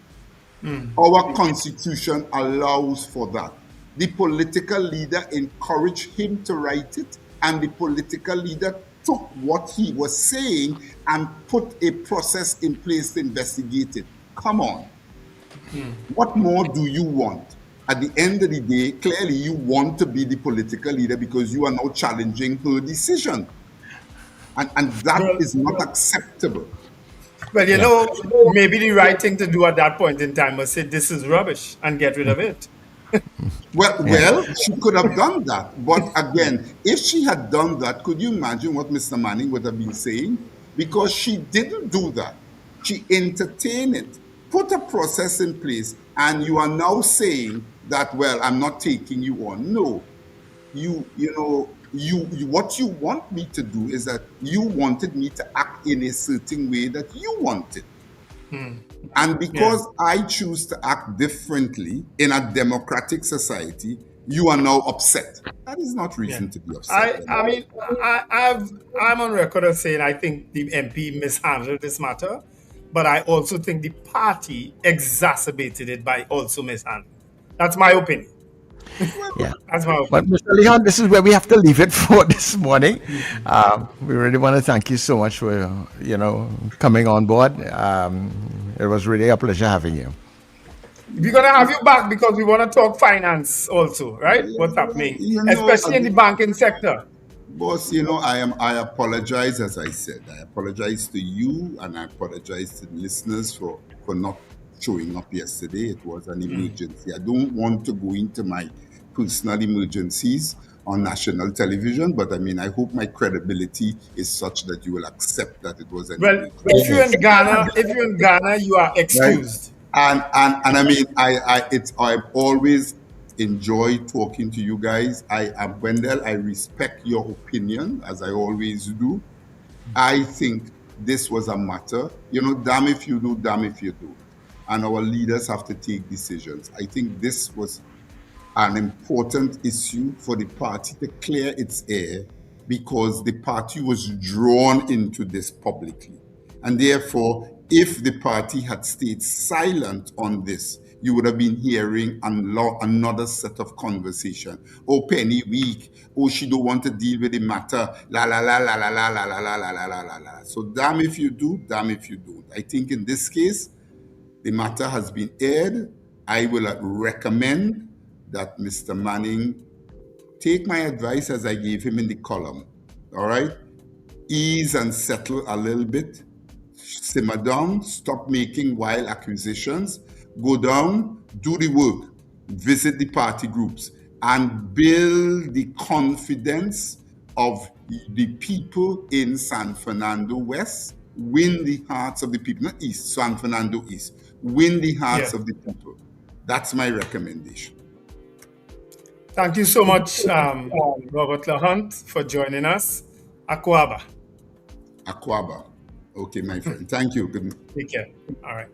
Our constitution allows for that. The political leader encouraged him to write it, and the political leader took what he was saying and put a process in place to investigate it. Come on. What more do you want? At the end of the day, clearly you want to be the political leader because you are now challenging her decision. And that is not acceptable. Well, you know, maybe the right thing to do at that point in time was say, this is rubbish and get rid of it. Well, she could have done that. But again, if she had done that, could you imagine what Mr. Manning would have been saying? Because she didn't do that. She entertained it, put a process in place, and you are now saying that, well, I'm not taking you on. No, what you want me to do is that you wanted me to act in a certain way that you wanted. And because I choose to act differently in a democratic society, you are now upset. That is not reason to be upset. I'm on record as saying I think the MP mishandled this matter, but I also think the party exacerbated it by also mishandling. That's my opinion. Yeah. That's my opinion. But Mr. Le Hunte, this is where we have to leave it for this morning. We really want to thank you so much for, coming on board. It was really a pleasure having you. We're going to have you back because we want to talk finance also, right? What's happening, especially in the banking sector. Boss, I apologize, as I said. I apologize to you and I apologize to the listeners for not showing up yesterday. It was an emergency. I don't want to go into my personal emergencies on national television, but I hope my credibility is such that you will accept that it was an emergency. If you're in Ghana, you are excused. Right? I've always enjoyed talking to you guys. Wendell, I respect your opinion, as I always do. I think this was a matter, damn if you do, damn if you do. And our leaders have to take decisions. I think this was an important issue for the party to clear its air because the party was drawn into this publicly. And therefore, if the party had stayed silent on this, you would have been hearing another set of conversation. Oh, Penny weak. Oh, she don't want to deal with the matter. La la la la la la la la la la la la la la. So damn if you do, damn if you don't. I think in this case, the matter has been aired. I will recommend that Mr. Manning take my advice as I gave him in the column. All right? Ease and settle a little bit. Simmer down. Stop making wild accusations. Go down. Do the work. Visit the party groups and build the confidence of the people in San Fernando West. Win the hearts of the people. Not East, San Fernando East. Win the hearts of the people. That's my recommendation. Thank you so much, Robert Le Hunte, for joining us. Akwaba. Okay, my friend. Thank you. Good. Take care. All right.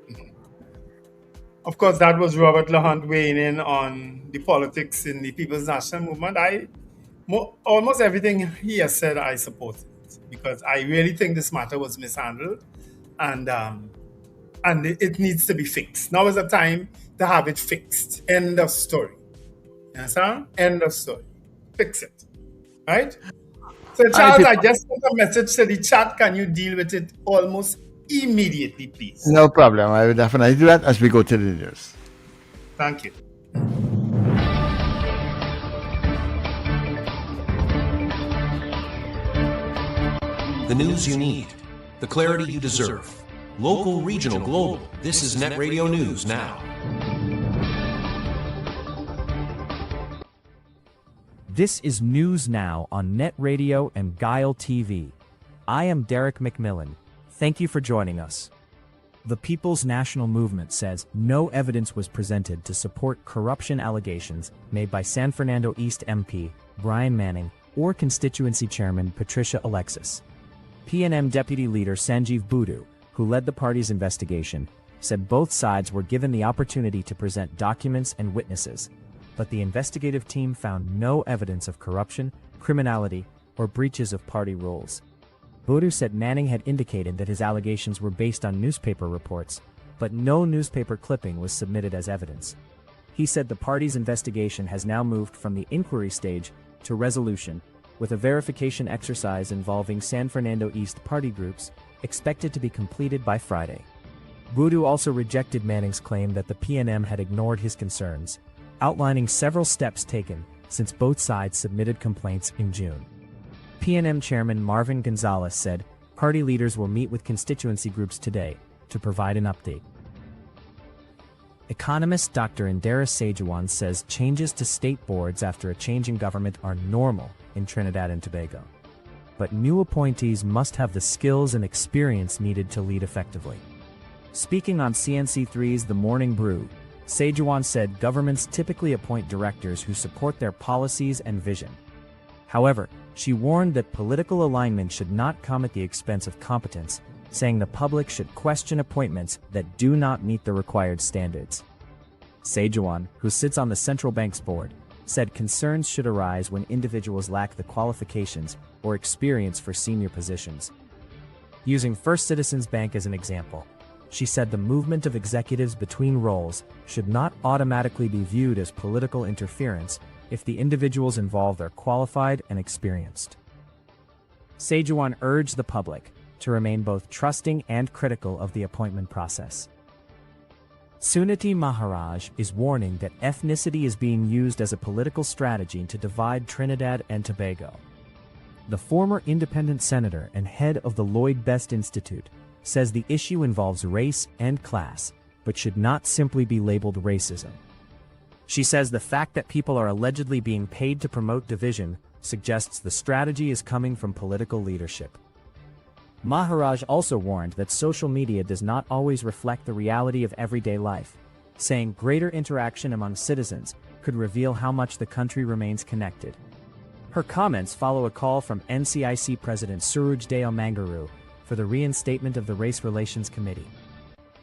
Of course, that was Robert Le Hunte weighing in on the politics in the People's National Movement. Almost everything he has said, I support it because I really think this matter was mishandled, and it needs to be fixed. Now is the time to have it fixed. End of story. You understand? End of story. Fix it. Right? So, Charles, I just sent a message to the chat. Can you deal with it almost immediately, please? No problem. I will definitely do that as we go to the news. Thank you. The news you need, the clarity you deserve. Local, regional, global. This is Net Radio News Now. This is News Now on Net Radio and Guile TV. I am Derek McMillan. Thank you for joining us. The People's National Movement says no evidence was presented to support corruption allegations made by San Fernando East MP Brian Manning or constituency chairman Patricia Alexis. PNM Deputy Leader Sanjeev Boodoo, who led the party's investigation, said both sides were given the opportunity to present documents and witnesses, but the investigative team found no evidence of corruption, criminality, or breaches of party rules. Boodoo said Manning had indicated that his allegations were based on newspaper reports, but no newspaper clipping was submitted as evidence. He said the party's investigation has now moved from the inquiry stage to resolution, with a verification exercise involving San Fernando East party groups expected to be completed by Friday. Boodoo also rejected Manning's claim that the PNM had ignored his concerns, outlining several steps taken since both sides submitted complaints in June. PNM Chairman Marvin Gonzalez said party leaders will meet with constituency groups today to provide an update. Economist Dr. Indira Sejawan says changes to state boards after a change in government are normal in Trinidad and Tobago. But new appointees must have the skills and experience needed to lead effectively. Speaking on CNC3's The Morning Brew, Sejawan said governments typically appoint directors who support their policies and vision. However, she warned that political alignment should not come at the expense of competence, saying the public should question appointments that do not meet the required standards. Sejuan, who sits on the central bank's board, said concerns should arise when individuals lack the qualifications or experience for senior positions. Using First Citizens Bank as an example, she said the movement of executives between roles should not automatically be viewed as political interference if the individuals involved are qualified and experienced. Sejuan urged the public to remain both trusting and critical of the appointment process. Suniti Maharaj is warning that ethnicity is being used as a political strategy to divide Trinidad and Tobago. The former independent senator and head of the Lloyd Best Institute says the issue involves race and class, but should not simply be labeled racism. She says the fact that people are allegedly being paid to promote division suggests the strategy is coming from political leadership. Maharaj also warned that social media does not always reflect the reality of everyday life, saying greater interaction among citizens could reveal how much the country remains connected. Her comments follow a call from NCIC President Suraj Deo Mangaru for the reinstatement of the Race Relations Committee.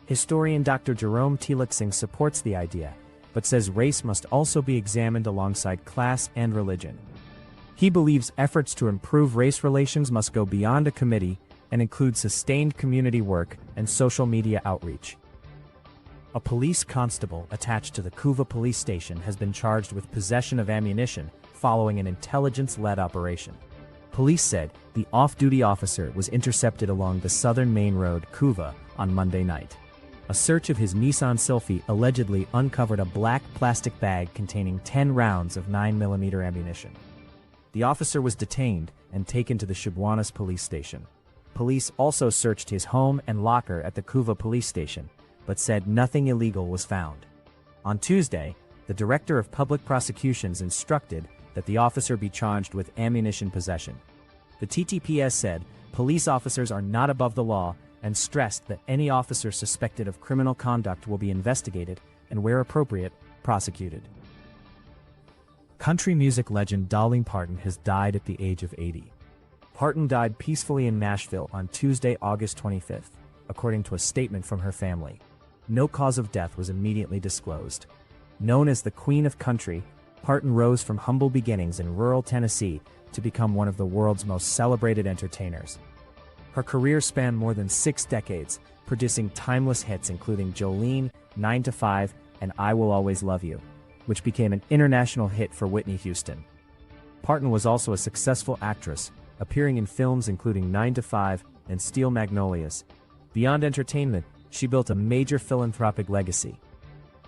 Historian Dr. Jerome Tilak Singh supports the idea, but says race must also be examined alongside class and religion. He believes efforts to improve race relations must go beyond a committee and include sustained community work and social media outreach. A police constable attached to the Kuva police station has been charged with possession of ammunition following an intelligence-led operation. Police said the off-duty officer was intercepted along the southern main road, Kuva, on Monday night. A search of his Nissan Sylphy allegedly uncovered a black plastic bag containing 10 rounds of 9mm ammunition. The officer was detained and taken to the Shibwanas police station. Police also searched his home and locker at the Kuva police station, but said nothing illegal was found. On Tuesday, the Director of Public Prosecutions instructed that the officer be charged with ammunition possession. The TTPS said police officers are not above the law and stressed that any officer suspected of criminal conduct will be investigated and, where appropriate, prosecuted. Country music legend Dolly Parton has died at the age of 80. Parton died peacefully in Nashville on Tuesday, August 25th, according to a statement from her family. No cause of death was immediately disclosed. Known as the Queen of Country, Parton rose from humble beginnings in rural Tennessee to become one of the world's most celebrated entertainers. Her career spanned more than 6 decades, producing timeless hits including Jolene, 9 to 5, and I Will Always Love You, which became an international hit for Whitney Houston. Parton was also a successful actress, appearing in films including 9 to 5 and Steel Magnolias. Beyond entertainment, she built a major philanthropic legacy.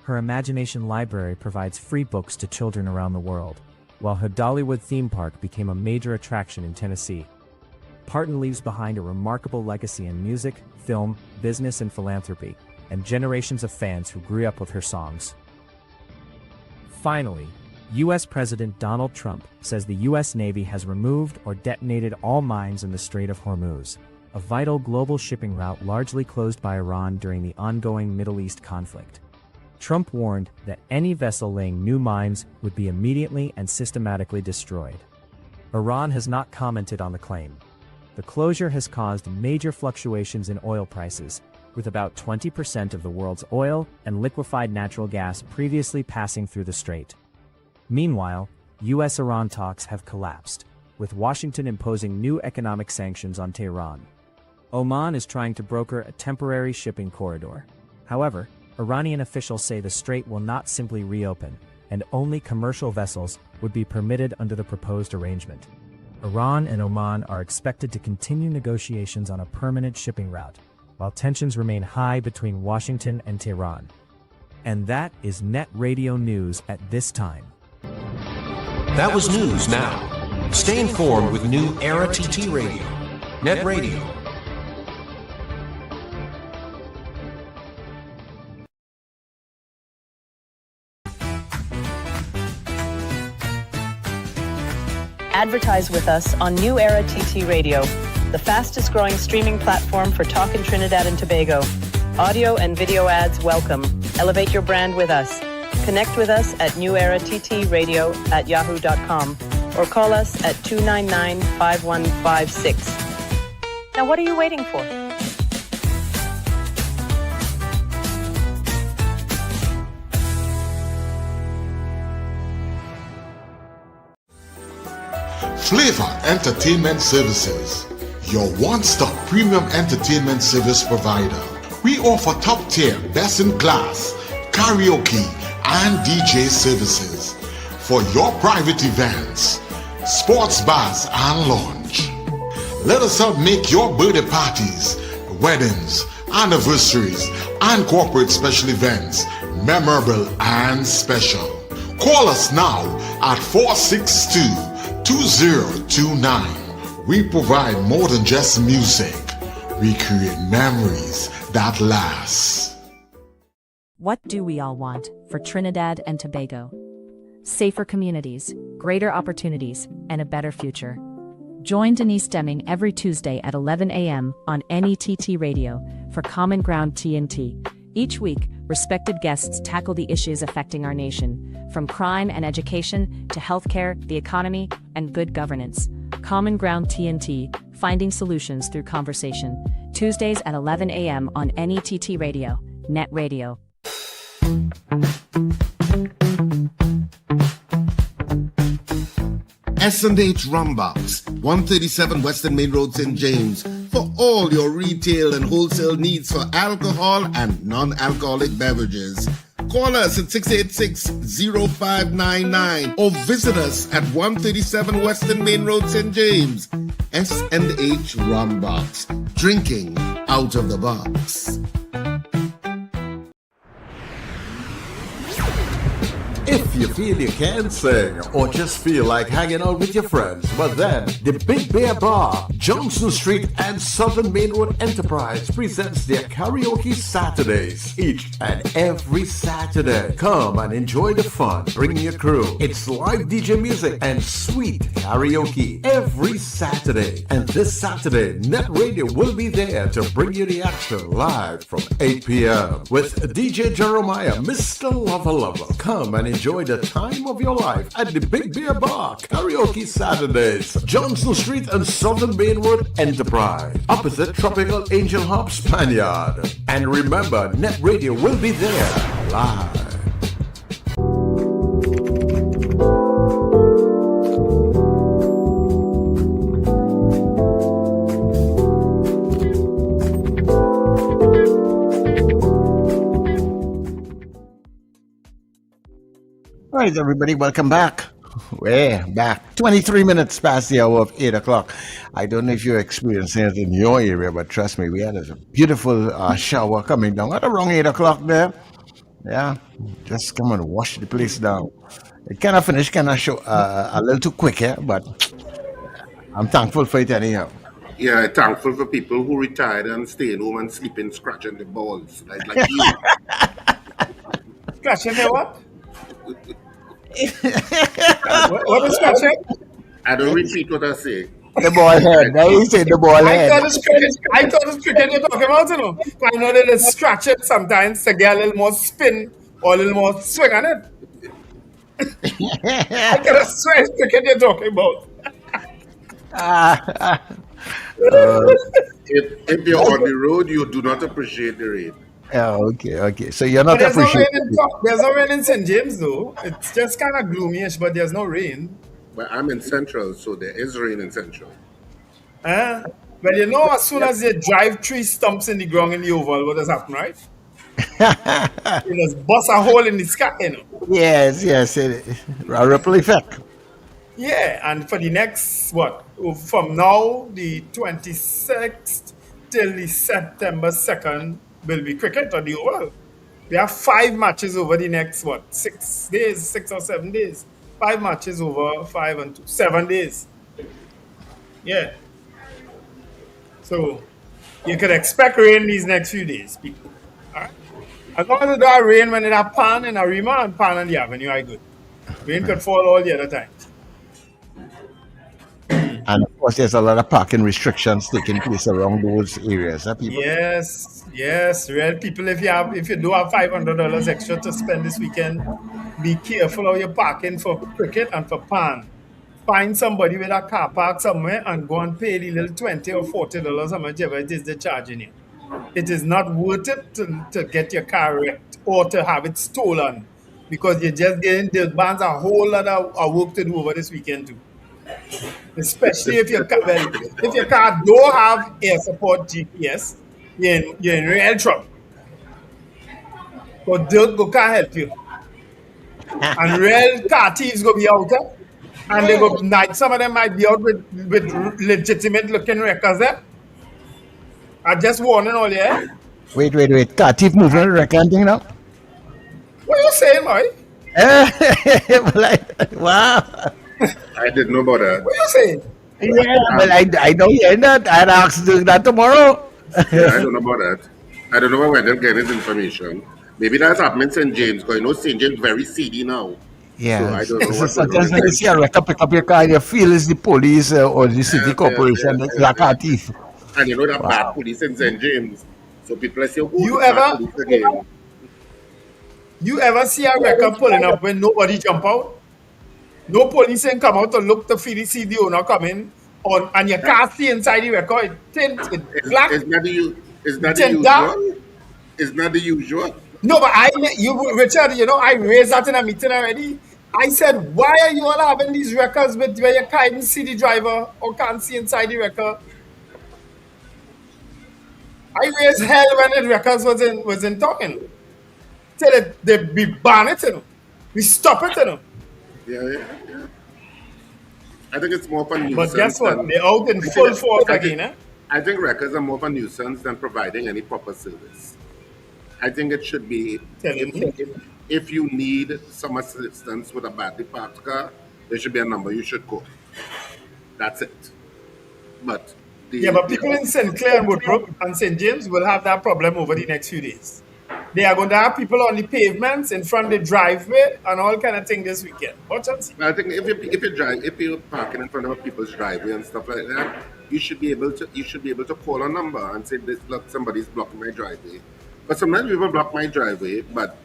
Her imagination library provides free books to children around the world, while her Dollywood theme park became a major attraction in Tennessee. Parton leaves behind a remarkable legacy in music, film, business, and philanthropy, and generations of fans who grew up with her songs. Finally, U.S. President Donald Trump says the U.S. Navy has removed or detonated all mines in the Strait of Hormuz, a vital global shipping route largely closed by Iran during the ongoing Middle East conflict. Trump warned that any vessel laying new mines would be immediately and systematically destroyed. Iran has not commented on the claim. The closure has caused major fluctuations in oil prices, with about 20% of the world's oil and liquefied natural gas previously passing through the strait. Meanwhile, U.S.-Iran talks have collapsed, with Washington imposing new economic sanctions on Tehran. Oman is trying to broker a temporary shipping corridor. However, Iranian officials say the strait will not simply reopen, and only commercial vessels would be permitted under the proposed arrangement. Iran and Oman are expected to continue negotiations on a permanent shipping route, while tensions remain high between Washington and Tehran. And that is Net Radio News at this time. That was News Now. Stay informed with new Era TT Radio. Net Radio. Advertise with us on New Era TT Radio, the fastest growing streaming platform for talk in Trinidad and Tobago. Audio and video ads welcome. Elevate your brand with us. Connect with us at newerattradio@yahoo.com or call us at 299-5156. Now what are you waiting for? Flavor Entertainment Services, your one-stop premium entertainment service provider. We offer top-tier, best-in-class karaoke and DJ services for your private events, sports bars and lounge. Let us help make your birthday parties, weddings, anniversaries, and corporate special events memorable and special. Call us now at 462-2029. We provide more than just music. We create memories that last. What do we all want for Trinidad and Tobago? Safer communities, greater opportunities, and a better future. Join Denise Deming every Tuesday at 11 a.m. on NETT Radio for Common Ground TNT. Each week, respected guests tackle the issues affecting our nation, from crime and education to healthcare, the economy, and good governance. Common Ground TNT, finding solutions through conversation. Tuesdays at 11 a.m. on NETT Radio, Net Radio. S&H Rumbox, 137 Western Main Road, St. James, for all your retail and wholesale needs for alcohol and non-alcoholic beverages. Call us at 686-0599 or visit us at 137 Western Main Road, St. James. S&H Rumbox, drinking out of the box. If you feel you can't sing or just feel like hanging out with your friends, but then the Big Bear Bar, Johnson Street and Southern Main Road Enterprise presents their Karaoke Saturdays each and every Saturday. Come and enjoy the fun. Bring your crew. It's live DJ music and sweet karaoke every Saturday. And this Saturday, Net Radio will be there to bring you the action live from 8 p.m. with DJ Jeremiah, Mr. Lover Lover. Come and enjoy the time of your life at the Big Bear Bar, Karaoke Saturdays, Johnson Street and Southern Main Road Enterprise, opposite Tropical Angel Hub Spaniard. And remember, Net Radio will be there live. All right, everybody, welcome back. We're back. 23 minutes past the hour of 8 o'clock. I don't know if you're experiencing it in your area, but trust me, we had a beautiful shower coming down at around 8 o'clock there. Yeah, just come and wash the place down. It kind of finished, kind of show a little too quick here, but I'm thankful for it anyhow. Yeah, thankful for people who retired and staying home and sleeping, scratching the balls, like you. Scratching the what? What is scratching? I don't repeat what I say. The ball head. Now you say the ball head. I thought it's cricket you're talking about, you know. I know that they scratch it sometimes to get a little more spin or a little more swing on it. I gotta swear it's cricket you're talking about. If you're on the road, you do not appreciate the rain. Oh, okay. So you're not appreciating. There's no rain in St. James, though. It's just kind of gloomy-ish, but there's no rain. But I'm in Central, so there is rain in Central. Well, you know, as soon as you drive 3 stumps in the ground in the oval, what does happen, right? You just bust a hole in the sky, you know. Yes. A ripple effect. Yeah, and for the next, from now, the 26th till the September 2nd, will be cricket on the oval. We have 5 matches over the next 6 days, 6 or 7 days. 5 matches over 5 and 2, 7 days. Yeah. So you could expect rain these next few days, people. All right. As long as it don't rain when it have pan in Arima and pan on the avenue, I good. Rain could fall all the other times. And of course, there's a lot of parking restrictions taking place around those areas. People? Yes. Real people, if you do have $500 extra to spend this weekend, be careful of your parking for cricket and for pan. Find somebody with a car park somewhere and go and pay the little $20 or $40 how much ever it is they're charging you. It is not worth it to get your car wrecked or to have it stolen, because you're just getting dirt bands, a whole lot of work to do over this weekend too. Especially if your car don't have air support GPS, you're in real trouble. But dirt can't help you. And real car thieves go be out there. And they go night. Some of them might be out with legitimate looking records there. I just warning all yeah. Wait. Katif moving record thing now? What are you saying, boy? Wow. I didn't know about that. What are you saying? Yeah, well, I don't hear that. I'd ask that tomorrow. Yeah, I don't know about that. I don't know where they're getting this information. Maybe that's happening in St. James, because you know St. James very seedy now. Yeah, so I don't know what's sometimes when you see a record pick up your car, you feel it's the police or the city corporation. It's like a thief. And you know that bad police in St. James. So people say, You ever see a record pulling up when nobody jump out? No police ain't come out to look to see the owner coming on, and you can't see inside the record. It's black. It's not the usual. It's not the usual. No, but Richard, you know, I raised that in a meeting already. I said, why are you all having these records where you can't even see the driver or can't see inside the record? I raised hell when the records was in talking. Till they be ban it, you know. We stop it, you know. Yeah. I think it's more of a nuisance. But guess what? They're out in full force again, eh? I think records are more of a nuisance than providing any proper service. I think it should be, if you need some assistance with a badly parked car, there should be a number you should call. That's it. But people in St. Clair and Woodbrook and St. James will have that problem over the next few days. They are going to have people on the pavements in front of the driveway and all kind of thing this weekend. Watch and see. I think if you're parking in front of people's driveway and stuff like that, you should be able to call a number and say, look, somebody's blocking my driveway. But sometimes people block my driveway, but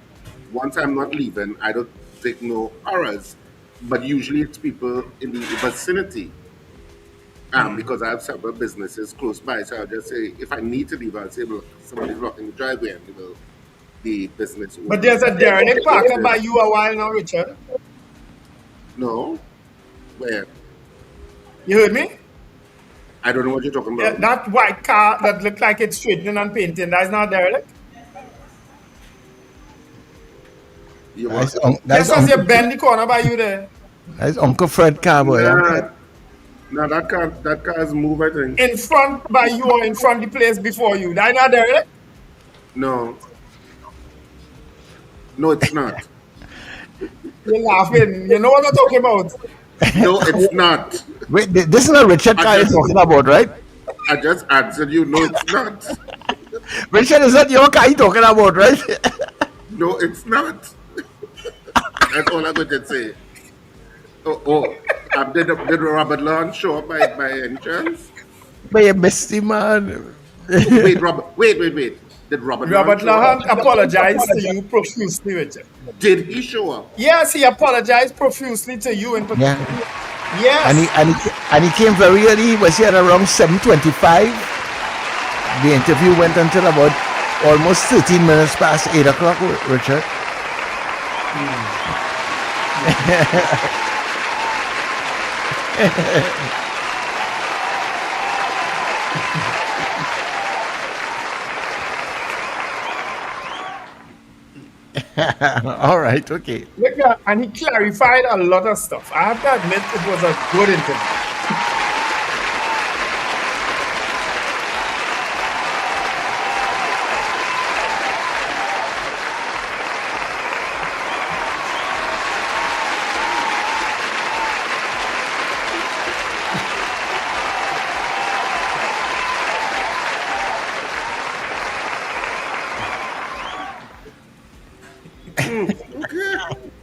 once I'm not leaving, I don't take no horrors. But usually it's people in the vicinity. Because I have several businesses close by, so I'll just say, if I need to leave, I'll say, look, somebody's blocking the driveway, and the business. But there's a derelict parking by you a while now, Richard. No. Where? You heard me? I don't know what you're talking about. Yeah, that white car that looked like it's straightening and painting, that's not derelict? That's because you bend the corner by you there. That's Uncle Fred car, boy. No, that car is moved, I think. In front by you or in front of the place before you. That's not derelict? No. No, it's not. You're laughing. You know what I'm talking about? No, it's not. Wait, this is a Richard car you're talking about, right? I just answered you. No, it's not. Richard, is that your car you're talking about, right? No, it's not. That's all I'm going to say. Did Robert Le Hunte show up by any chance? But you missed him, man. Wait. Did Robert Le Hunte apologize to you profusely, Richard? Did he show up? Yes, he apologized profusely to you in particular. Yeah. Yes. And he came very early. He was here around 7:25. The interview went until about almost 13 minutes past 8 o'clock, Richard. All right, okay. Look, and he clarified a lot of stuff. I have to admit, it was a good interview.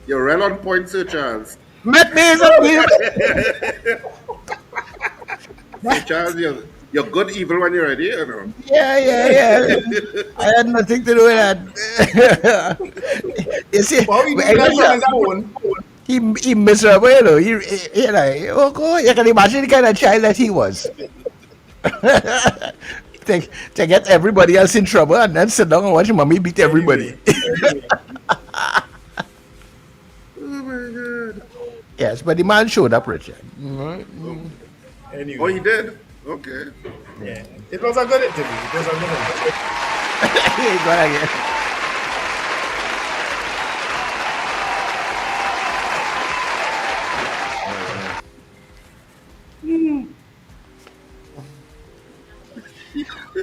You're right on point, Sir Charles. Met me as Sir Charles, you're good evil when you're ready, you know. Yeah. I had nothing to do with that. You see, he miserable, you know. You can imagine the kind of child that he was. to get everybody else in trouble and then sit down and watch mommy beat everybody. Oh my God. Yeah, Yes, but the man showed up, Richard. Anyway. Oh, he did? Okay. Yeah. It was a good interview. It was a good interview. Go again.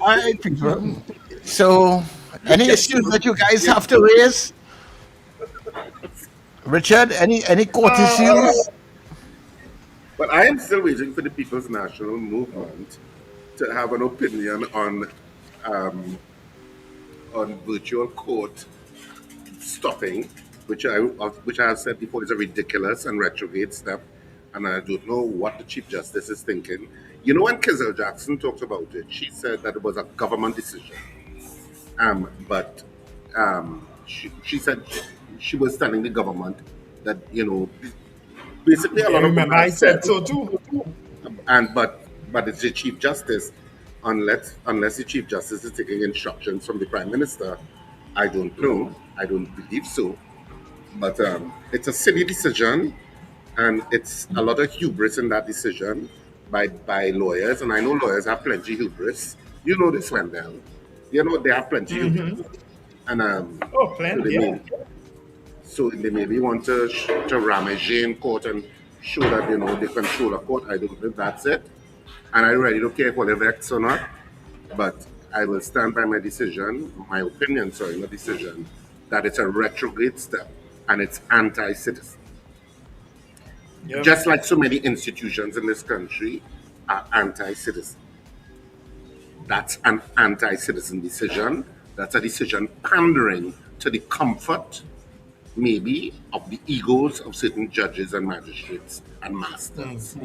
All right, people. So, any issues that you guys have to raise? Richard, any court issues? But I am still waiting for the People's National Movement to have an opinion on virtual court stopping, which I have said before is a ridiculous and retrograde step, and I don't know what the Chief Justice is thinking. You know, when Kizelle Jackson talked about it, she said that it was a government decision. But she said she was telling the government that, you know, basically a lot of remember I said so too. But it's the Chief Justice, unless the Chief Justice is taking instructions from the Prime Minister. I don't know. I don't believe so. But it's a silly decision, and it's a lot of hubris in that decision by lawyers. And I know lawyers have plenty of hubris. You know this, Wendell. You know they have plenty of hubris. And plenty. So they maybe want to ramage in court and show that, you know, they control a court. I don't think that's it. And I really don't care if they vex or not. But I will stand by my decision, my opinion, sorry, not decision, that it's a retrograde step and it's anti-citizen. Yep. Just like so many institutions in this country are anti-citizen. That's an anti-citizen decision. That's a decision pandering to the comfort, maybe, of the egos of certain judges and magistrates and masters.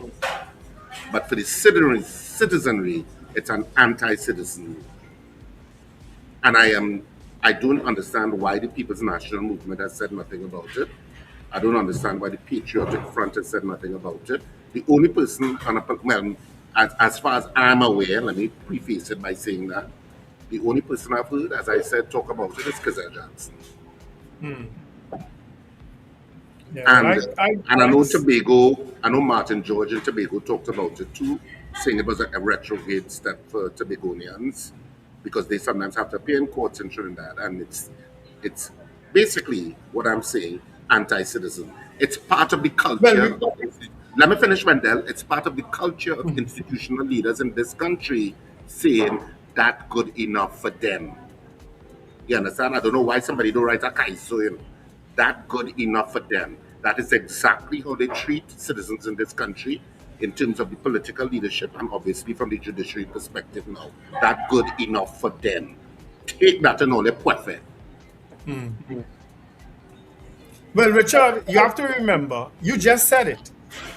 But for the citizenry, it's an anti-citizen. And I don't understand why the People's National Movement has said nothing about it. I don't understand why the Patriotic Front has said nothing about it. The only person, as far as I'm aware, let me preface it by saying that, the only person I've heard, as I said, talk about it is Kizelle Jackson. Yeah, I know Tobago, I know Martin George in Tobago talked about it too, saying it was a retrograde step for Tobagonians because they sometimes have to appear in courts in Trinidad, and it's basically what I'm saying, anti-citizen. It's part of the culture. Let me finish, Wendell. It's part of the culture of institutional leaders in this country saying that good enough for them. You understand? I don't know why somebody don't write a kaiso, you know. That good enough for them. That is exactly how they treat citizens in this country in terms of the political leadership and obviously from the judiciary perspective now. That good enough for them. Take that and all the perfect. Well, Richard, you have to remember, you just said it.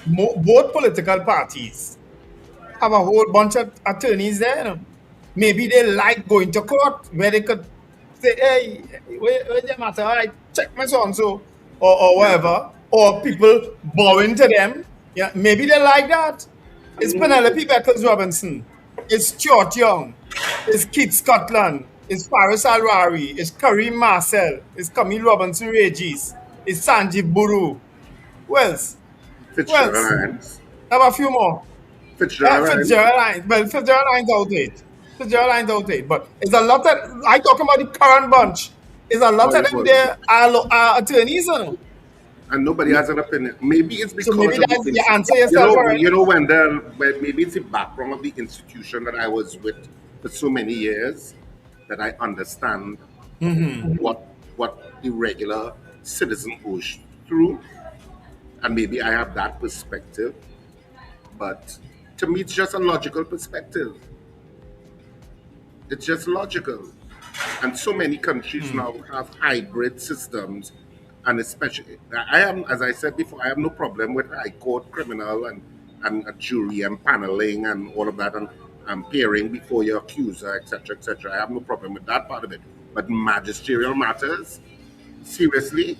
Both political parties have a whole bunch of attorneys there. You know. Maybe they like going to court where they could say, hey, where's the matter? All right, check my so-and-so or whatever. Or people bowing to them. Yeah, maybe they like that. It's Penelope Beckles Robinson. It's Stuart Young. It's Keith Scotland. It's Faris Al-Rari. It's Kareem Marcel. It's Camille Robinson Regis. It's Sanjeev Buru. Who else? Fitzgerald Hines. Have a few more. Fitzgerald Hines. Well, Fitzgerald Hines outdated. But it's a lot of, I talking about the current bunch. It's a lot of them there are attorneys. And nobody has an opinion. Maybe it's because maybe that's the answer yourself. You know, Wendell, maybe it's the background of the institution that I was with for so many years that I understand what the regular citizen goes through. And maybe I have that perspective. But to me, it's just a logical perspective. It's just logical. And so many countries now have hybrid systems. And especially, as I said before, I have no problem with high court, criminal, and a jury and paneling and all of that, and appearing before your accuser, etc., etc. I have no problem with that part of it. But magisterial matters, seriously?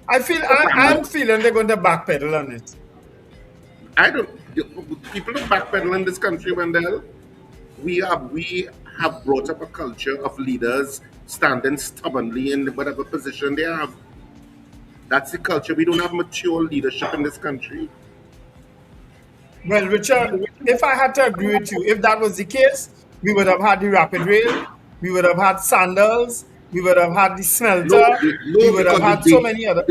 I'm feeling they're going to backpedal on it. People don't backpedal in this country, Wendell. We have brought up a culture of leaders standing stubbornly in whatever position they have. That's the culture. We don't have mature leadership in this country. Well, Richard, if I had to agree with you, if that was the case, we would have had the rapid rail, we would have had sandals, we would have had the smelter, we would have had so many other.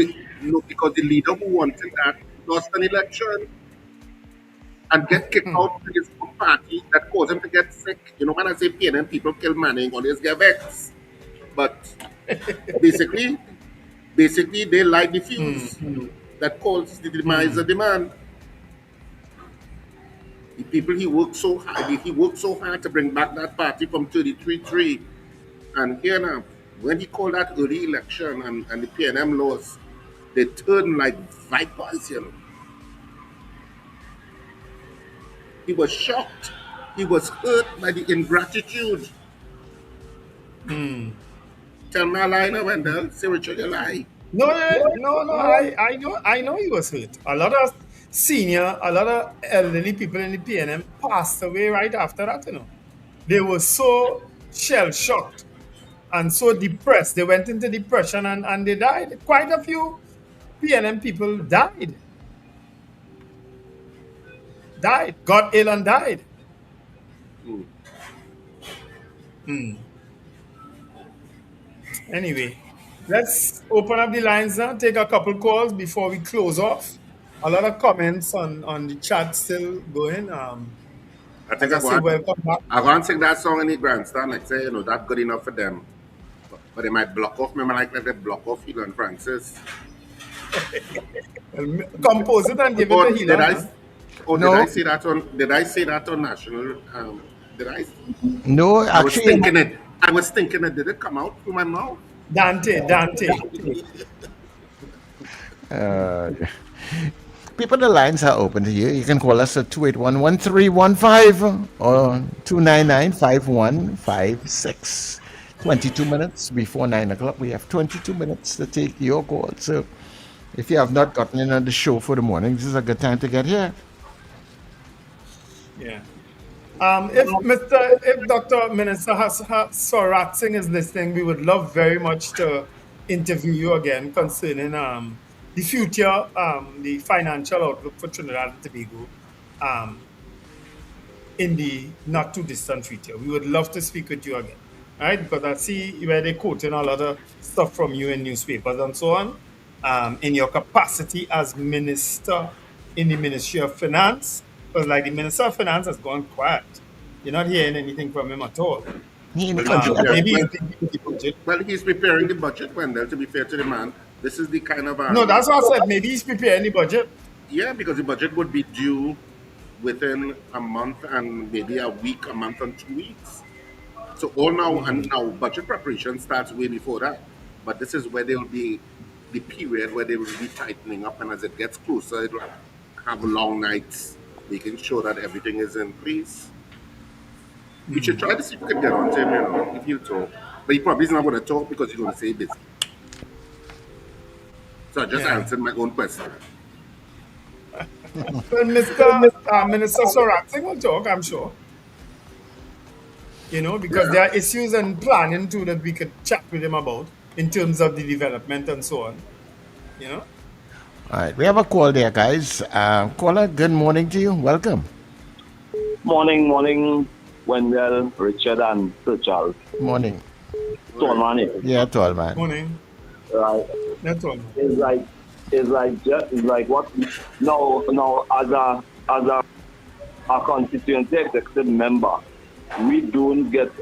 Because the leader who wanted that lost an election and get kicked out to his own party that caused him to get sick. You know, when I say PNM, people kill Manning, always get vexed. But basically, they light the fuse that caused the demise of the man. The people he worked so hard to bring back that party from 33-3. And here now, when he called that early election and the PNM lost, they turned like vipers, you know. He was shocked. He was hurt by the ingratitude. Tell me a lie now, Wendell. Say Richard, you lie. No. I know he was hurt. A lot of elderly people in the PNM passed away right after that, you know. They were so shell-shocked and so depressed. They went into depression and they died. Quite a few PNM people died. Got ill and died. Anyway, let's open up the lines now, take a couple calls before we close off. A lot of comments on the chat still going. I think I'm going to sing that song in the grandstand. Like say, you know, that's good enough for them. But they might block off. Remember, like they block off Hilo and Francis. Compose it and give it to Hilo. Did I say that on national? Did I? No, actually. I was thinking it. Did it come out through my mouth? Dante. People, the lines are open to you. You can call us at 281-1315 or 299-5156. 22 minutes before 9 o'clock. We have 22 minutes to take your call. So if you have not gotten in on the show for the morning, this is a good time to get here. Yeah. If Dr. Minister Sorat Singh is listening, we would love very much to interview you again concerning the future, the financial outlook for Trinidad and Tobago in the not too distant future. We would love to speak with you again, right? Because I see where they're quoting a lot of stuff from you in newspapers and so on. In your capacity as minister in the Ministry of Finance, because like the Minister of Finance has gone quiet. You're not hearing anything from him at all. Maybe he's preparing the budget, Wendell, to be fair to the man. This is the kind of... no, that's what I said. Maybe he's preparing the budget. Yeah, because the budget would be due within a month and maybe a month and 2 weeks. So all now, and now budget preparation starts way before that. But this is where there will be the period where they will be tightening up, and as it gets closer, it will have long nights, making sure that everything is in place. We should try to see if we can get on to him, you know, if he'll talk. But he probably is not going to talk because he's going to say busy. So I just answered my own question. Well, Minister Sorat Singh will talk, I'm sure. You know, because there are issues and planning too that we could chat with him about in terms of the development and so on. You know? All right, we have a call there, guys. Caller, good morning to you. Welcome. Morning, Wendell, Richard, and Sir Charles. Morning. Tall man here. Yeah, tall man. Morning. Right. That's all. It's like what? No. As a constituency executive member, we don't get.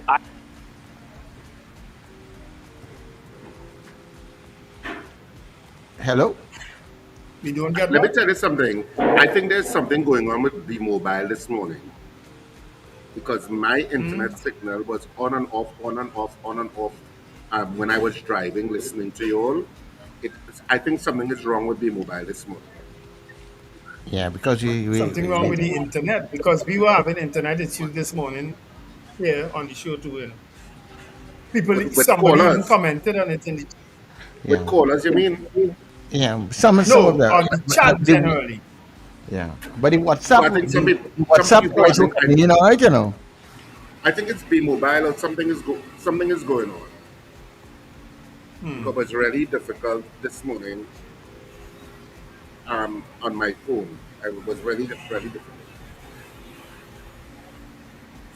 Hello. We don't get. Let me tell you something. I think there's something going on with the mobile this morning, because my internet signal was on and off when I was driving, listening to you all. I think something is wrong with the mobile this morning. Yeah, because something wrong with the internet, because we were having internet issues this morning here on the show too. You know. Somebody even commented on it in the with callers, you mean? Yeah, on the chat generally. Yeah, but in WhatsApp, you know. I think it's B-Mobile or something is going on. Because it's really difficult this morning on my phone. I was really difficult.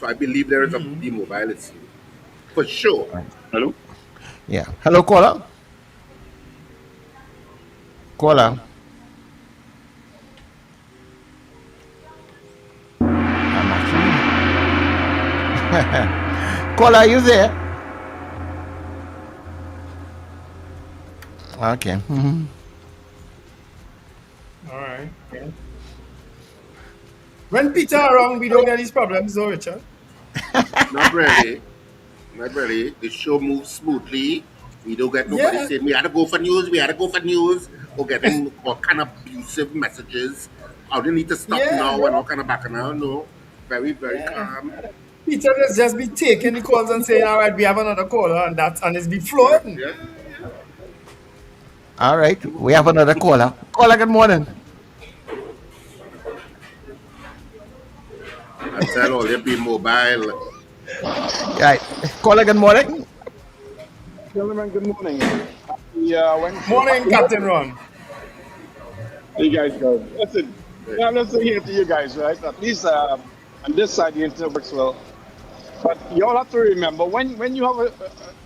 So I believe there is a demobility for sure. Hello? Yeah. Hello, caller. Caller. Caller, are you there? Okay. All right. When Peter around, we don't get these problems, though, Richard. Not really. Not really. The show moves smoothly. We don't get nobody Yeah. saying we had to go for news, we had to go for news, or getting all kind of abusive messages. Oh, they need to stop Yeah, now and yeah. all kind of bacchanal. No. Very, very calm. Peter has just be taking the calls and saying, all right, we have another caller, and it's be flowing. Yeah. All right. We have another caller. Caller, good morning. I tell all they be mobile. Right. Caller, good morning. Gentlemen, good morning. Morning, Captain Ron. You guys go. Listen, I'm listening here to you guys, right? At least on this side, the internet works well. But you all have to remember, when you have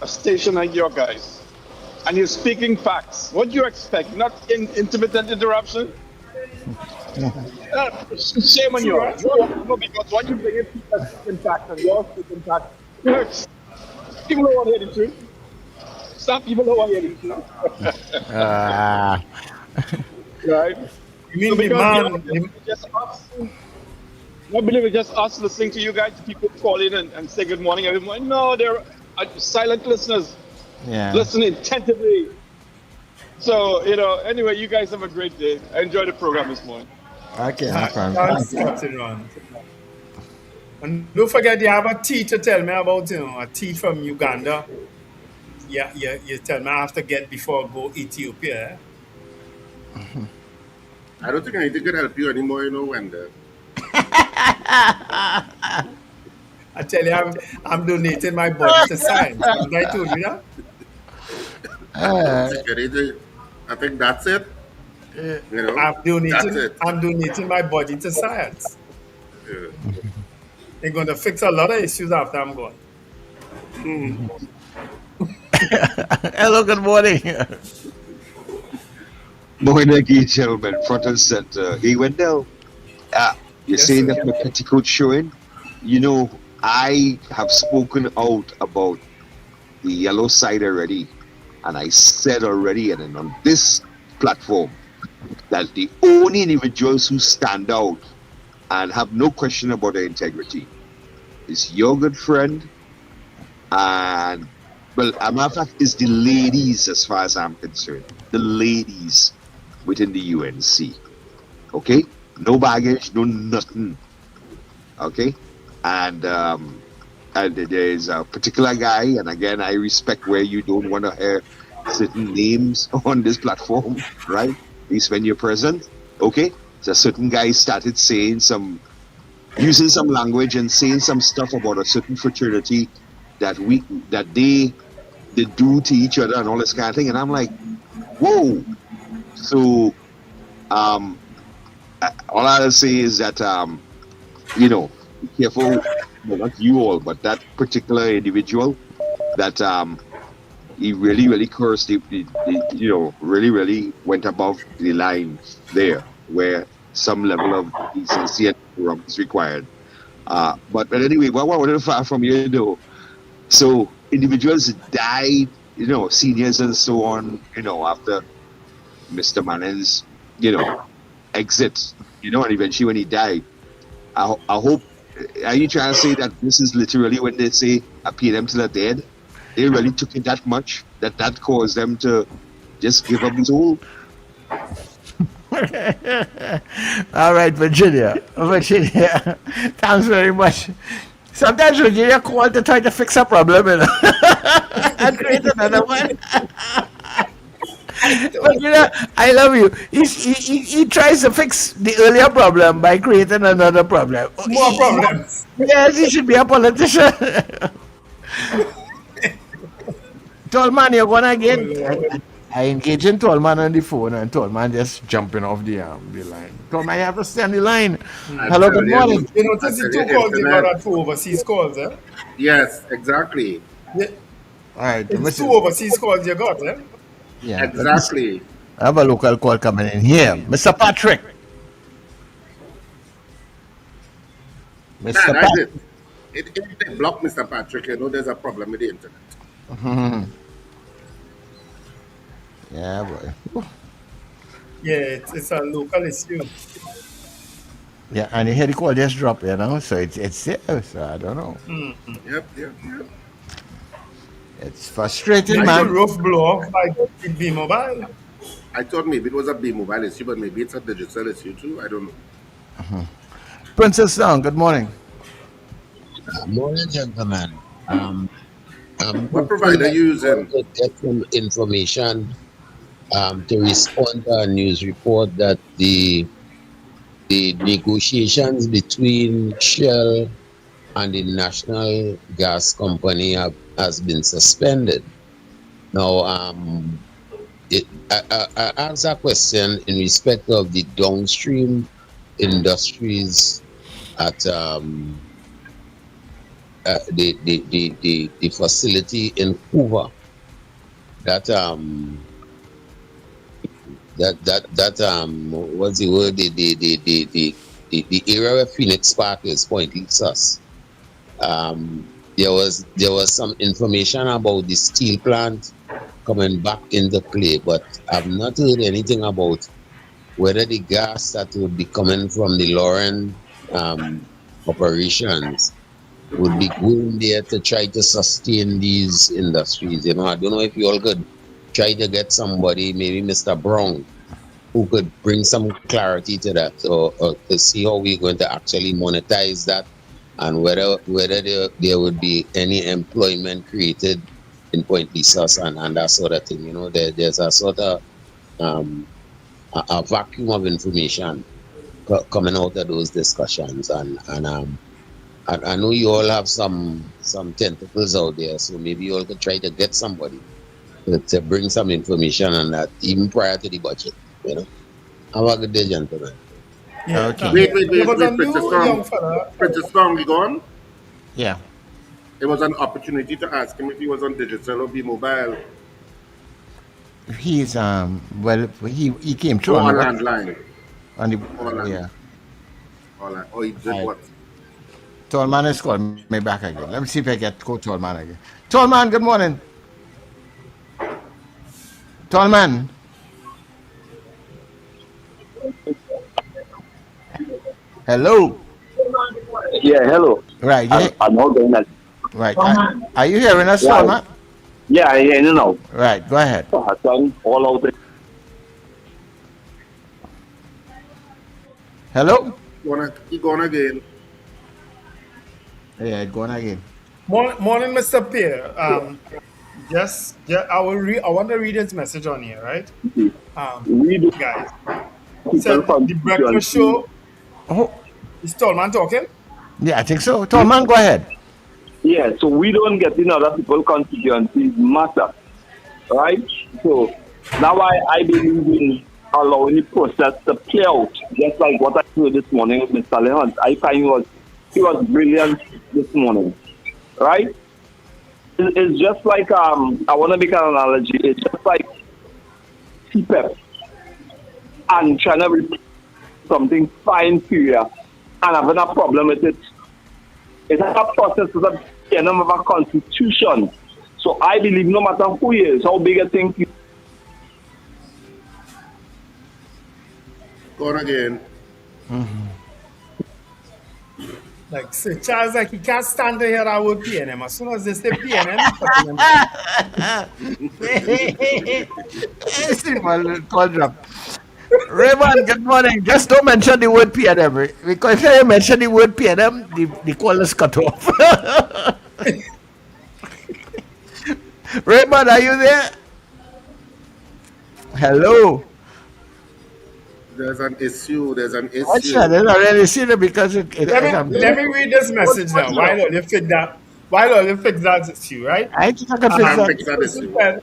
a station like your guys, and you're speaking facts, what do you expect? Not intermittent interruption? Shame on you. No, because when you bring in people speaking facts and you're speaking facts, it hurts. People don't want to hear the truth. Some people don't want to hear the truth. Right? You mean the man? I believe it's just us listening to you guys. People call in and say good morning every morning. No, they're silent listeners. Yeah. Listen attentively. So, anyway, you guys have a great day. I enjoyed the program this morning. Okay, Thanks, Captain Ron. And don't forget, you have a tea to tell me about, a tea from Uganda. Yeah, you tell me I have to get before I go Ethiopia. I don't think anything can help you anymore, Wanda. I tell you, I'm donating my body to science. Haven't I told you that? I think that's it. I'm donating my body to science. Yeah. They're going to fix a lot of issues after I'm gone. Hello, good morning. Morning again, gentlemen, front and center. Hey, Wendell, you're saying that my petticoat showing? I have spoken out about the yellow side already, and I said already, and then on this platform, that the only individuals who stand out and have no question about their integrity is your good friend, and, well, a matter of fact, is the ladies, as far as I'm concerned. The ladies within the UNC. Okay? No baggage, no nothing. Okay? And there's a particular guy, and again, I respect where you don't want to hear certain names on this platform, right? At least when you're present. Okay? So a certain guy started using some language and saying some stuff about a certain fraternity that they do to each other and all this kind of thing. And I'm like, whoa. So all I'll say is that be careful, not you all, but that particular individual that he really, really cursed, really went above the line there where some level of decency and decorum is required. But anyway, what I wanted to find from you though, so individuals died, seniors and so on, after Mr. Manning's, exit, and eventually when he died, I hope, are you trying to say that this is literally when they say a PNM to the dead? They really took it that much that caused them to just give up his soul? All right, Virginia, thanks very much. Sometimes Virginia called to try to fix a problem, and create another one. But I love you. He tries to fix the earlier problem by creating another problem. More problems. Yes, he should be a politician. Tall man, you're gonna get. I engage in Tallman on the phone, and Tallman just jumping off the line. Tallman, you have to stay on the line. I Hello, tell good you, morning. You I notice the tell two you, calls you got internet. are two overseas calls, eh? Yes, exactly. Yeah, All right, it's two Mr. overseas calls you got, eh? Yeah, let me see. Exactly. I have a local call coming in here. Mr. Patrick. Man, Mr. I did. Patrick. If they block Mr. Patrick, you know there's a problem with the internet. Yeah, boy. Yeah, it's a local issue. Yeah, and you hear the call just drop, so it's there. So I don't know. Yep. It's frustrating, Maybe the man. roof blow off by the mobile. I thought maybe it was a B mobile issue, but maybe it's a digital issue too. I don't know. Princess Sound, good morning. Morning, gentlemen. I'm What hopeful provider that you we using? will get some information to respond to a news report that the negotiations between Shell and the National Gas Company has been suspended. Now, I asked a question in respect of the downstream industries at the facility in Hoover that what's the word, the area where Phoenix Park is, Point Lexus. There was some information about the steel plant coming back into play, but I've not heard anything about whether the gas that would be coming from the Lauren operations would be going there to try to sustain these industries. I don't know if you all could try to get somebody, maybe Mr. Brown, who could bring some clarity to that, or to see how we're going to actually monetize that, and whether there would be any employment created in Point Lexus and that sort of thing. There's a sort of a vacuum of information coming out of those discussions, and I know you all have some tentacles out there, so maybe you all could try to get somebody to bring some information on that, even prior to the budget. Have a good day, gentlemen. Yeah. Okay. Wait, There was a Princess new Storm. young fella. Princess Storm, you gone? Yeah. It was an opportunity to ask him if he was on digital or B mobile He's well, he came through or on a the what? landline. On the Or land. yeah. Or he did Right. what? Tallman is calling me back again. Let me see if I get Tallman again. Tallman, good morning. Tallman. Hello. Yeah, hello. Right. I'm not going to. Right. Are you hearing us, Yeah. Tallman? Yeah, I hear you now. Right. Go ahead. All out. Hello. He gone again. Yeah, going again. Morning, Mr. Pierre. I want to read his message on here, right? Guys. Said the breakfast show. Oh. Is Tallman talking? Yeah, I think so. Tallman, go ahead. Yeah, so we don't get in other people's constituencies matter, right? So now I believe in allowing the process to play out, just like what I heard this morning with Mr. Le Hunte. I find he was brilliant this morning, right? It's just like I want to make an analogy. It's just like CPEP and trying to replace something fine period and having a problem with it. It's a process of the PNM of a constitution. So I believe no matter who he is, how big a thing he is. Gone again. Like, so Charles, like, he can't stand to hear that word PNM. As soon as they say PNM, Call drop. Raymond, good morning. Just don't mention the word PNM. Because if you mention the word PNM, the call is cut off. Raymond, are you there? Hello. There's an issue. I'm sure there's already seen it because let me read this message now. Why don't you fix that? Why don't you fix that issue, right? I think I can fix that. Fix that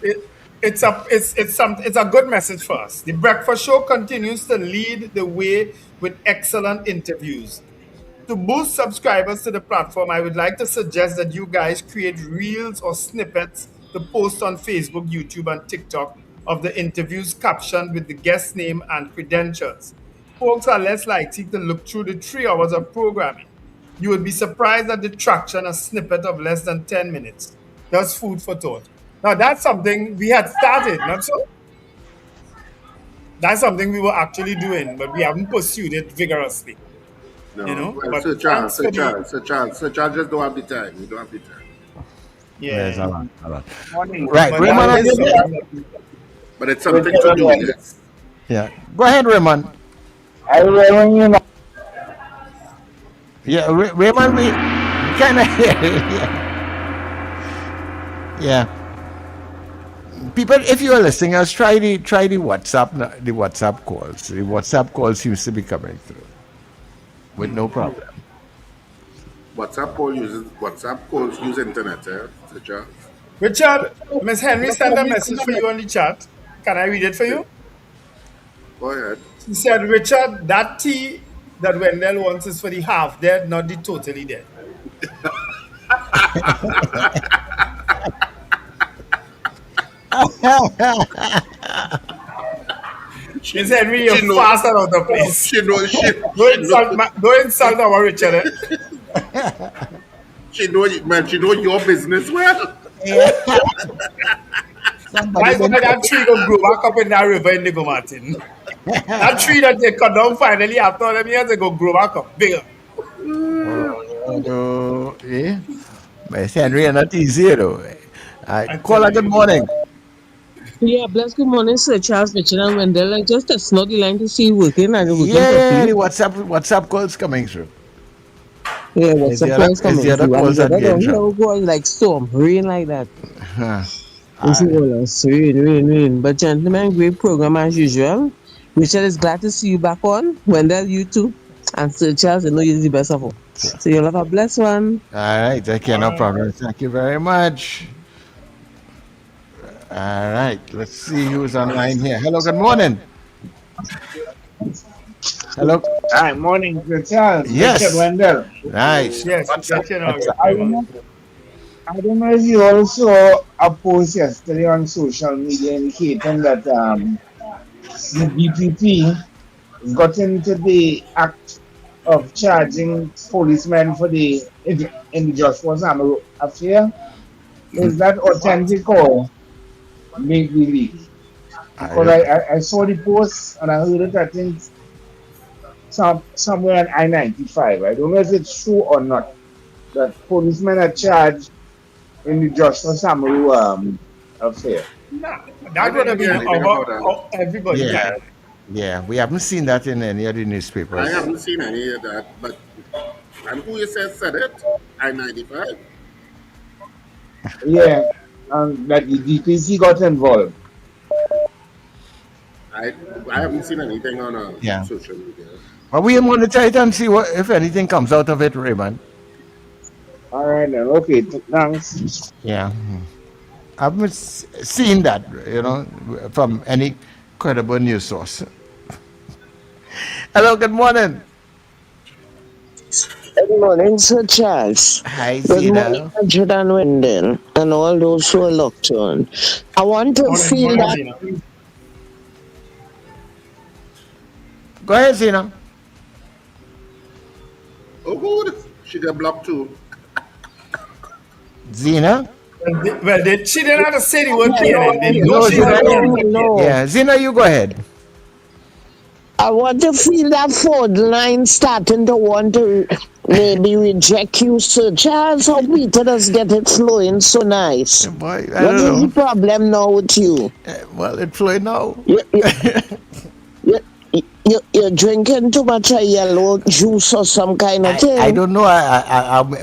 issue. it's a good message for us. The breakfast show continues to lead the way with excellent interviews. To boost subscribers to the platform, I would like to suggest that you guys create reels or snippets to post on Facebook, YouTube, and TikTok of the interviews captioned with the guest name and credentials. Folks are less likely to look through the 3 hours of programming. You would be surprised at the traction a snippet of less than 10 minutes. Just food for thought. Now, that's something we had started, not so? That's something we were actually doing, but we haven't pursued it vigorously. No, You know, well, but Sir Charles, thanks Sir for the Charles, Sir Charles, Sir Charles just don't have the time. We don't have the time. Yes, yeah. a lot. Morning. Right, But Raymond. that is something that But it's something to do, yes. Yeah, go ahead, Raymond. I remember you know. Yeah, Raymond, we kind of yeah. People, if you are listening, us try the WhatsApp calls. The WhatsApp call seems to be coming through with no problem. WhatsApp calls use internet, Sir Charles. Richard, Miss Henry sent a message for you on the chat. Can I read it for you? Go ahead. She said, Richard, that tea that Wendell wants is for the half dead, not the totally dead. Miss Henry, you're fast out of the place. Don't insult our Richard. She know your business well. That's why that tree will grow back up in that river in Nico Martin. That tree that they cut down finally after them years, they go grow back up bigger. Yeah. Miss Henry, are not easy though. Caller, good morning. Yeah, bless good morning, Sir Charles, Richard, and Wendell. I just tested the line to see it working and it working Yeah, the properly. WhatsApp calls coming through. Yeah, Is what's the the calls other, is coming the other through? And calls the that other get in down here trouble? going like storm, rain like that. Huh. You see all us, rain. But gentlemen, great program as usual. Richard is glad to see you back on. Wendell, you too. And Sir Charles, I know you're the best of all. So you'll have a blessed one. All right, okay, no problem. Thank you very much. All right, let's see who's online here. Hello, good morning. Hello. Hi, morning, Charles. Yes. Richard Wendell. Nice. Yes, What's up? What's up? I don't know if you also a post yesterday on social media indicating that the BPP got into the act of charging policemen for the in the Joshua Samaru affair. Is that authentic or make believe? Because I saw the post and I heard it, I think somewhere on I-95. I don't know if it's true or not. That policemen are charged in the Joshua Samaru affair. That would have been everybody. Yeah. Yeah, we haven't seen that in any of the newspapers. I haven't seen any of that, but and who you said it? I-95. Yeah, that the DPC got involved. I haven't seen anything on Yeah. social media. But we monitor it and see if anything comes out of it, Raymond. All right, then. Okay, thanks. Yeah. I haven't seen that, from any credible news source. Hello, good morning. Good morning, Sir Charles. Hi, Good Zena. morning, Richard and Wendell, and all those who are locked on. I want to feel that. Go ahead, Zena. Oh, good. She got blocked too. Zena? Well, she didn't have to say the word PNM. They know No, she Zena, No. yeah, Zena, you go ahead. I want to feel that Ford line starting to want to maybe reject you, Sir Charles. How Peter does get it flowing so nice. Boy, What is the problem now with you? Well, it's flowing now. You're drinking too much yellow juice or some kind of thing. I don't know.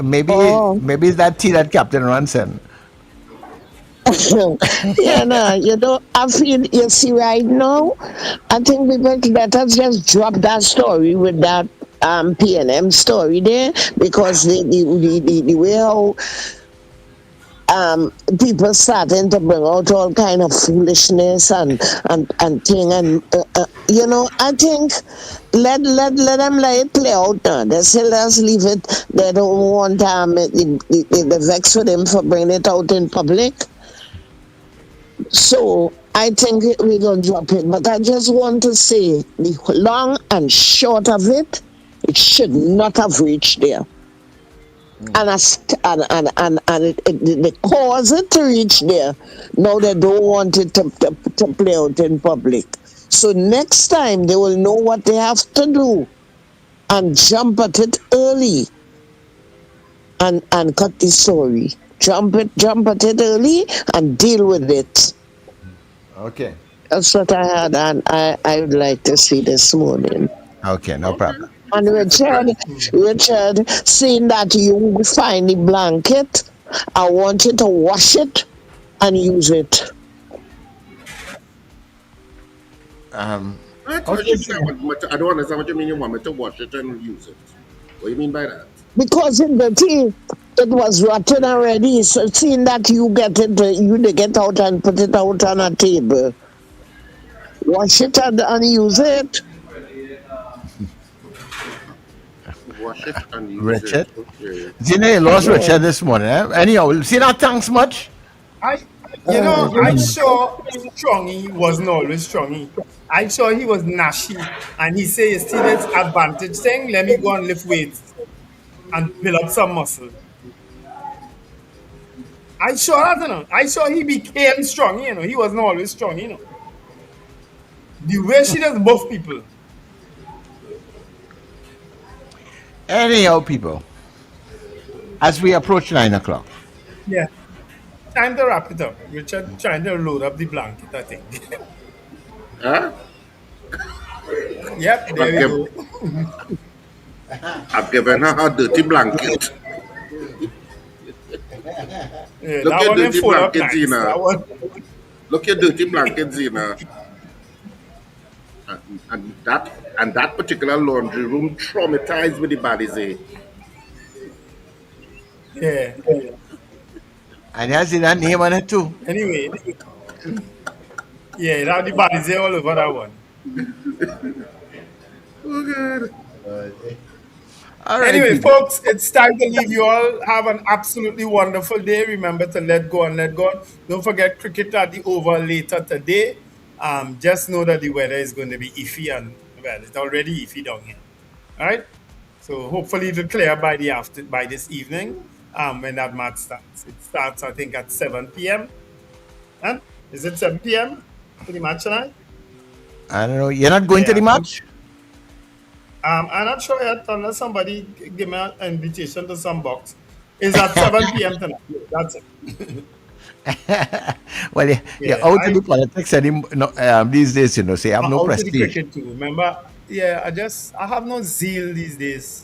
Maybe it's that tea that Captain Ron sent. I feel, you see, right now, I think we better just drop that story with that PNM story there, because the way how people starting to bring out all kind of foolishness and thing, and I think let them let it play out now. They say let's leave it. They don't want they vex with him for bringing it out in public. So I think we're gonna drop it. But I just want to say the long and short of it, it should not have reached there. And they cause it to reach there. Now they don't want it to play out in public. So next time they will know what they have to do and jump at it early and cut the story. Jump at it early and deal with it. Okay. That's what I had, and I would like to see this morning. Okay, no problem. And Richard, seeing that you find the blanket, I want you to wash it and use it. I don't understand what you mean. You want me to wash it and use it? What do you mean by that? Because in the tea, it was rotten already. So seeing that you get out and put it out on a table, wash it and use it. Wash it and use Richard? it. Okay. Gina lost Richard this morning. Anyhow, see that thanks much? I saw Strongy wasn't always Strongy. I saw he was nashy, and he said, "See this advantage thing? Let me go and lift weights and build up some muscle." I saw that, I saw he became strong, He wasn't always strong, The way she does both people. Anyhow, people, as we approach 9 o'clock. Yeah. Time to wrap it up. Richard trying to load up the blanket, I think. Huh? Yep, there we go. I've given her a dirty blanket. Yeah, Look at dirty blanket, nice. Zena. Look at dirty blanket, Zena. And that particular laundry room traumatized with the bodies, eh? Yeah. And has that name on it too. Anyway. Yeah, that the bodies all over that one. Oh, God. All right, anyway, people. folks, it's time to leave you all. Have an absolutely wonderful day. Remember to let go and let God. Don't forget cricket at the Oval later today. Just know that the weather is going to be iffy, and well, it's already iffy down here. All right. So hopefully it'll clear by this evening. When that match starts. It starts, I think, at 7 p.m. Huh? Is it 7 p.m. for the match tonight? I don't know. You're not going to the match? I'm not sure yet, unless somebody give me an invitation to some box. It's at 7 p.m. tonight. That's it. Well, you're out of the politics these days, so you have no prestige. Out of the cricket too. Remember, I have no zeal these days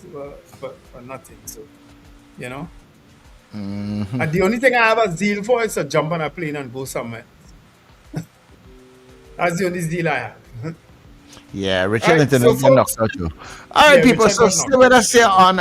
for nothing. So, Mm-hmm. And the only thing I have a zeal for is to jump on a plane and go somewhere. That's the only zeal I have. Yeah, Richard Right, Internet so knocks out you. All right, people, Richard so got stay knocked with us here on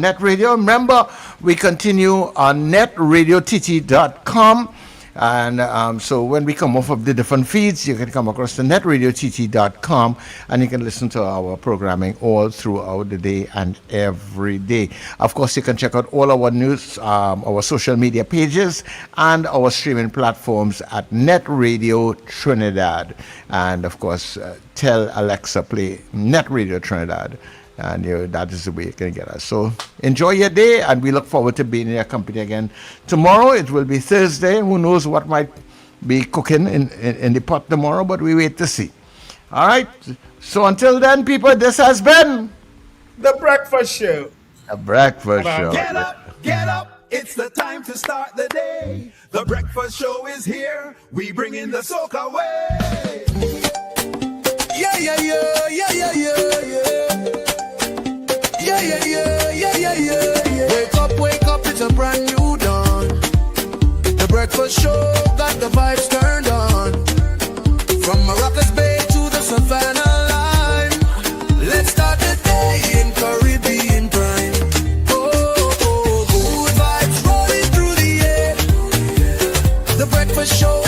Net Radio. Remember, we continue on netradiott.com. And so when we come off of the different feeds, you can come across to netradiott.com and you can listen to our programming all throughout the day and every day. Of course, you can check out all our news, our social media pages, and our streaming platforms at Net Radio Trinidad. And of course, tell Alexa, play Net Radio Trinidad. And that is the way you can get us. So enjoy your day, and we look forward to being in your company again. Tomorrow, it will be Thursday. Who knows what might be cooking in the pot tomorrow, but we wait to see. All right. So until then, people, this has been The Breakfast Show. The Breakfast Show. Get up. It's the time to start the day. The Breakfast Show is here. We bring in the soca way. Yeah. Wake up, it's a brand new dawn. The Breakfast Show got the vibes turned on. From Maracas Bay to the Savannah line. Let's start the day in Caribbean prime. Good vibes rolling through the air. breakfast show